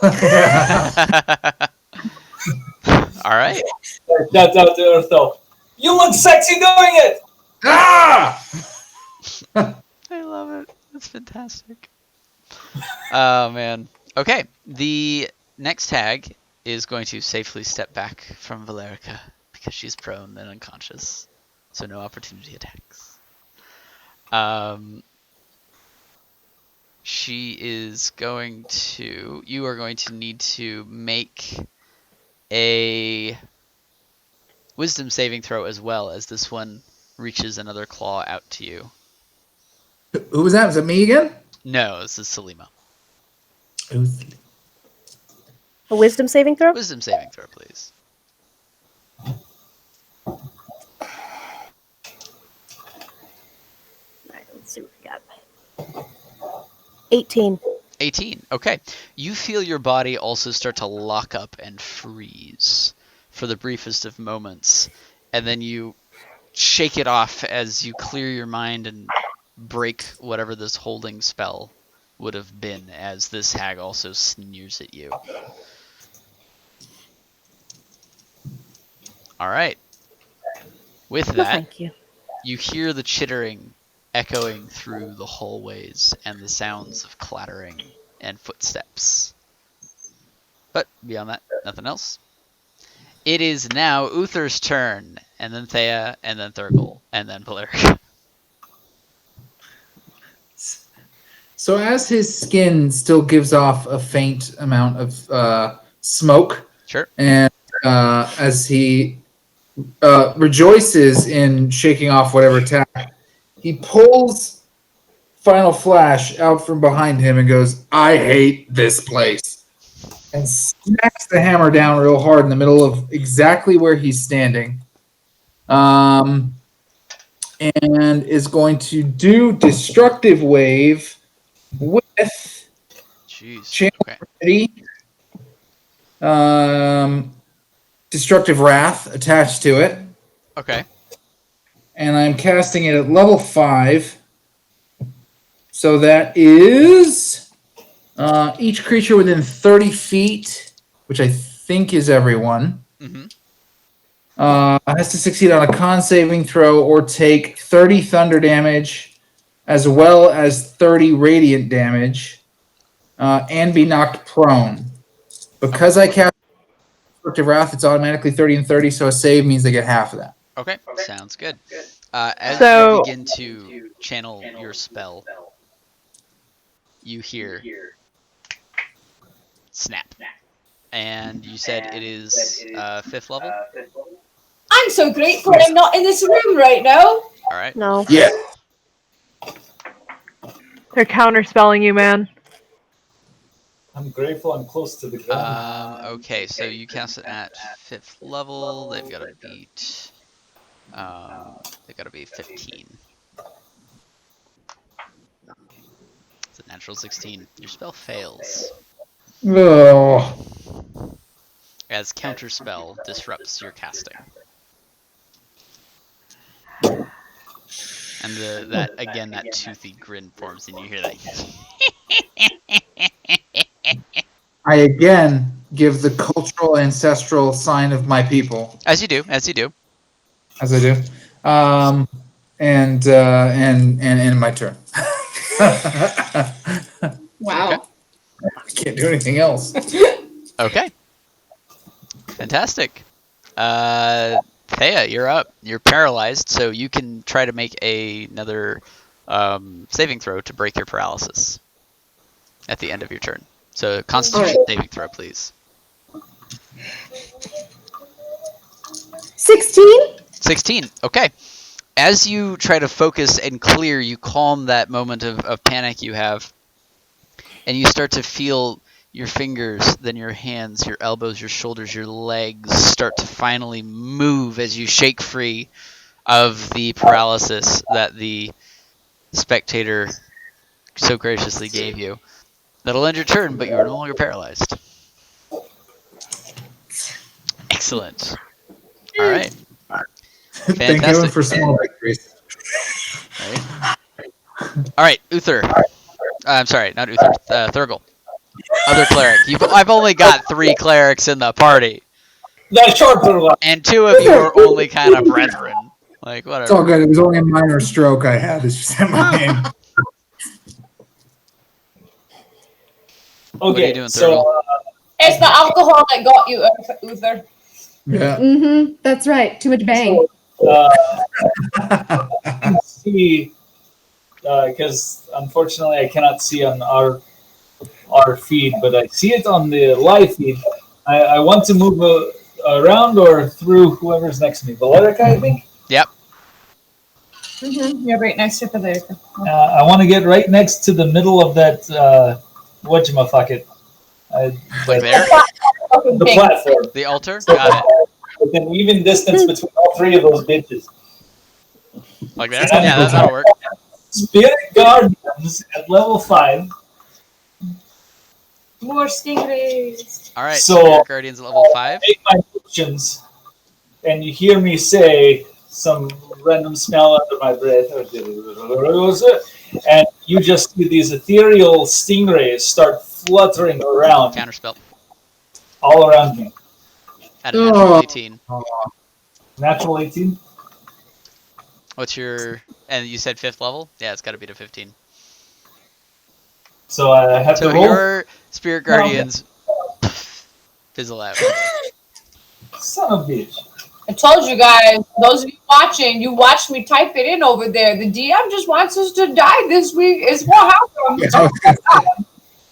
All right. That's out to Earth, though. You look sexy doing it! Ah! I love it. That's fantastic. Oh, man. Okay. The next tag is going to safely step back from Valerica because she's prone and unconscious. So no opportunity attacks. She is going to... You are going to need to make a wisdom saving throw as well, as this one reaches another claw out to you. Who was that? Was it me again? No, this is Silima. A wisdom saving throw? Wisdom saving throw, please. Alright, let's see what we got. 18. 18. Okay. You feel your body also start to lock up and freeze for the briefest of moments, and then you shake it off as you clear your mind and break whatever this holding spell would have been, as this hag also sneers at you. All right. With Well, that, thank you. you hear the chittering echoing through the hallways and the sounds of clattering and footsteps. But beyond that, nothing else. It is now Uther's turn, and then Theia, and then Thurgoul, and then Valerica. So as his skin still gives off a faint amount of smoke, Sure. and as he rejoices in shaking off whatever attack, he pulls Final Flash out from behind him and goes, "I hate this place," and smacks the hammer down real hard in the middle of exactly where he's standing. And is going to do Destructive Wave with Jeez. Channel Okay. Ready, Destructive Wrath attached to it, Okay. and I'm casting it at level 5. So that is each creature within 30 feet, which I think is everyone, Mm-hmm. has to succeed on a con saving throw or take 30 thunder damage, as well as 30 radiant damage, and be knocked prone. Because I cast Destructive Wrath, it's automatically 30 and 30, so a save means they get half of that. Okay. Sounds good. As So- you begin to channel your spell, you hear snap. And you said it is 5th level? I'm so grateful I'm not in this room right now. All right. No. Yeah. They're counterspelling you, man. I'm grateful I'm close to the ground. Okay, so you cast it at 5th level. They've got to beat. They've got to be 15. It's a natural 16. Your spell fails, Oh. as counterspell disrupts your casting. And that toothy grin forms, and you hear that. I again give the cultural ancestral sign of my people, As you do. as I do. and my turn. Wow. I can't do anything else. Okay. Fantastic. Theia, you're up. You're paralyzed, so you can try to make another saving throw to break your paralysis at the end of your turn. So, Constitution saving throw, please. 16? 16. Okay. As you try to focus and clear, you calm that moment of panic you have, and you start to feel your fingers, then your hands, your elbows, your shoulders, your legs start to finally move as you shake free of the paralysis that the spectator so graciously gave you. That'll end your turn, but you are no longer paralyzed. Excellent. All right. Thank heaven for small victories. Right. All right, Uther. I'm sorry, not Uther. Thurgoul. Other cleric. I've only got 3 clerics in the party. The shorter one. And 2 of you are only kind of brethren. Like, whatever. It's all good. It was only a minor stroke I had. It's just in my name. Okay, What are you doing, so It's the alcohol that got you, Uther. Yeah. Mm-hmm. That's right. Too much bang. see, because unfortunately I cannot see on our feed, but I see it on the live feed. I want to move around or through whoever's next to me. Valerica, I think? Yep. Mm-hmm. You're right next to Valerica. I want to get right next to the middle of that, whatchamacallit. Like there? The platform. The altar? Got it. With an even distance between all 3 of those bitches. Like there? Yeah, that'll work. Spirit Guardians at level 5. More stingrays. All right, So- Spirit Guardians at level 5. Make my motions, and you hear me say some random smell under my breath, and you just see these ethereal stingrays start fluttering around Counterspell. all around me. At a natural 18. Natural 18? What's your... And you said 5th level? Yeah, it's got to be to 15. So I have to So roll? your Spirit Guardians fizzle out. Son of a bitch. I told you guys, those of you watching, you watched me type it in over there. The DM just wants us to die this week. Is what happened. Yeah,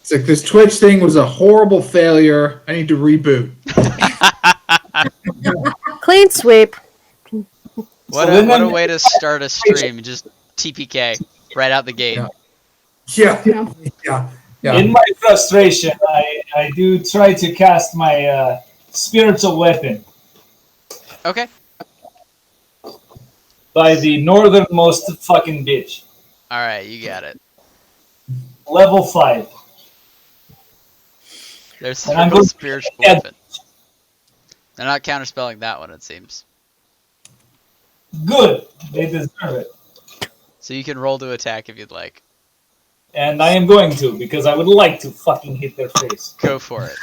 it's like this Twitch thing was a horrible failure. I need to reboot. Clean sweep. What a way to start a stream. Just TPK right out the gate. Yeah. In my frustration, I do try to cast my spiritual weapon Okay. by the northernmost fucking bitch. All right, you got it. Level 5. There's And I'm a going to spiritual add- weapon. They're not counterspelling that one, it seems. Good. They deserve it. So you can roll to attack if you'd like. And I am going to, because I would like to fucking hit their face. Go for it.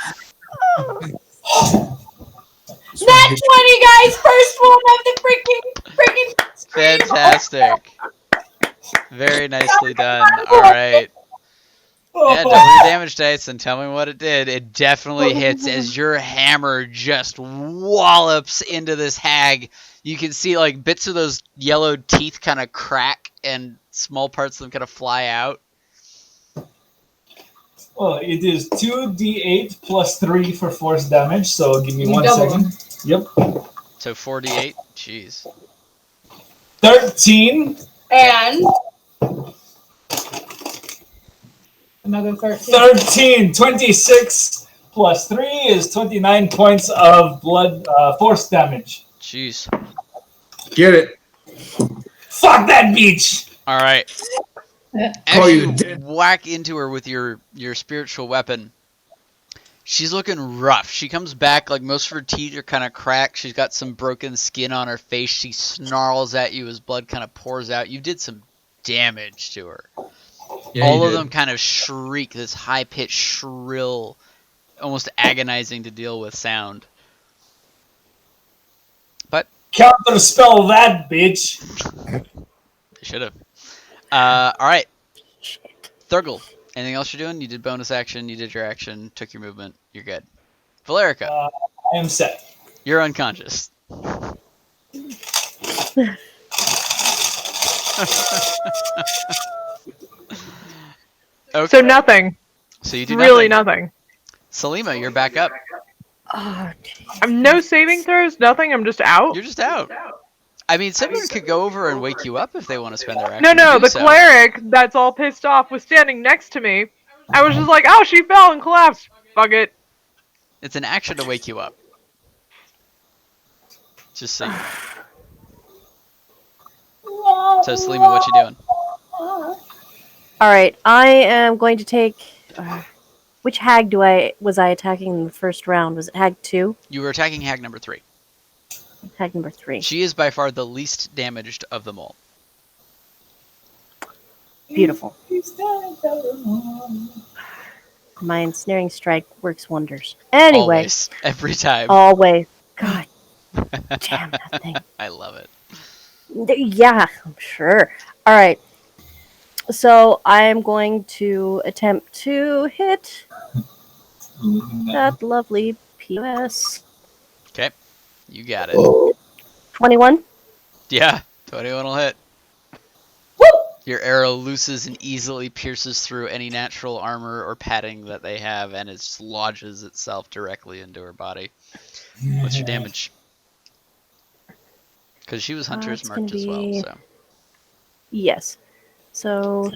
Nat 20, guys! First one of the freaking stream. Fantastic. Very nicely done. All right. Yeah, double your damage dice and tell me what it did. It definitely hits as your hammer just wallops into this hag. You can see like bits of those yellowed teeth kind of crack and small parts of them kind of fly out. Well, it is 2d8 plus 3 for force damage, so give me You 1 double second. Yep. So 4d8. Jeez. 13. And another 13. 13. 26 plus 3 is 29 points of blood force damage. Jeez. Get it. Fuck that bitch! All right. Oh, As you you did. whack into her with your spiritual weapon, she's looking rough. She comes back like most of her teeth are kind of cracked. She's got some broken skin on her face. She snarls at you as blood kind of pours out. You did some damage to her. Yeah, All you of did. them kind of shriek this high-pitched, shrill, almost agonizing to deal with sound. But Counterspell that bitch! Should have. All right. Shit. Thurgoul, anything else you're doing? You did bonus action, you did your action, took your movement, you're good. Valerica, I am set. you're unconscious. Okay. So nothing. So you do Really nothing. nothing. Silima, you're back up. Oh, jeez. I'm no saving throws, nothing. I'm just out. You're just out. I mean, someone could go over and wake you up if they want to spend their action. No, to no, do the so. cleric that's all pissed off was standing next to me. I was just like, oh, she fell and collapsed. Fuck it. It's an action to wake you up. Just so you know. So, Silima, what you doing? All right, I am going to take. Which hag was I attacking in the first round? Was it hag 2? You were attacking hag number 3. Hag number 3. She is by far the least damaged of them all. Beautiful. My ensnaring strike works wonders. Anyway, Always. Every time. always. God damn that thing. I love it. Yeah, I'm sure. All right. So I am going to attempt to hit that lovely POS. Okay. You got it. 21. Yeah. 21 will hit. Your arrow looses and easily pierces through any natural armor or padding that they have, and it just lodges itself directly into her body. What's your damage? Because she was hunter's it's marked gonna as well, be- so. Yes. So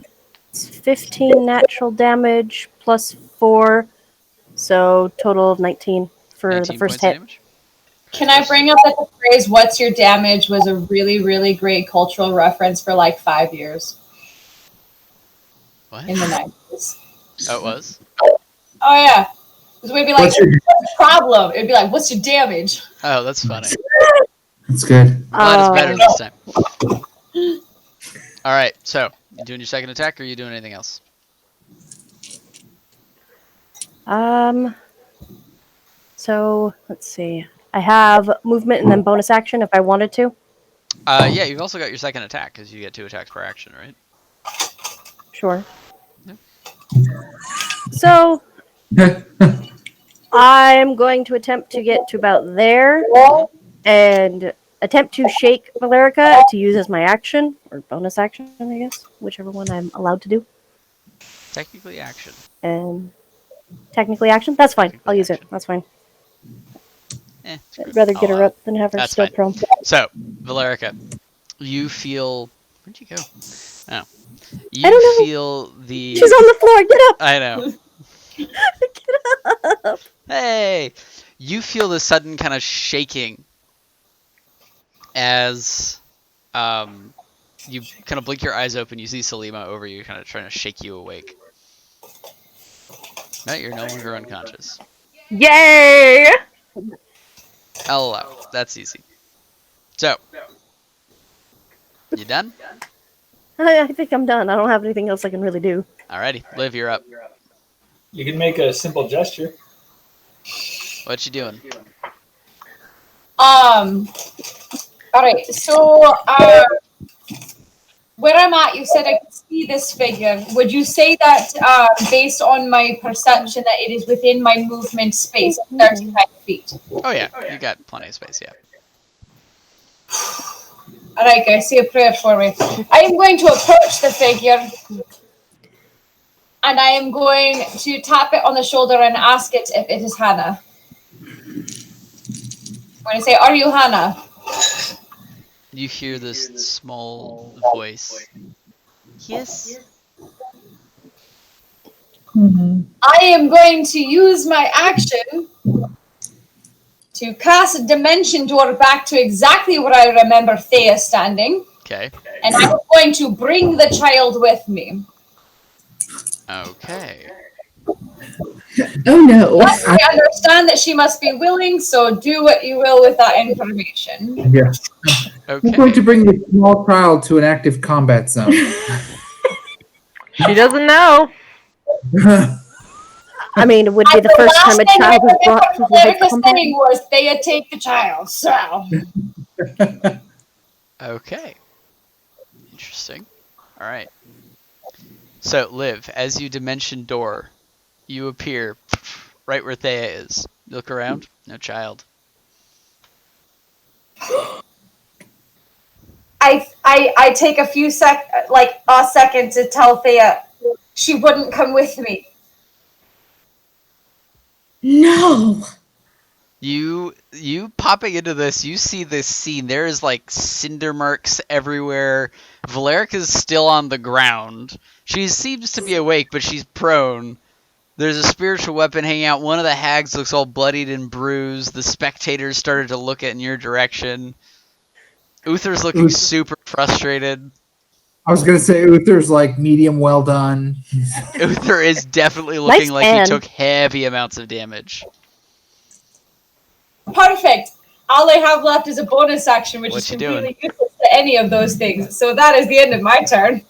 it's 15 natural damage plus 4. So total of 19 for 19 the first points of hit. damage? Can I bring up that the phrase "What's your damage" was a really, really great cultural reference for like 5 years What? in the 90s? Oh, it was? Oh yeah, because we'd be like, What's your- "What's the problem?" It'd be like, "What's your damage?" Oh, that's funny. That's good. Glad it's better this time. Alright, so, you doing your second attack, or are you doing anything else? So let's see. I have movement and then bonus action if I wanted to. Yeah, you've also got your second attack, because you get 2 attacks per action, right? Sure. Yeah. So I'm going to attempt to get to about there and attempt to shake Valerica to use as my action or bonus action, I guess, whichever one I'm allowed to do. Technically action. And technically action, that's fine. I'll use it. That's fine. Screw it. I'd rather get I'll her allow up than have her That's still fine. prone. So, Valerica, you feel... Where'd you go? Oh. You I don't know. feel the... She's on the floor. Get up. I know. Get up. Hey! You feel the sudden kind of shaking as you kind of blink your eyes open. You see Silima over you, kind of trying to shake you awake. No, you're no longer unconscious. Yay! I'll allow it. That's easy. So, you done? I think I'm done. I don't have anything else I can really do. Alrighty, Liv, you're up. You can make a simple gesture. What you doing? All right. So, where I'm at, you said I could see this figure. Would you say that, based on my perception, that it is within my movement space, 35 feet? Oh yeah, you got plenty of space, yeah. All right, guys, say a prayer for me. I am going to approach the figure, and I am going to tap it on the shoulder and ask it if it is Hannah. I'm going to say, "Are you Hannah?" You hear this small voice. Yes. I am going to use my action to cast a dimension door back to exactly where I remember Theia standing. Okay. And I'm going to bring the child with me. Okay. Oh no. I understand that she must be willing, so do what you will with that information. Yeah. I'm going to Okay. bring the small child to an active combat zone. She doesn't know. I mean, it would be the first time a child was brought to the Valerica's combat. saying was, "Theia, take the child." So Okay. Interesting. All right. So, Liv, as you dimension door, you appear right where Theia is. You look around. No child. I take a second to tell Theia she wouldn't come with me. No. You popping into this, you see this scene. There is like cinder marks everywhere. Valerica's still on the ground. She seems to be awake, but she's prone. There's a spiritual weapon hanging out. One of the hags looks all bloodied and bruised. The spectators started to look in your direction. Uther's looking super frustrated. I was gonna say Uther's like medium well done. Uther is definitely looking Nice like he tan. took heavy amounts of damage. Perfect. All I have left is a bonus action, which What is you completely useless to any of those things. So that is the end of my turn.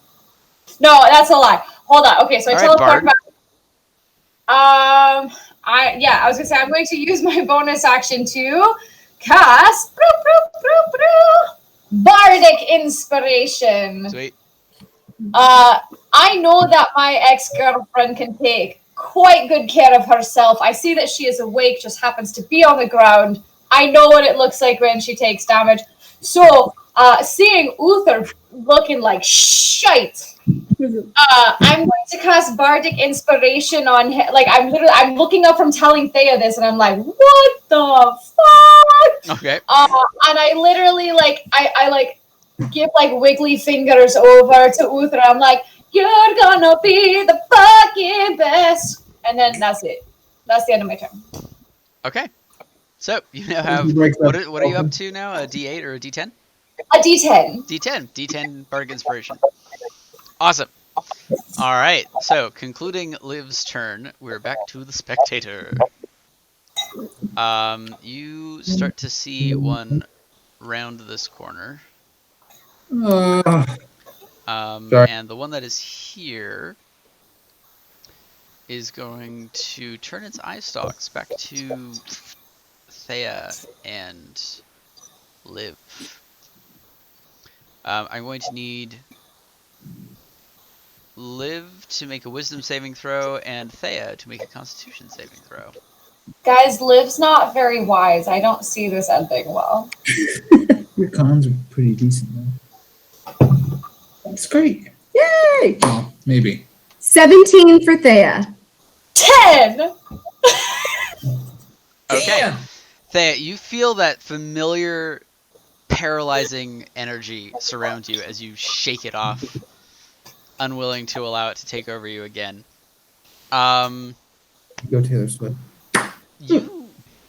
No, that's a lie. Hold on. Okay, so I All right, teleport Bard. back. I was gonna say I'm going to use my bonus action to cast Bardic Inspiration. Sweet. I know that my ex-girlfriend can take quite good care of herself. I see that she is awake, just happens to be on the ground. I know what it looks like when she takes damage. So, seeing Uther looking like shite, I'm going to cast Bardic Inspiration on him. Like, I'm looking up from telling Theia this, and I'm like, what the fuck? Okay. And I literally, I give, wiggly fingers over to Uther. I'm like, you're gonna be the fucking best. And then that's it. That's the end of my turn. Okay. So, you now have... What are you up to now? A D8 or a D10? A D10. D10. D10 Bardic Inspiration. Awesome. All right. So, concluding Liv's turn, we're back to the spectator. You start to see one round this corner. And the one that is here is going to turn its eye stalks back to Theia and Liv. I'm going to need Liv to make a wisdom saving throw and Theia to make a constitution saving throw. Guys, Liv's not very wise. I don't see this ending well. Your cons are pretty decent though. That's great. Yay! Well, maybe. 17 for Theia. 10! Okay. Damn. Theia, you feel that familiar paralyzing energy surround you as you shake it off, unwilling to allow it to take over you again. Go Taylor Swift.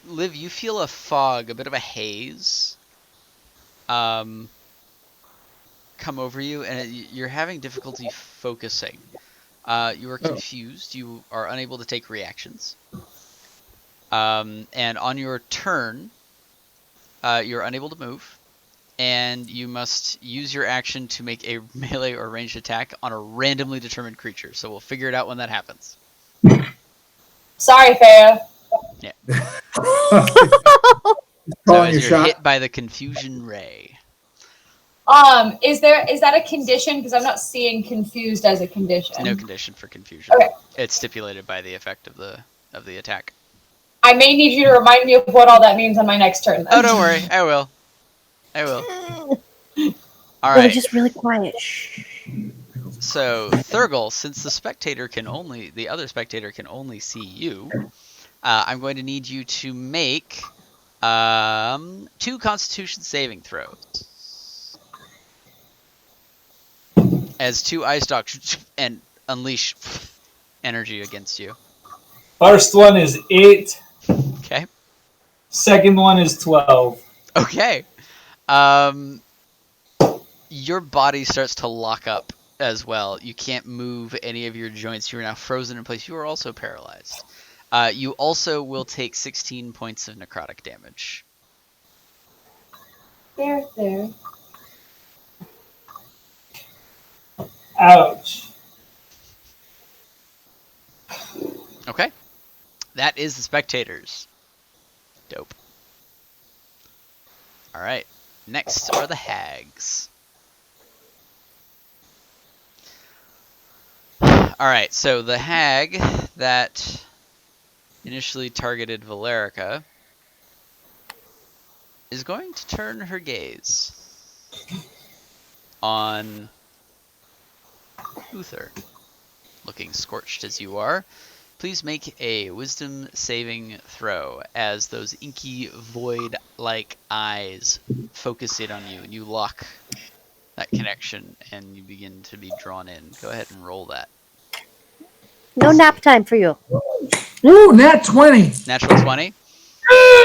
Liv, you feel a fog, a bit of a haze, come over you, and you're having difficulty focusing. You are confused. You are unable to take reactions. And on your turn, you're unable to move, and you must use your action to make a melee or ranged attack on a randomly determined creature. So we'll figure it out when that happens. Sorry, Theia. Yeah. Calling So as your you're shot. hit by the confusion ray. Is that a condition? Because I'm not seeing confused as a condition. No condition for confusion. Okay. It's stipulated by the effect of the attack. I may need you to remind me of what all that means on my next turn. Then. Oh, don't worry. I will. All We're right. just really quiet. Shh. So Thurgoul, since the other spectator can only see you, I'm going to need you to make 2 Constitution saving throws. As 2 ice dogs and unleash energy against you. First one is 8. Okay. Second one is 12. Okay. Your body starts to lock up as well. You can't move any of your joints. You are now frozen in place. You are also paralyzed. You also will take 16 points of necrotic damage. There. Ouch. Okay. That is the spectators. Dope. Alright. Next are the hags. All right, so the hag that initially targeted Valerica is going to turn her gaze on Uther. Looking scorched as you are, please make a wisdom saving throw as those inky void-like eyes focus in on you and you lock that connection and you begin to be drawn in. Go ahead and roll that. No nap time for you. Ooh, nat 20. Natural 20.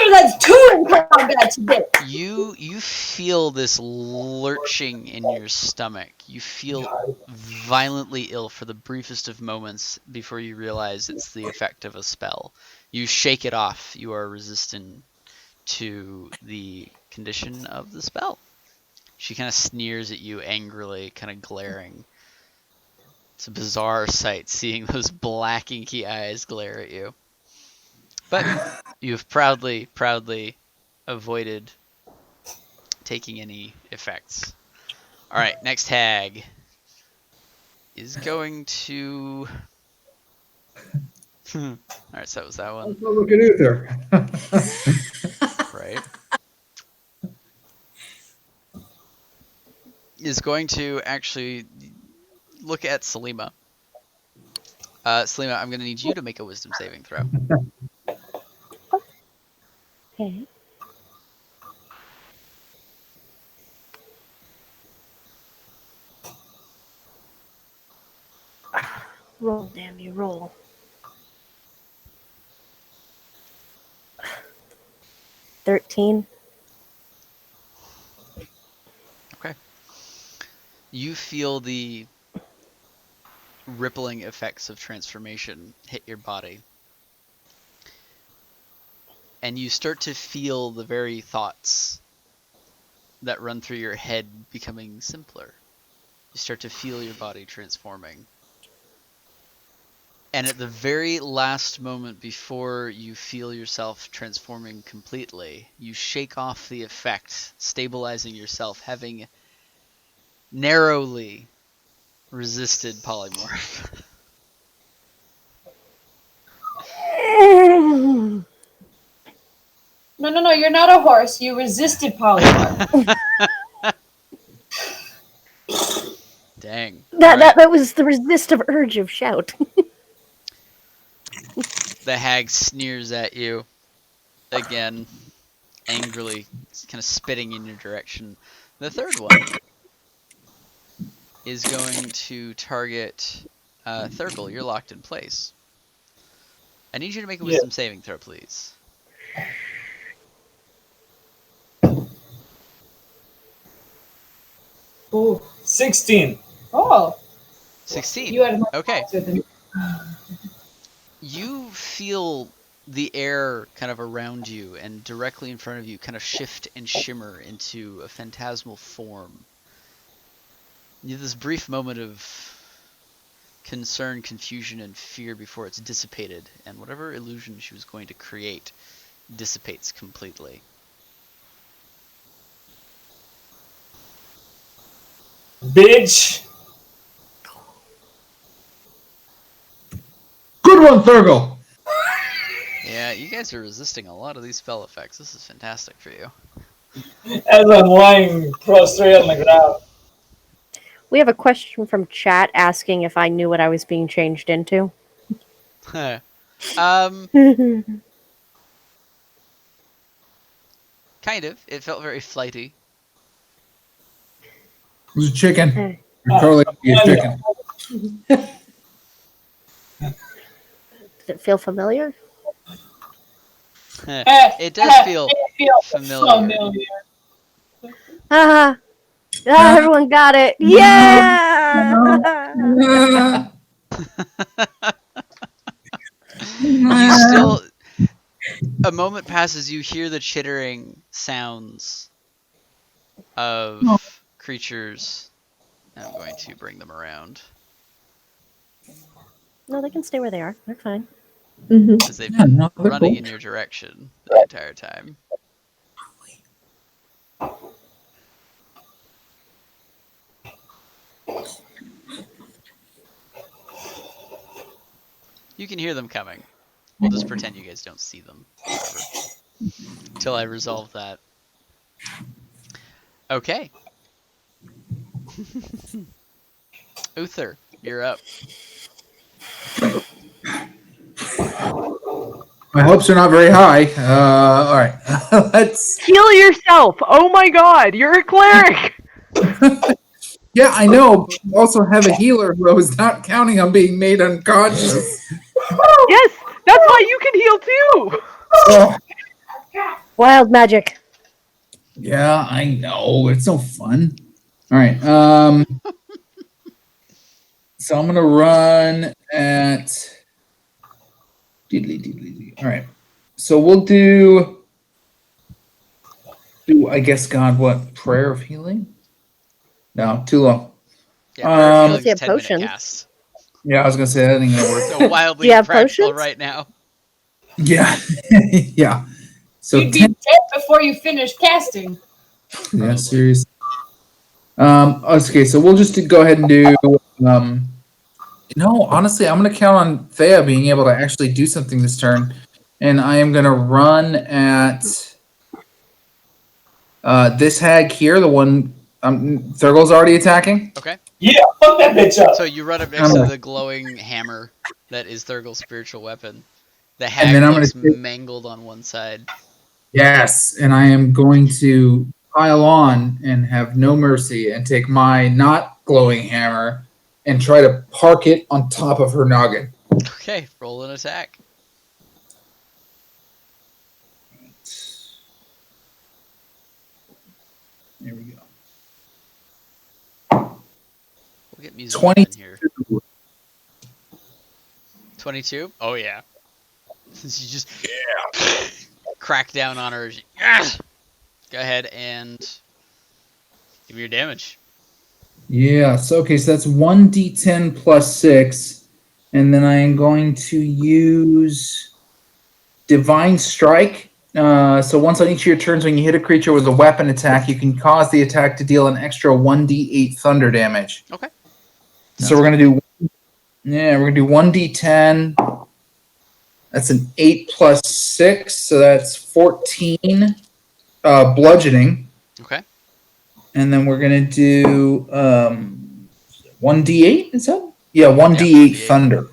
That's 2 in combat today. You feel this lurching in your stomach. You feel violently ill for the briefest of moments before you realize it's the effect of a spell. You shake it off. You are resistant to the condition of the spell. She kind of sneers at you angrily, kind of glaring. It's a bizarre sight seeing those black inky eyes glare at you. But you've proudly avoided taking any effects. All right, next hag is going to. All right, so that was that one. Look at Uther. Right. Is going to actually look at Silima. Silima, I'm going to need you to make a wisdom saving throw. Okay. Roll, damn you, roll. $13. Okay. You feel the rippling effects of transformation hit your body. And you start to feel the very thoughts that run through your head becoming simpler. You start to feel your body transforming. And at the very last moment before you feel yourself transforming completely, you shake off the effect, stabilizing yourself, having narrowly resisted polymorph. No, you're not a horse. You resisted polymorph. Dang. That was the resistive urge of shout. The hag sneers at you again, angrily, kind of spitting in your direction. The third one is going to target Thurgoul. You're locked in place. I need you to make a wisdom saving throw, please. Ooh. 16. Oh. 16. You had more Okay. with him. You feel the air kind of around you and directly in front of you kind of shift and shimmer into a phantasmal form. You have this brief moment of concern, confusion, and fear before it's dissipated, and whatever illusion she was going to create dissipates completely. Bitch. Good one, Thurgoul. Yeah, you guys are resisting a lot of these spell effects. This is fantastic for you. As I'm lying prostrate on the ground. We have a question from chat asking if I knew what I was being changed into. Kind of. It felt very flighty. It was a chicken. Hey. You're totally be a chicken. Does it feel familiar? It does feel familiar. Ah, everyone got it. Yeah! You still... A moment passes, you hear the chittering sounds of creatures. I'm going to bring them around. No, they can stay where they are. They're fine. Because they've been running in your direction the entire time. You can hear them coming. We'll just pretend you guys don't see them. Until I resolve that. Okay. Uther, you're up. My hopes are not very high. All right, let's. Heal yourself. Oh my god, you're a cleric. Yeah, I know. But we also have a healer who I was not counting on being made unconscious. Yes, that's why you can heal too. Oh, Wild magic. yeah, I know. It's no fun. All right. So I'm gonna run at. All right. So we'll do. I guess God, what prayer of healing? No, too long. Yeah, prayer of healing's Unless you have 10-minute potions. cast. Yeah, I was gonna say that ain't gonna work. So wildly Do you have impractical potions? right now. Yeah, yeah. So You'd be 10. dead before you finish casting. Yeah, seriously. Okay, so we'll just go ahead and do. Honestly, I'm gonna count on Theia being able to actually do something this turn, and I am gonna run at this hag here, the one Thurgoul's already attacking. Okay. Yeah, fuck that bitch up. So you run up next to the glowing hammer that is Thurgoul's spiritual weapon. The hag then I'm looks gonna mangled on one side. Yes, and I am going to pile on and have no mercy and take my not glowing hammer and try to park it on top of her noggin. Okay, roll an attack. There we go. We'll get music 22. in here. 22? Oh yeah. Since you just crack down on her. Go ahead and give me your damage. Yeah, so that's 1d10 plus 6, and then I am going to use Divine Strike. So once on each of your turns, when you hit a creature with a weapon attack, you can cause the attack to deal an extra 1d8 thunder damage. Okay. So we're gonna do 1d10. That's an 8 plus 6, so that's 14 bludgeoning. Okay. And then we're gonna do 1d8. Is that? Yeah, 1d8 1d8. thunder.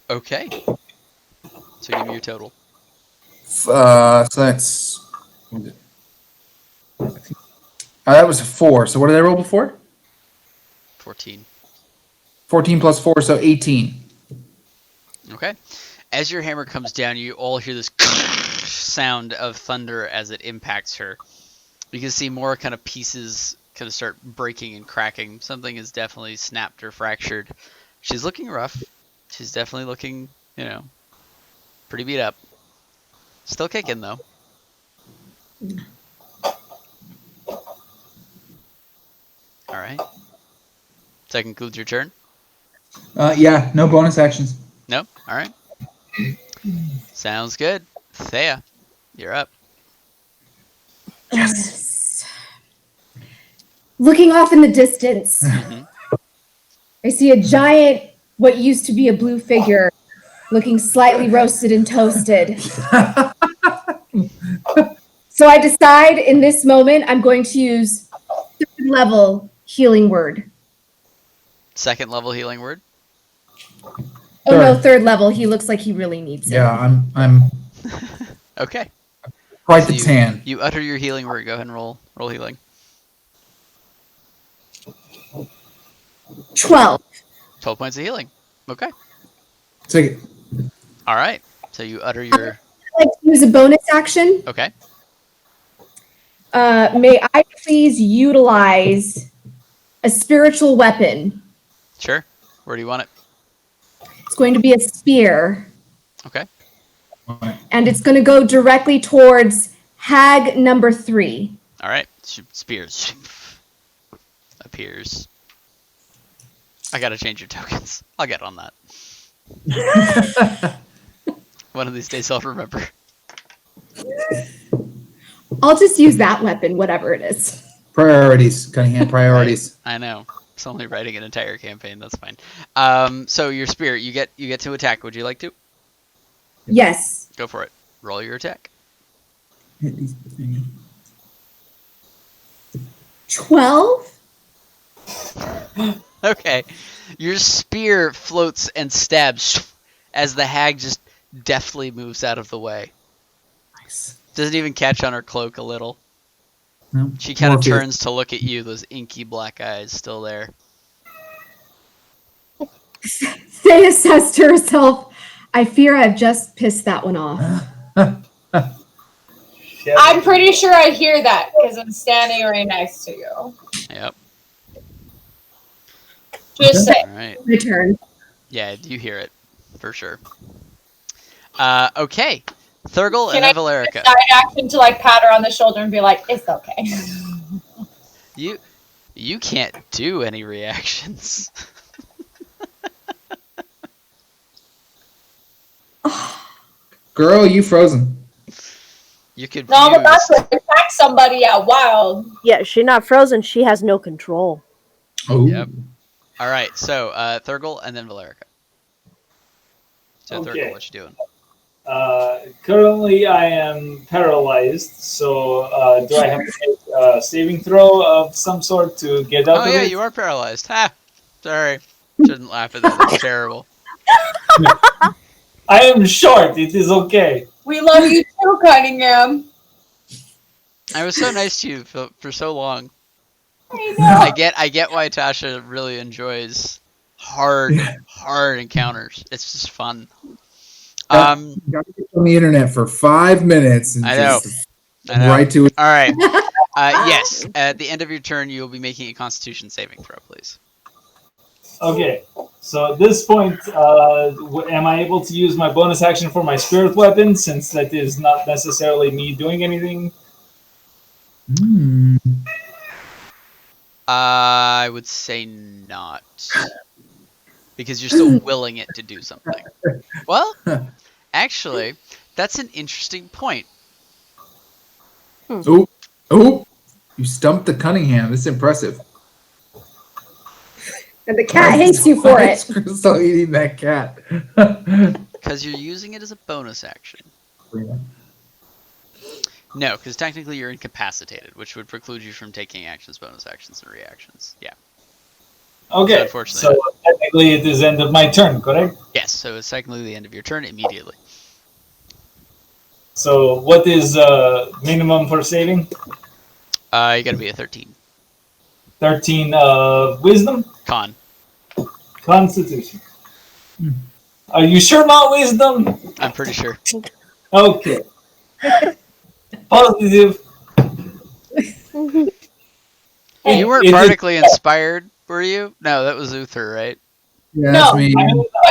Okay. So give me your total. So that's. That was a 4. So what did I roll before? 14. 14 plus 4, so 18. Okay. As your hammer comes down, you all hear this sound of thunder as it impacts her. You can see more kind of pieces kind of start breaking and cracking. Something is definitely snapped or fractured. She's looking rough. She's definitely looking, pretty beat up. Still kicking, though. All right. So that concludes your turn? Yeah, no bonus actions. No? All right. Sounds good. Theia, you're up. Yes. Looking off in the distance, Mhm. I see a giant, what used to be a blue figure, looking slightly roasted and toasted. So I decide in this moment I'm going to use 3rd level healing word. 2nd level healing word. Oh no, 3rd level. He looks like he really needs it. Yeah, I'm Okay. quite So the tan. You utter your healing word. Go ahead and roll healing. 12. 12 points of healing. Okay. Take it. All right. So you utter your. I'd like to use a bonus action. Okay. May I please utilize a spiritual weapon? Sure. Where do you want it? It's going to be a spear, Okay. and it's going to go directly towards hag number 3. All right. Spears appears. I gotta change your tokens. I'll get on that. One of these days I'll remember. I'll just use that weapon, whatever it is. Priorities, Cunningham. Priorities. I know. It's only writing an entire campaign. That's fine. So your spear, you get to attack. Would you like to? Yes. Go for it. Roll your attack. Hit these thingy. 12? Okay. Your spear floats and stabs as the hag just deftly moves out of the way. Nice. Doesn't even catch on her cloak a little. No, She kind of Morpheus. turns to look at you, those inky black eyes still there. Thea says to herself, I fear I've just pissed that one off. I'm pretty sure I hear that because I'm standing right next to you. Yep. Just say. All right. My turn. Yeah, you hear it for sure. Okay. Thurgoul and then Valerica. Side action to like pat her on the shoulder and be like, it's okay. You can't do any reactions. Girl, you frozen. You could No, I'm about use- to attack somebody out wild. Yeah, she's not frozen. She has no control. Oh. Yep. All right. So Thurgoul and then Valerica. So Okay. Thurgoul, what you doing? Currently, I am paralyzed. So, do I have to make a saving throw of some sort to get out Oh of yeah, it? you are paralyzed. Ha! Sorry. Shouldn't laugh at that. That's terrible. I am short. It is okay. We love you too, Cunningham. I was so nice to you for so long. I know. I get why Tasha really enjoys hard encounters. It's just fun. You got to get on the internet for 5 minutes and I know. just I know. right to it. All right. Yes. At the end of your turn, you will be making a Constitution saving throw, please. Okay. So at this point, am I able to use my bonus action for my spirit weapon since that is not necessarily me doing anything? Hmm. I would say not. Because you're still willing it to do something. Well, actually, that's an interesting point. Oh, you stumped the Cunningham. This is impressive. And the cat hates you for Why it. is Crystal eating that cat? Because you're using it as a bonus action. No, because technically you're incapacitated, which would preclude you from taking actions, bonus actions, and reactions. Yeah. Okay. Unfortunately. So technically it is end of my turn, correct? Yes, so it's technically the end of your turn immediately. So what is minimum for saving? You gotta be a 13. 13 wisdom? Con. Constitution. Are you sure not wisdom? I'm pretty sure. Okay. Positive. You weren't It- bardically inspired, were you? No, that was Uther, right? Yeah, that's No. me. I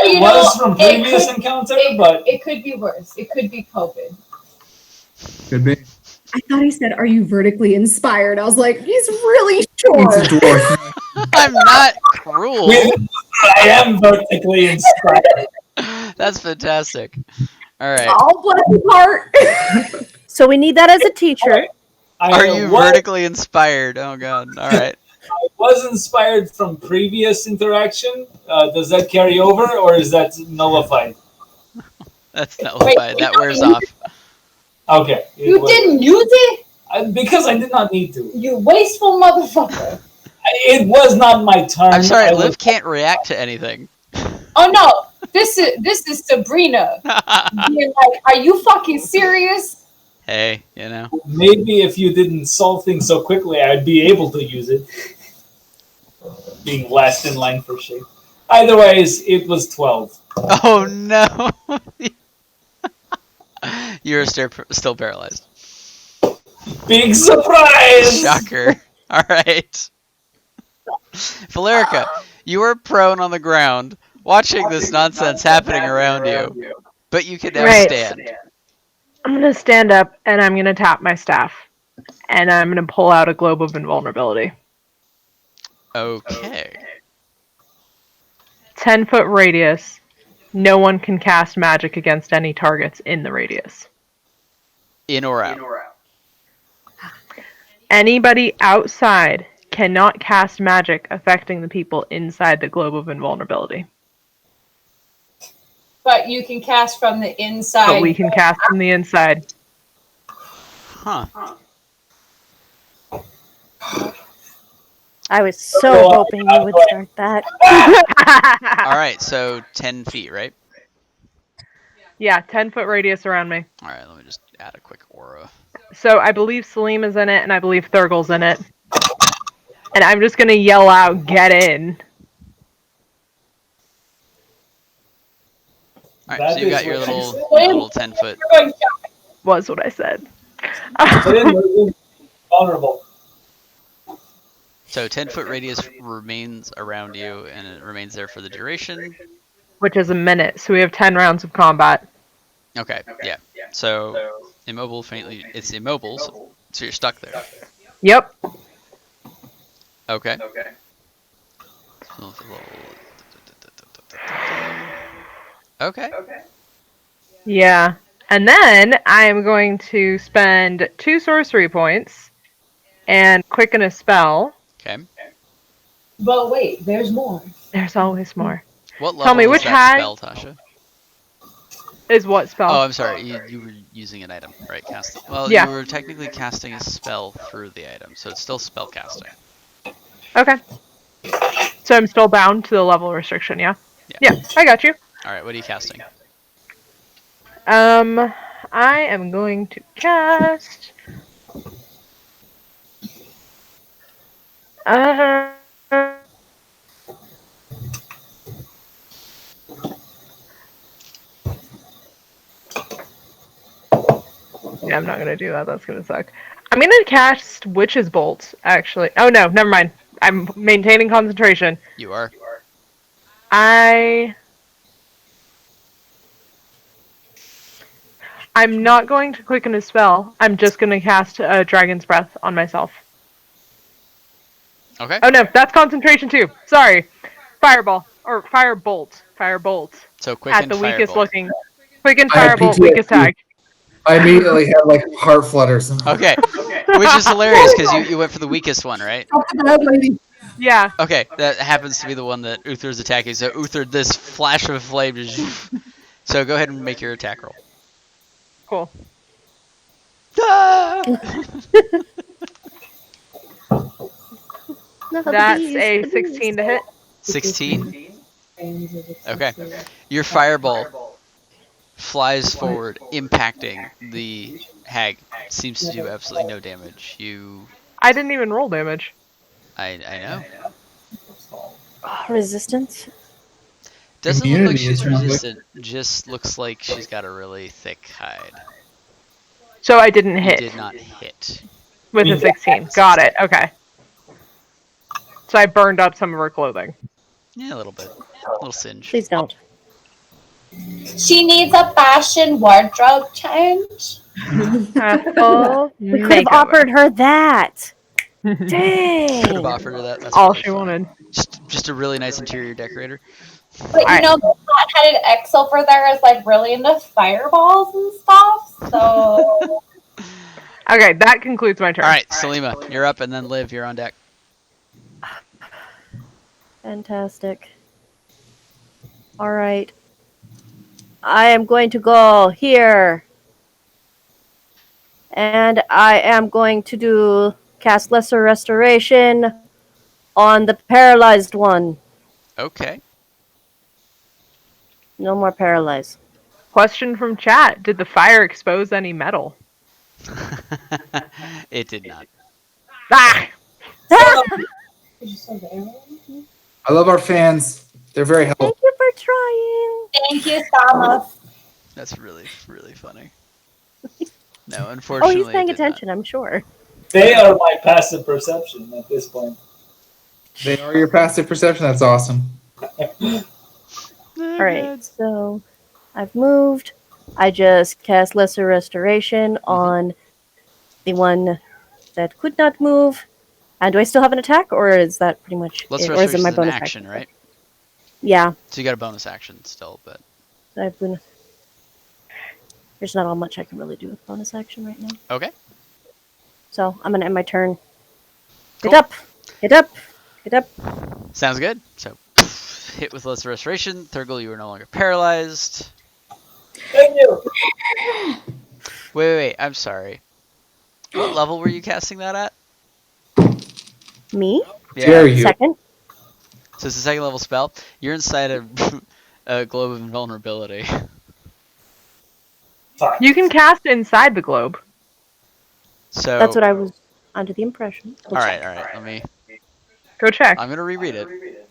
You was know, from it previous could- encounter, but It could be worse. It could be COVID. Could be. I thought he said, are you vertically inspired? I was like, he's really It's a short. dwarf. I'm not cruel. I am vertically inspired. That's fantastic. All right. All bless his heart. So we need that as a teacher. Are you vertically inspired? Oh god. All right. Was inspired from previous interaction. Does that carry over, or is that nullified? That's nullified. That wears off. Okay. You didn't use it? Because I did not need to. You wasteful motherfucker. It was not my turn. I'm sorry, I Liv was- can't react to anything. Oh no. This is Sabrina being like, are you fucking serious? Hey, you know. Maybe if you didn't solve things so quickly, I'd be able to use it. Being last in line for shade. Either ways, it was 12. Oh no. You're still paralyzed. Big surprise! Shocker. All right. Valerica, you are prone on the ground, watching this nonsense happening around you, but you can now Right. stand. I'm going to stand up and I'm going to tap my staff. And I'm going to pull out a globe of invulnerability. Okay. 10-foot radius. No one can cast magic against any targets in the radius. In or out? Anybody outside cannot cast magic affecting the people inside the globe of invulnerability. But you can cast from the inside. But we can cast from the inside. Huh. I was so hoping you would start that. All right, so 10 feet, right? Yeah, 10-foot radius around me. All right, let me just add a quick aura. So I believe Silima's in it, and I believe Thurgoul's in it. And I'm just gonna yell out, "Get in!" All right, That so you is got your what she little said. 10-foot. Was what I said. Vulnerable. So 10-foot radius remains around you, and it remains there for the duration. Which is a minute, so we have 10 rounds of combat. Okay, yeah. So immobile faintly. It's immobile, so you're stuck there. Yep. Okay. Okay. Yeah. And then I'm going to spend 2 sorcery points and quicken a spell. Okay. But wait, there's more. There's always more. What level Tell me, is which that hag spell, Tasha? is what spell? Oh, I'm sorry. You were using an item, right? Casting. Well, Yeah. you were technically casting a spell through the item, so it's still spell casting. Okay. So I'm still bound to the level restriction, yeah? Yeah. Yeah, I got you. All right. What are you casting? I am going to cast. Yeah, I'm not gonna do that. That's gonna suck. I'm gonna cast Witch's Bolt, actually. Oh no, never mind. I'm maintaining concentration. You are. I'm not going to quicken a spell. I'm just gonna cast Dragon's Breath on myself. Okay. Oh no, that's concentration too. Sorry. Fireball. Or Firebolt. Firebolt. So quicken At the weakest firebolt. looking. Quicken I have Firebolt, PTSD. weakest tag. I immediately had like heart flutters. Okay. Which is hilarious because you went for the weakest one, right? Yeah. Okay, that happens to be the one that Uther's attacking. So Uther, this flash of flame just. So go ahead and make your attack roll. Cool. Ah! That's a 16 to hit. 16. Okay. Your fireball flies forward, impacting the hag. Seems to do absolutely no damage. I didn't even roll damage. I know. Resistance? Doesn't look like Immunity, she's it sounds like. resistant. Just looks like she's got a really thick hide. So I didn't You hit did not hit. with a 16. Got it. Okay. So I burned up some of her clothing. Yeah, a little bit. A little singe. Please don't. She needs a fashion wardrobe change. Oh, We could have offered her that. Could have Dang. offered her that. That's all really she fun. wanted. Just a really nice interior decorator. But you know, the hot-headed ex over there is like really into fireballs and stuff. So Okay, that concludes my turn. All right, Silima, you're up, and then Liv, you're on deck. Fantastic. All right. I am going to go here. And I am going to do cast Lesser Restoration on the paralyzed one. Okay. No more paralyzed. Question from chat: did the fire expose any metal? It did not. Ah! I love our fans. They're very helpful. Thank you for trying. thank you, Sama. That's really, really funny. No, Oh, unfortunately. he's paying it did not. attention, I'm sure. They are my passive perception at this point. They are your passive perception. That's awesome. Oh, All right, God. so I've moved. I just cast Lesser Restoration on the one that could not move. And do I still have an attack, or is that pretty much Lesser it? Or is it Restoration my is an bonus action, right? Yeah, So you got a bonus action still, but I've been. There's not all much I can really do with bonus action right now. okay. So I'm gonna end my turn. Cool. Get up. Hit up. Hit up. Sounds good. So, hit with less restoration. Thurgoul, you are no longer paralyzed. Thank you. Wait. I'm sorry. What level were you casting that at? Me? Dare you? Second. So it's a second level spell. You're inside a globe of invulnerability. Fine. You can cast inside the globe. So That's what I was under the impression. all right. Let me. Go check. I'm gonna reread it.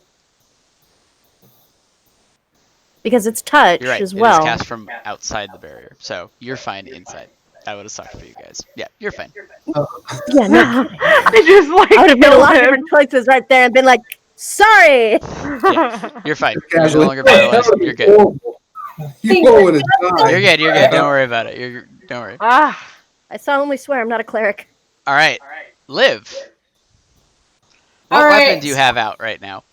Because it's touch You're right. as It well. is cast from outside the barrier, so you're fine inside. That would have sucked for you guys. Yeah, you're fine. Yeah, no. I just like I would have made a killed lot of him. different choices right there and been like, sorry. Yeah, you're fine. You're no Casually. longer paralyzed. You're good. Horrible. You would have died. You're good. You're good. Don't worry about it. Don't worry. Ah, I solemnly swear I'm not a cleric. All right. Liv. What All right. weapon do you have out right now?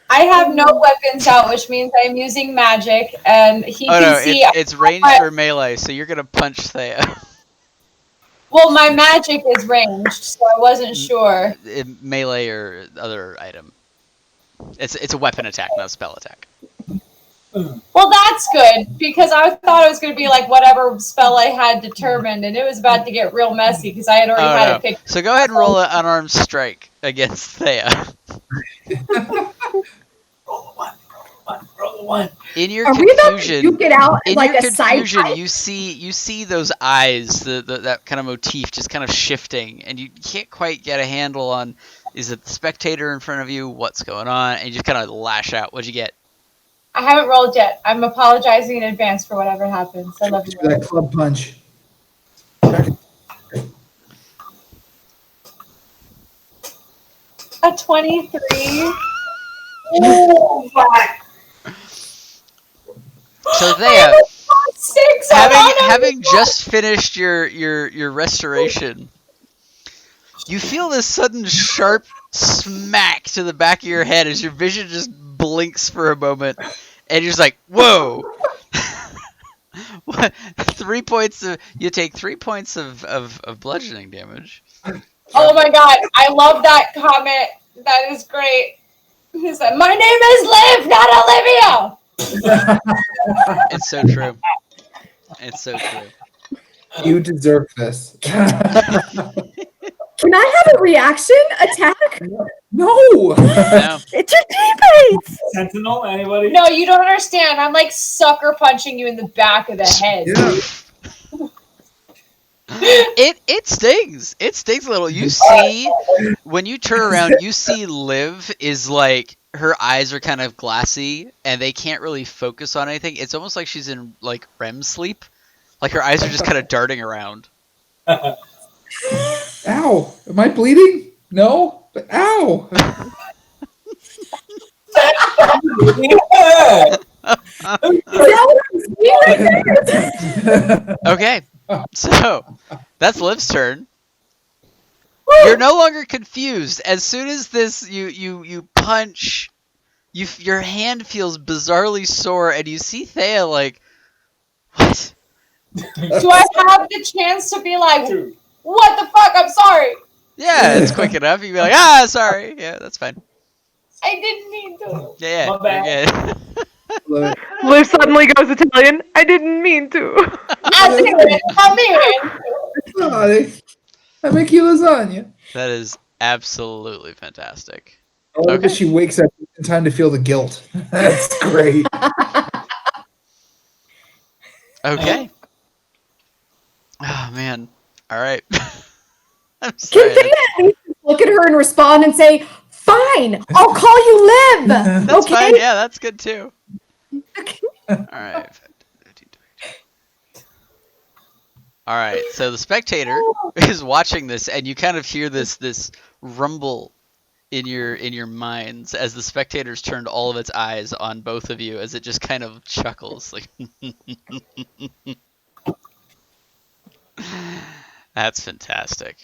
I have no weapons out, which means I'm using magic, and he Oh can no, see. it's ranged or melee, so you're gonna punch Theia. Well, my magic is ranged, so I wasn't sure. Melee or other item. It's a weapon attack, not a spell attack. Well, that's good, because I thought it was going to be like whatever spell I had determined, and it was about to get real messy because I had already had it picked. So go ahead and roll an unarmed strike against Theia. Roll the one. In your Are we about to confusion, duke it out in like your a side confusion, fight? you see those eyes, that kind of motif just kind of shifting, and you can't quite get a handle on, is it the spectator in front of you? What's going on? And you just kind of lash out. What'd you get? I haven't rolled yet. I'm apologizing in advance for whatever happens. I love you. That club punch. A 23. Oh my! So Theia, 6. having just finished your restoration, you feel this sudden sharp smack to the back of your head as your vision just blinks for a moment, and you're just like, "Whoa!" What? 3 points of you take 3 points of bludgeoning damage. Oh my god! I love that comment. That is great. He said, "My name is Liv, not Olivia." It's so true. It's so true. You deserve this. Can I have a reaction attack? No. No. It's your teammates! Sentinel, anybody? No, you don't understand. I'm like sucker punching you in the back of the head. Yeah. It stings. It stings a little. You see, when you turn around, you see Liv is like, her eyes are kind of glassy and they can't really focus on anything. It's almost like she's in like REM sleep. Like her eyes are just kind of darting around. Ow. Am I bleeding? No. But ow. Okay, so that's Liv's turn. You're no longer confused. As soon as this, you punch, your hand feels bizarrely sore, and you see Theia like, what? Do I have the chance to be like, what the fuck? I'm sorry. Yeah, it's quick enough. You can be like, ah, sorry. Yeah, that's fine. I didn't mean to. Yeah, My bad. you're good. Liv suddenly goes Italian. I didn't mean to. I mean. Sorry. I make you lasagna. That is absolutely fantastic. I love Okay. that she wakes up in time to feel the guilt. That's great. Okay. Oh man. All right. I'm Can sorry. Theia at least look at her and respond and say, "Fine, I'll call you Liv." That's Okay. fine. Yeah, that's good too. All right. All right. So the spectator is watching this, and you kind of hear this rumble in your minds as the spectator's turned all of its eyes on both of you, as it just kind of chuckles like. That's fantastic.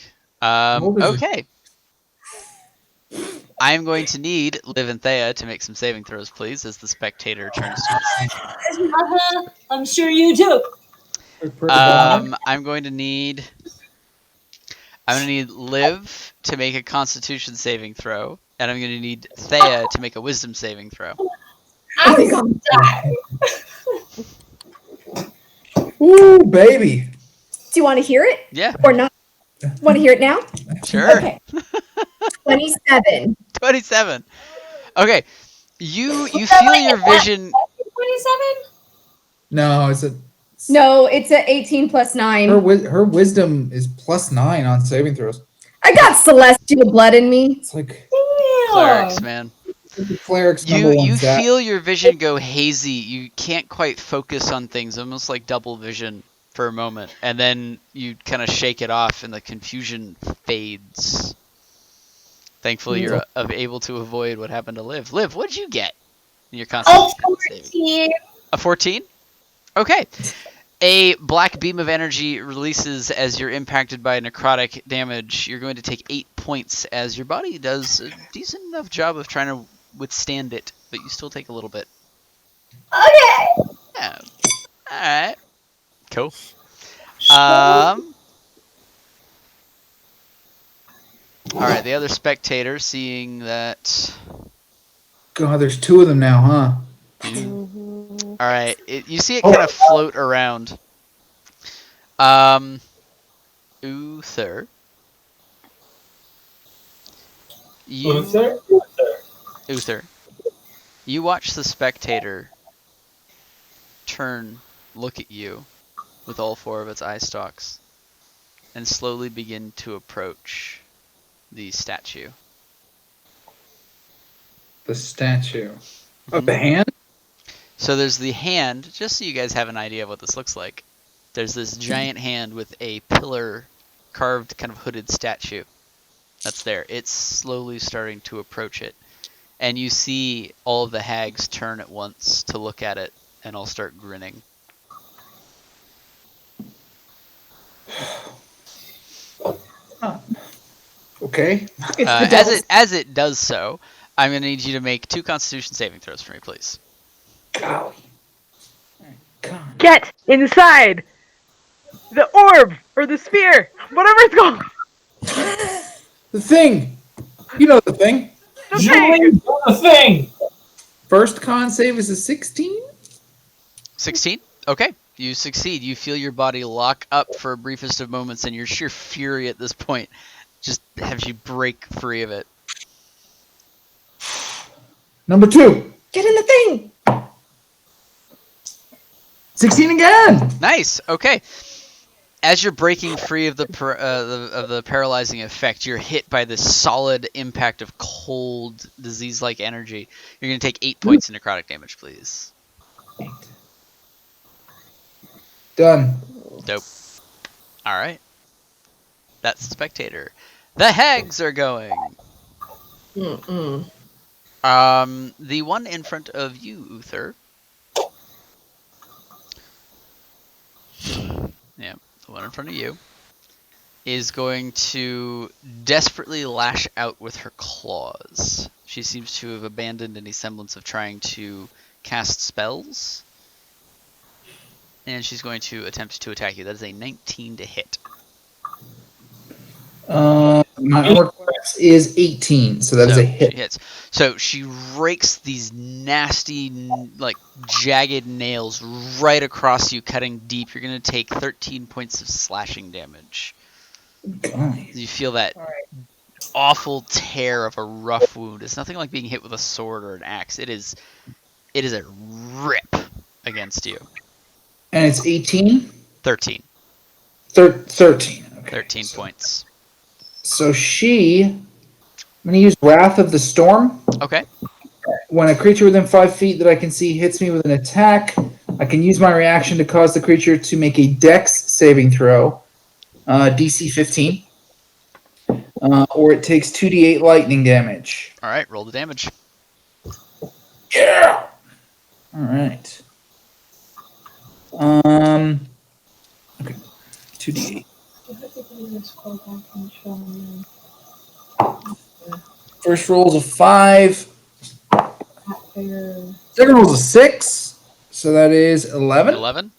Okay. I'm going to need Liv and Theia to make some saving throws, please, as the spectator turns to I'm sure you do. I'm going to need I'm going to need Liv to make a Constitution saving throw, and I'm going to need Theia to make a Wisdom saving throw. I think I'll die. Ooh, baby. Do you want to hear it? Yeah, Or not? Want to hear it now? sure. Okay. 27. 27. Okay, you feel your vision. 27? No, it's a No, it's a 18 plus 9. her wisdom is +9 on saving throws. I got celestial blood in me. It's like Clerics, man. the cleric's number one You stat. feel your vision go hazy. You can't quite focus on things, almost like double vision for a moment, and then you kind of shake it off, and the confusion fades. Thankfully, you're able to avoid what happened to Liv. Liv, what'd you get in your Constitution saving? 14. A 14? Okay. A black beam of energy releases as you're impacted by necrotic damage. You're going to take 8 points as your body does a decent enough job of trying to withstand it, but you still take a little bit. Okay. Yeah. Alright. Cool. Alright, the other spectator, seeing that... God, there's 2 of them now, huh? Alright, you see it kind of float around. Uther. Uther. You watch the spectator turn, look at you with all 4 of its eye stalks, and slowly begin to approach the statue. The statue. Of the hand? So there's the hand, just so you guys have an idea of what this looks like. There's this giant hand with a pillar carved kind of hooded statue. That's there. It's slowly starting to approach it. And you see all of the hags turn at once to look at it and all start grinning. Okay. As it does so, I'm going to need you to make 2 Constitution saving throws for me, please. Golly. God. Get inside the orb or the sphere, whatever it's called. The thing. You know the thing. The thing. The thing. First con save is a 16? 16? Okay. You succeed. You feel your body lock up for a briefest of moments, and your sheer fury at this point just has you break free of it. Number 2. Get in the thing. 16 again. Nice. Okay. As you're breaking free of the paralyzing effect, you're hit by this solid impact of cold, disease-like energy. You're going to take 8 points of necrotic damage, please. Done. Dope. All right. That's the spectator. The hags are going. The one in front of you, Uther. Yeah, the one in front of you is going to desperately lash out with her claws. She seems to have abandoned any semblance of trying to cast spells. And she's going to attempt to attack you. That is a 19 to hit. My armor class is 18, so that is a hit. She hits. So she rakes these nasty, like, jagged nails right across you, cutting deep. You're going to take 13 points of slashing damage. Guys. You feel that awful tear of a rough wound. It's nothing like being hit with a sword or an axe. It is a rip against you. And it's 18? 13. 13. Okay. 13 points. So I'm going to use Wrath of the Storm. Okay. When a creature within 5 feet that I can see hits me with an attack, I can use my reaction to cause the creature to make a Dex saving throw, DC 15, or it takes 2d8 lightning damage. All right, roll the damage. Yeah! All right. Okay, 2d8. First roll's a 5. Second roll's a 6. So that is 11. 11?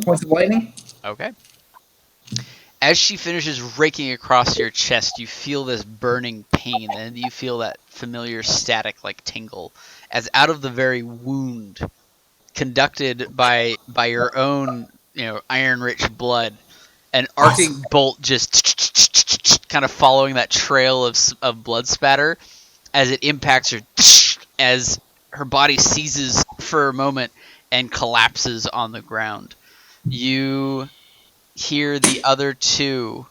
Points of lightning. Okay. As she finishes raking across your chest, you feel this burning pain, and you feel that familiar static-like tingle, as out of the very wound, conducted by your own, iron-rich blood, an arcing bolt just kind of following that trail of blood spatter as it impacts her, as her body seizes for a moment and collapses on the ground. You hear the other two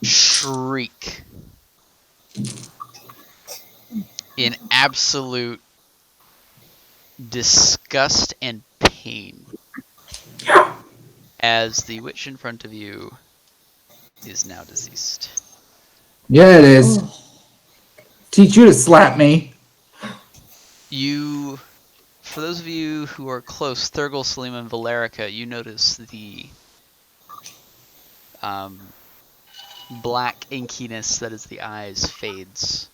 shriek in absolute disgust and pain as the witch in front of you is now deceased. Yeah, it is. Teach you to slap me. You, for those of you who are close, Thurgoul, Silima, and Valerica, you notice the black inkiness that is the eyes fades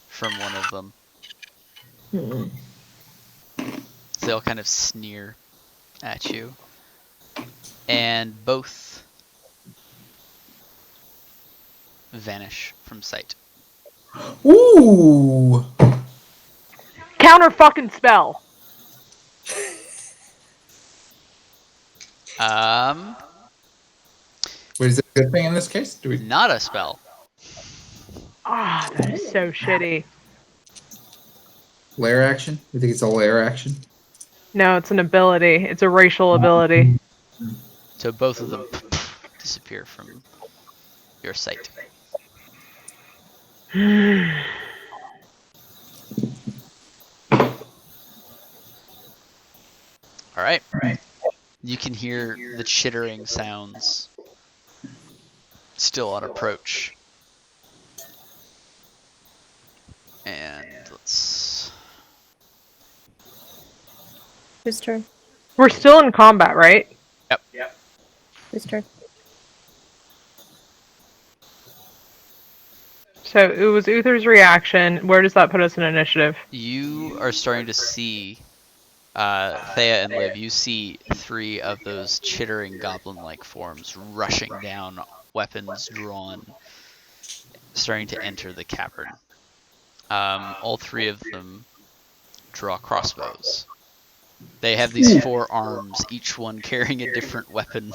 from one of them. So they'll kind of sneer at you. And both vanish from sight. Ooh. Counter fucking spell. Wait, is it a good thing in this case? Do we? Not a spell. Ah, that is so shitty. Lair action? You think it's a lair action? No, it's an ability. It's a racial ability. So both of them disappear from your sight. All right. You can hear the chittering sounds still on approach. And let's... Whose turn? We're still in combat, right? Yep. Whose turn? So it was Uther's reaction. Where does that put us in initiative? You are starting to see, Theia and Liv, you see 3 of those chittering goblin-like forms rushing down, weapons drawn, starting to enter the cavern. All 3 of them draw crossbows. They have these 4 arms, each one carrying a different weapon.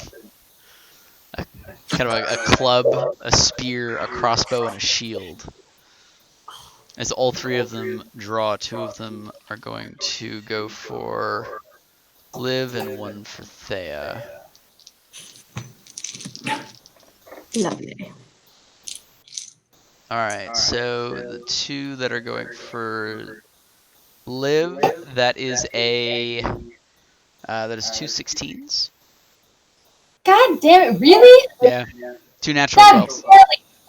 Kind of a club, a spear, a crossbow, and a shield. As all 3 of them draw, 2 of them are going to go for Liv and 1 for Theia. Lovely. Alright, so the 2 that are going for Liv, that is that is 2 16s. God damn it, really? Yeah, 2 natural God 12s.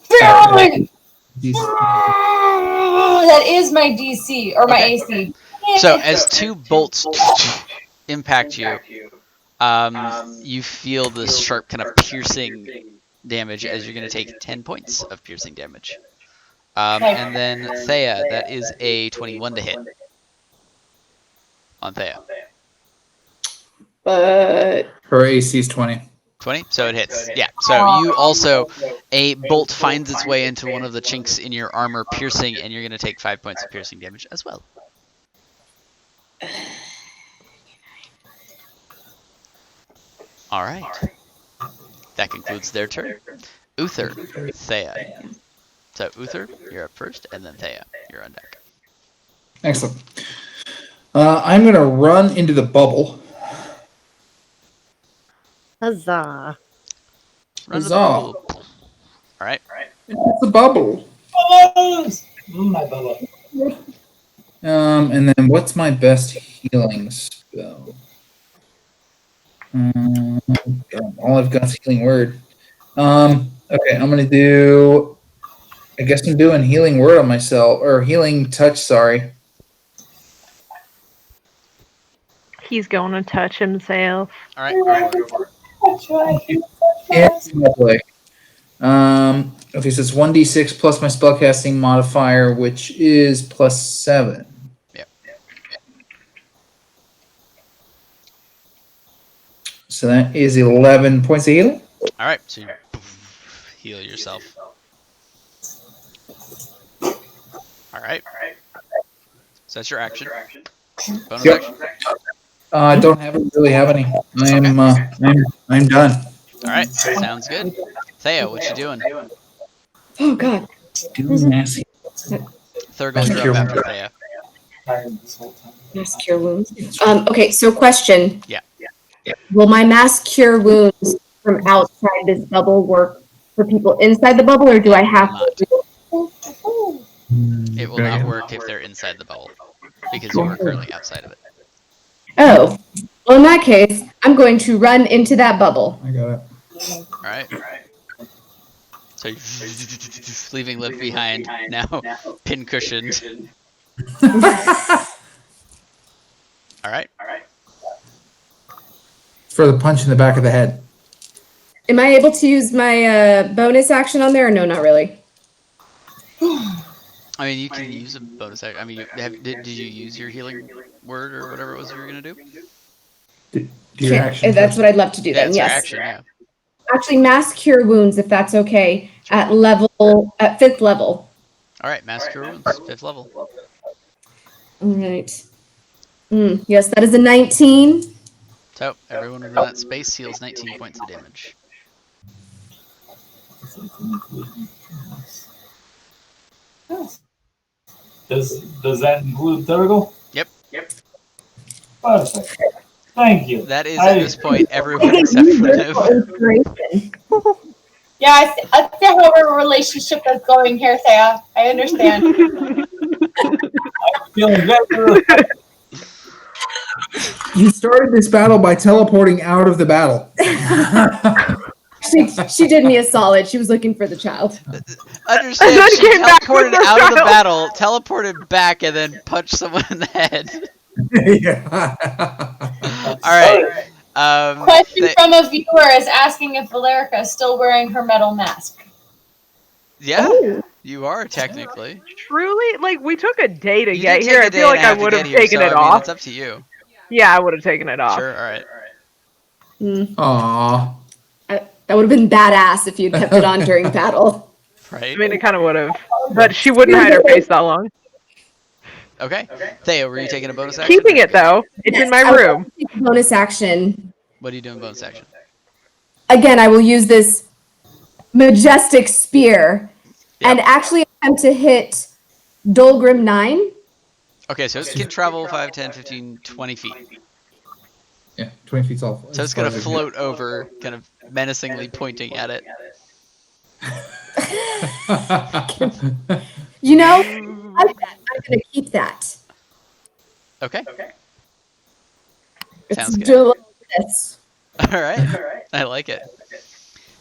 barely. That is my DC, or my AC. So as 2 bolts impact you, you feel this sharp kind of piercing damage as you're going to take 10 points of piercing damage. And then Theia, that is a 21 to hit on Theia. But Her AC is 20. 20? So it hits. Yeah. So you also, a bolt finds its way into one of the chinks in your armor, piercing, and you're going to take 5 points of piercing damage as well. All right. That concludes their turn. Uther, Theia. So Uther, you're up first, and then Theia, you're on deck. Excellent. I'm going to run into the bubble. Huzzah. Run to the Huzzah. bubble. All right. It's the bubble. Bubbles! My bubble. And then what's my best healing spell? All I've got is healing word. Okay, I'm gonna do. I guess I'm doing healing word on myself, or healing touch. Sorry. He's going to touch himself. All right. That's right. It's lovely. Okay, so it's 1d6 plus my spellcasting modifier, which is +7. So that is 11 points of healing. All right, so you heal yourself. All right. So that's your action. Bonus Yep. action. I don't really have any. I'm done. All right, sounds good. Thea, what you doing? Oh God. Doing massy. Thurgoul, you're up after Thea. Mass cure wounds. Okay, so question. Yeah. Will my mass cure wounds from outside this bubble work for people inside the bubble, or do I have to? It will not work if they're inside the bubble because you are currently outside of it. Oh, well, in that case, I'm going to run into that bubble. I got it. All right. So you're leaving Liv behind now, pin-cushioned. All right. For the punch in the back of the head. Am I able to use my bonus action on there, or no, not really? I mean, you can use a bonus action. I mean, did you use your healing word or whatever it was you were going to do? Your action That's what I'd love to do Yeah, then, it's your yes. action, yeah. Actually, mass cure wounds, if that's okay, at 5th level. All right, Mass Cure Wounds, 5th level. All right. Yes, that is a 19. So, everyone within that space heals 19 points of damage. Does that include Thurgoul? Yep. Perfect. Thank you. That is, at this point, everyone except for Liv. Inspiration. Yeah, I see how our relationship is going here, Thea. I understand. Feeling better. You started this battle by teleporting out of the battle. She did me a solid. She was looking for the child. Understand, then she came back with teleported the out of the child. battle, teleported back, and then punched someone in the head. Yeah. All right. Question from a viewer is asking if Valerica is still wearing her metal mask. Yeah, Oh. you are technically. Truly, like we took a day to You get did here. take a I day feel like and a I half to would get have here, taken so, it I mean, off. it's up to you. Yeah, I would have taken it off. Sure, all right. Aww. That would have been badass if you'd kept it on during battle. Right. I mean, it kind of would have, but she wouldn't hide her face that long. Okay. Thea, were you taking a bonus action? Keeping it though, it's in my I will room. take a bonus action. What are you doing bonus action? Again, I will use this majestic spear and actually attempt to hit Dolgrim 9. Okay, so it can travel 5, 10, 15, 20 feet. Yeah, 20 feet tall. So it's going to float over, kind of menacingly pointing at it. You know, I'm going to keep that. Okay. It's Sounds good. delicious. All right. I like it.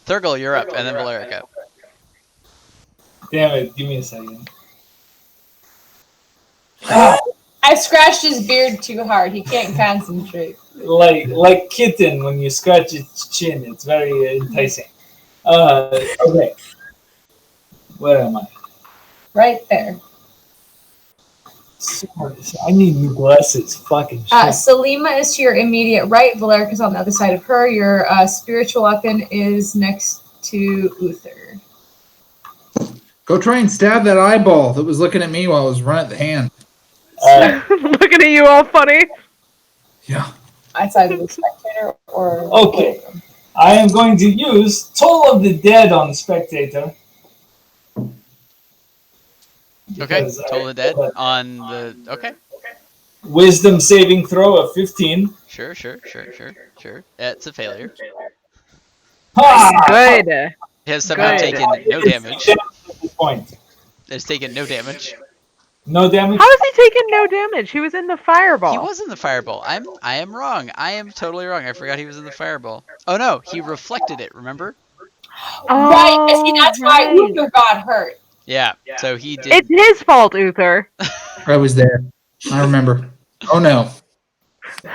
Thurgoul, you're up, and then Valerica. Damn it, give me a second. I scratched his beard too hard. He can't concentrate. Like kitten when you scratch its chin, it's very enticing. Okay. Where am I? Right there. I need new glasses. Fucking shit. Silima is to your immediate right. Valerica is on the other side of her. Your spiritual weapon is next to Uther. Go try and stab that eyeball that was looking at me while I was running the hand. Looking at you all funny. Yeah. Outside of the spectator or... Okay. I am going to use Toll of the Dead on Spectator. Okay, totally dead on the... Okay. Wisdom saving throw of 15. Sure. It's a failure. Ha! Good. It has somehow Good. taken no damage. At this point. It's taken no damage. No damage? How is he taking no damage? He was in the fireball. He was in the fireball. I am wrong. I am totally wrong. I forgot he was in the fireball. Oh no, he reflected it, remember? Oh, right, see, that's why right. Uther got hurt. Yeah, so he did. It's his fault, Uther. I was there. I remember. Oh no.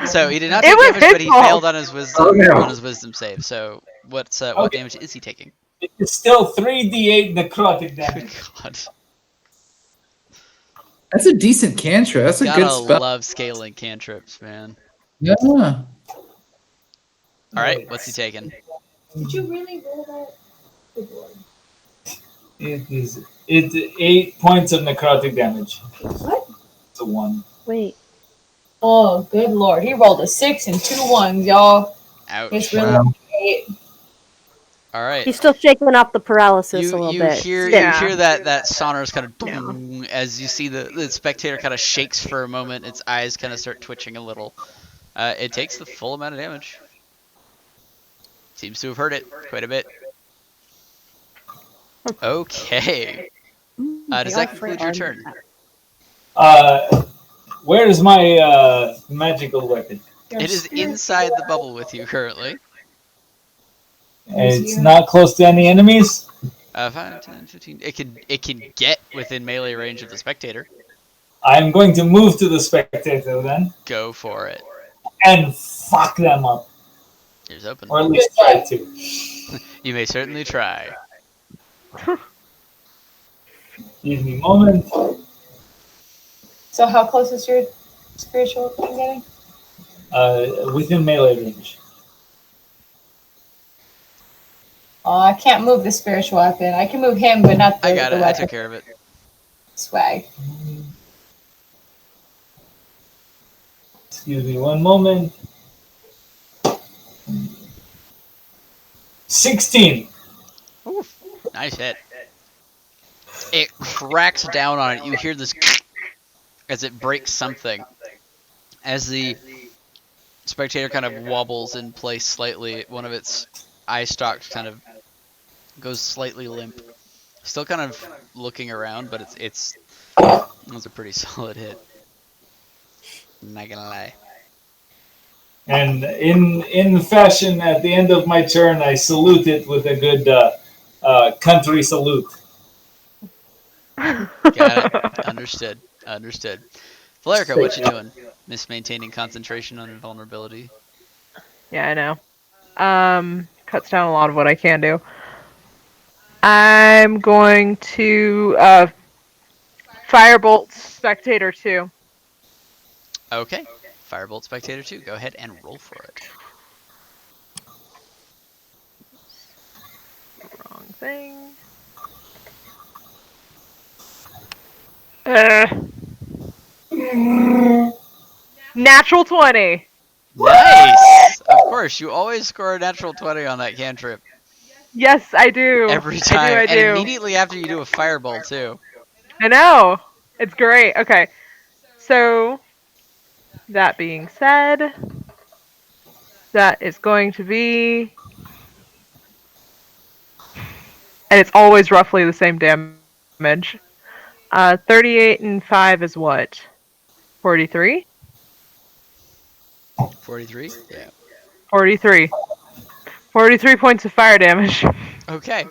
So he did not It take was damage, his but he fault. failed on his wisdom Oh, no. on his wisdom save. So what damage is he taking? It's still 3d8 necrotic Good damage. God. That's a decent cantrip. That's a good Gotta spell. love scaling cantrips, man. Yeah. All right, what's he taking? Did you really roll that? Good lord. It's 8 points of necrotic damage. What? It's a 1. Wait. Oh, good lord. He rolled a 6 and 2 1s, y'all. It's Ouch. really Wow. 8. All right. He's still shaking off the paralysis a little You bit. hear Yeah. that sonorous kind of boom as you see the spectator kind of shakes for a moment. Its eyes kind of start twitching a little. It takes the full amount of damage. Seems to have hurt it quite a bit. Okay. Does that conclude your turn? Where is my magical weapon? It is inside the bubble with you currently. It's not close to any enemies? 5, 10, 15. It can get within melee range of the spectator. I'm going to move to the spectator then. Go for it. And fuck them up. Here's open. Or at least try to. You may certainly try. Give me a moment. So, how close is your spiritual thing getting? Within melee range. Oh, I can't move the spiritual weapon. I can move him, but not the I got the it. I weapon. took care of it. Swag. Excuse me one moment. 16. Oof. Nice hit. It cracks down on it. You hear this as it breaks something. As the spectator kind of wobbles in place slightly, one of its eye stalks kind of goes slightly limp. Still kind of looking around, but it was a pretty solid hit. I'm not gonna lie. And in fashion, at the end of my turn, I salute it with a good country salute. Got it. Understood. Valerica, what you doing? Miss maintaining concentration on invulnerability. Yeah, I know. Cuts down a lot of what I can do. I'm going to Firebolt Spectator 2. Okay. Firebolt Spectator 2. Go ahead and roll for it. Wrong thing. Natural 20. Nice! Of course, you always score a natural 20 on that cantrip. Yes, I do. Every time. I do. And immediately after you do a fireball, too. I know. It's great. Okay. So, that being said, that is going to be... And it's always roughly the same damage. 38 and 5 is what? 43? 43? Yeah. 43. 43 points of fire damage. Okay.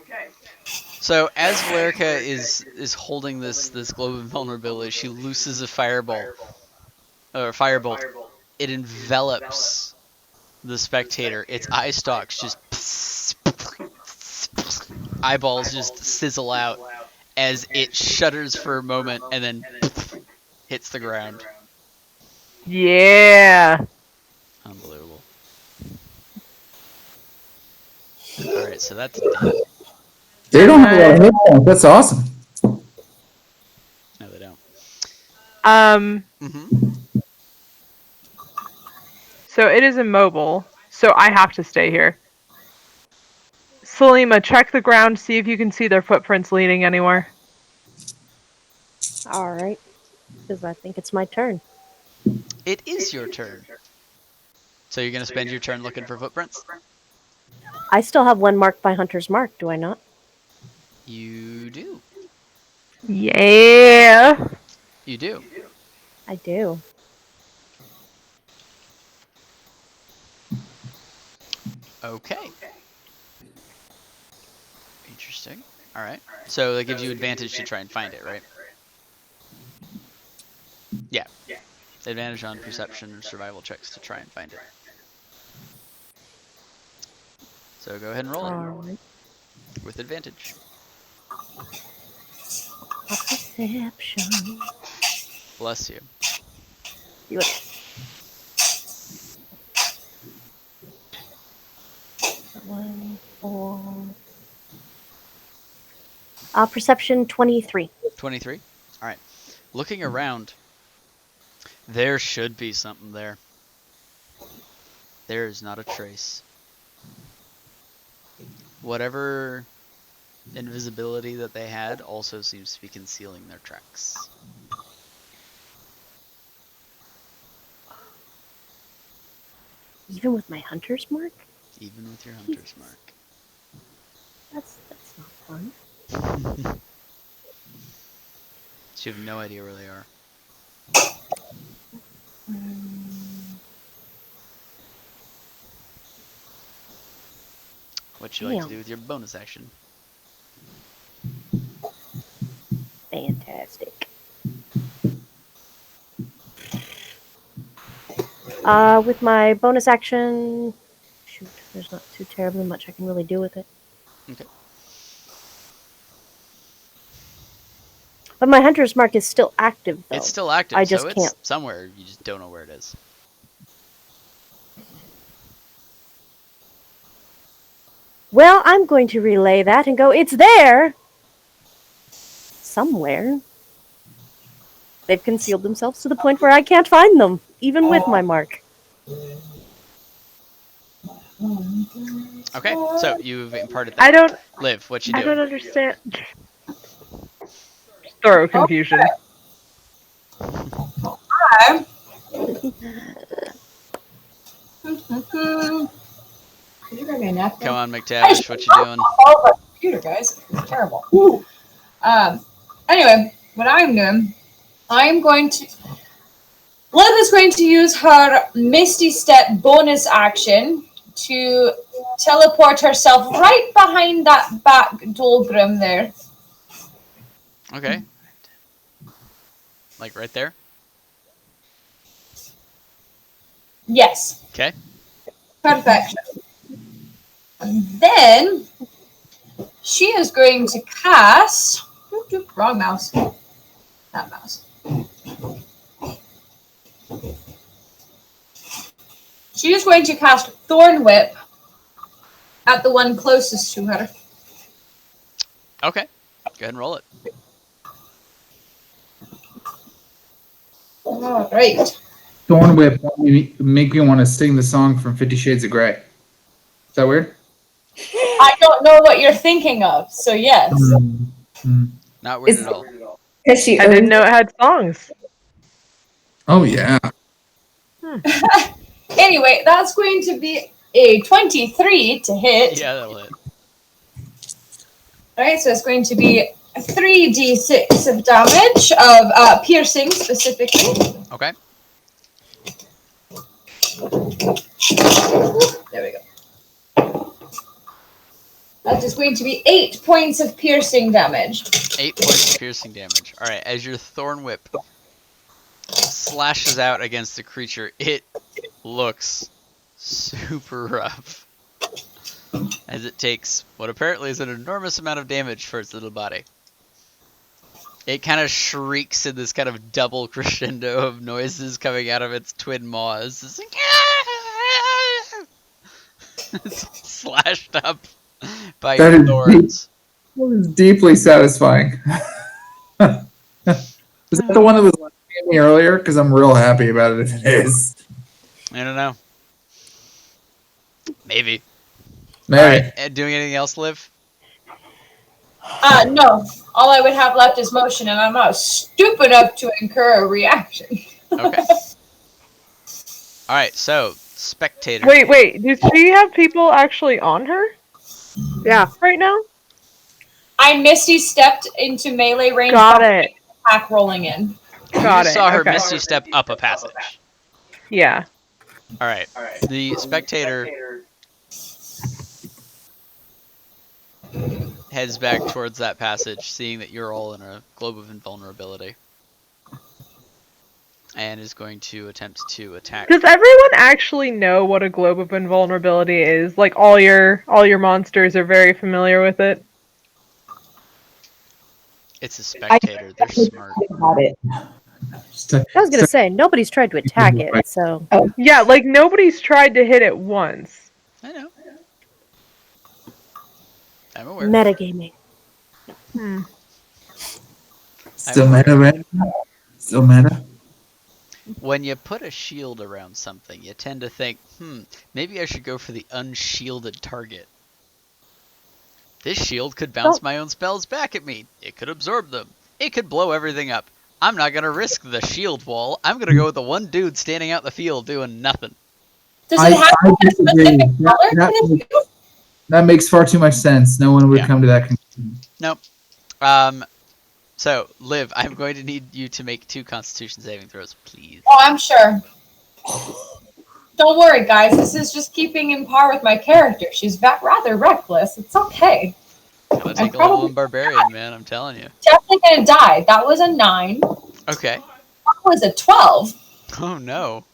So as Valerica is holding this globe of invulnerability, she looses a firebolt. It envelops the spectator. Its eye stalks just eyeballs just sizzle out as it shudders for a moment and then hits the ground. Yeah. Unbelievable. Alright, so that's done. They don't have a lot of hit points. That's awesome. No, they don't. Mm-hmm. So it is immobile, so I have to stay here. Silima, check the ground, see if you can see their footprints leading anywhere. Alright. Because I think it's my turn. It is your turn. So you're going to spend your turn looking for footprints? I still have one marked by Hunter's Mark, do I not? You do. Yeah. You do. I do. Okay. Interesting. Alright. So that gives you advantage to try and find it, right? Yeah. Advantage on perception or survival checks to try and find it. So go ahead and roll it. Alright. With advantage. Perception. Bless you. You look. Perception 23. 23. All right. Looking around, there should be something there. There is not a trace. Whatever invisibility that they had also seems to be concealing their tracks. Even with my hunter's mark? Even with your hunter's mark. That's not fun. So you have no idea where they are. What you like to do with your bonus action? Fantastic. With my bonus action, shoot, there's not too terribly much I can really do with it. Okay. But my hunter's mark is still active, though. It's still active, I just so it's can't. somewhere. You just don't know where it is. Well, I'm going to relay that and go, it's there! Somewhere. They've concealed themselves to the point where I can't find them, even with my mark. Okay, so you've imparted that. I don't. Liv, what you I doing? don't understand. Thorough confusion. Okay. Could you grab me a napkin? Come on, McTavish, what you doing? All over the computer, guys. It's terrible. Woo. Anyway, what I'm doing, I'm going to. Liv is going to use her Misty Step bonus action to teleport herself right behind that back Dolgrim there. Okay. Like right there? Yes. Okay. Perfection. And then she is going to cast. Wrong mouse. That mouse. She is going to cast Thorn Whip at the one closest to her. Okay. Go ahead and roll it. All right. Thorn Whip make me want to sing the song from 50 Shades of Grey. Is that weird? I don't know what you're thinking of, so yes. Not weird at all. Because she I didn't earned know it had songs. Oh, yeah. Anyway, that's going to be a 23 to hit. Yeah, that'll hit. Alright, so it's going to be 3d6 of damage, of piercing specifically. Okay. There we go. That is going to be 8 points of piercing damage. 8 points of piercing damage. Alright, as your Thorn Whip slashes out against the creature, it looks super rough. As it takes what apparently is an enormous amount of damage for its little body. It kind of shrieks in this kind of double crescendo of noises coming out of its twin maws. It's like, it's slashed up by That your is thorns. That was deeply satisfying. Is that the one that was laughing at me earlier? Because I'm real happy about it if it is. I don't know. Maybe. Maybe. Alright, doing anything else, Liv? No. All I would have left is motion, and I'm not stupid enough to incur a reaction. Okay. Alright, so, spectator. Wait. Does she have people actually on her? Yeah. Right now? I Misty stepped into melee range. Got it. Attack rolling in. You Got just it. saw her Okay. Misty step up a passage. Yeah. Alright, the spectator heads back towards that passage, seeing that you're all in a globe of invulnerability. And is going to attempt to attack. Does everyone actually know what a globe of invulnerability is? Like all your monsters are very familiar with it. It's a spectator, they're smart. about it. I was going to say, nobody's tried to attack it, so... Yeah, like nobody's tried to hit it once. I know. I'm aware. Metagaming. Still meta, right? Still meta. When you put a shield around something, you tend to think, maybe I should go for the unshielded target. This shield could bounce my own spells back at me. It could absorb them. It could blow everything up. I'm not going to risk the shield wall. I'm going to go with the one dude standing out in the field doing nothing. Does it have I a disagree. specific color? That makes far too much sense. No one would come to that conclusion. Nope. So, Liv, I'm going to need you to make 2 Constitution saving throws, please. Oh, I'm sure. Don't worry, guys. This is just keeping in par with my character. She's rather reckless. It's okay. Gonna take a level 1 barbarian, man. I'm telling you. Definitely gonna die. That was a 9. Okay. That was a 12. Oh no.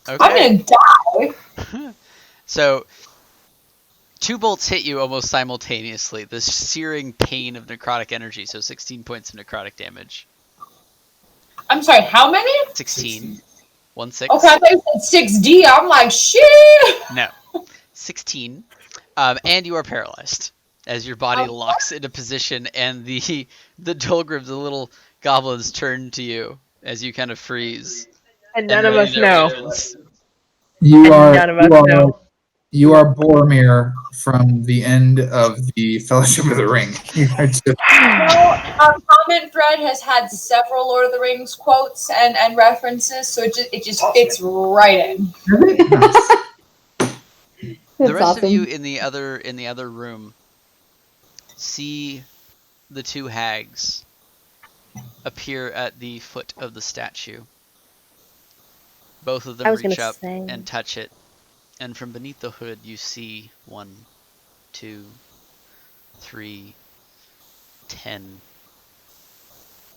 Okay. I'm gonna die. So, 2 bolts hit you almost simultaneously. The searing pain of necrotic energy. So 16 points of necrotic damage. I'm sorry. How many? 16. 1 6. Okay, I thought you said 6D. I'm like, shit. No. 16. And you are paralyzed as your body locks into position, and the Dolgrims, the little goblins, turn to you as you kind of freeze. And none of us know. You are. None of us know. You are Boromir from the end of the Fellowship of the Ring. You are just... Our comment thread has had several Lord of the Rings quotes and references, so it just fits right in. The rest of you in the other room see the 2 hags appear at the foot of the statue. Both of them reach up and touch it, and from beneath the hood you see 1, 2, 3, 10,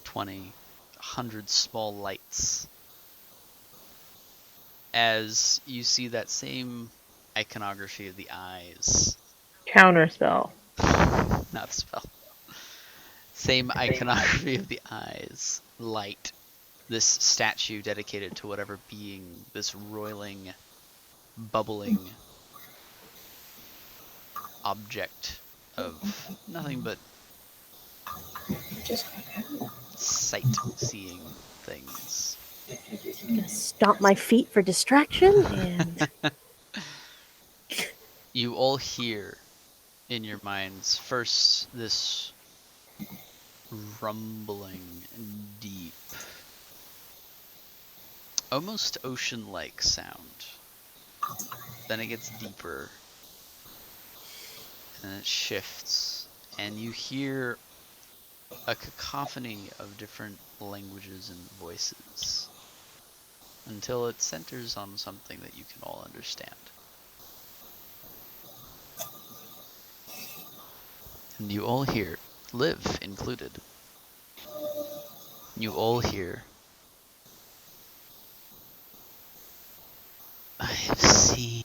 20, 100 small lights. As you see that same iconography of the eyes. Counterspell. Not a spell. Same iconography of the eyes. Light. This statue dedicated to whatever being, this roiling, bubbling object of nothing but sight-seeing things. I'm gonna stomp my feet for distraction, and you all hear in your minds first this rumbling, deep, almost ocean-like sound. Then it gets deeper, and it shifts, and you hear a cacophony of different languages and voices, until it centers on something that you can all understand. And you all hear, Liv included, you all hear, I have seen.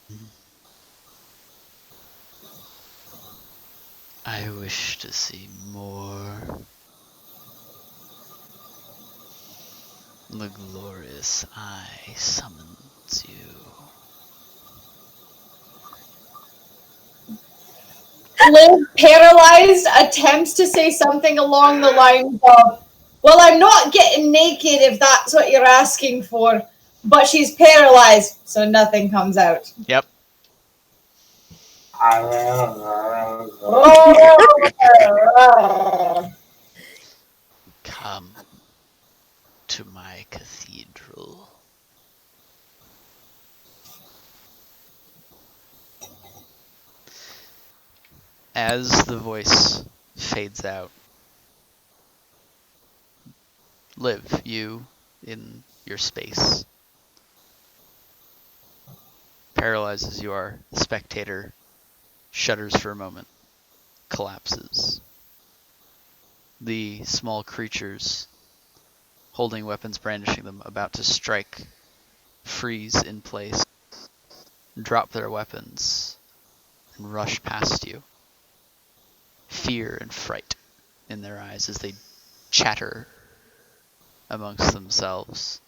I wish to see more. The glorious eye summons you. Liv, paralyzed, attempts to say something along the lines of, well, I'm not getting naked if that's what you're asking for, but she's paralyzed, so nothing comes out. Yep. Come to my cathedral. As the voice fades out, Liv, you in your space, paralyzed as you are, the spectator shudders for a moment, collapses. The small creatures, holding weapons, brandishing them, about to strike, freeze in place, drop their weapons, and rush past you. Fear and fright in their eyes as they chatter amongst themselves.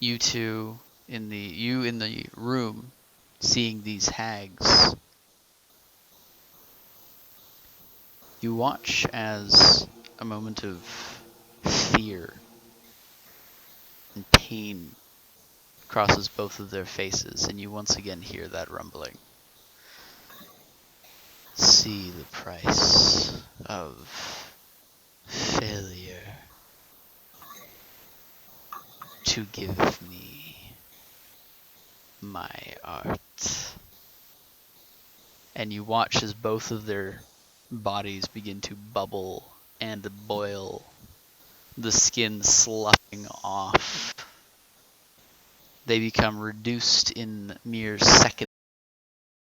You two in the room, seeing these hags, You watch as a moment of fear and pain crosses both of their faces, and you once again hear that rumbling. See the price of failure. To give me my art. And you watch as both of their bodies begin to bubble and boil, the skin sloughing off. They become reduced in mere seconds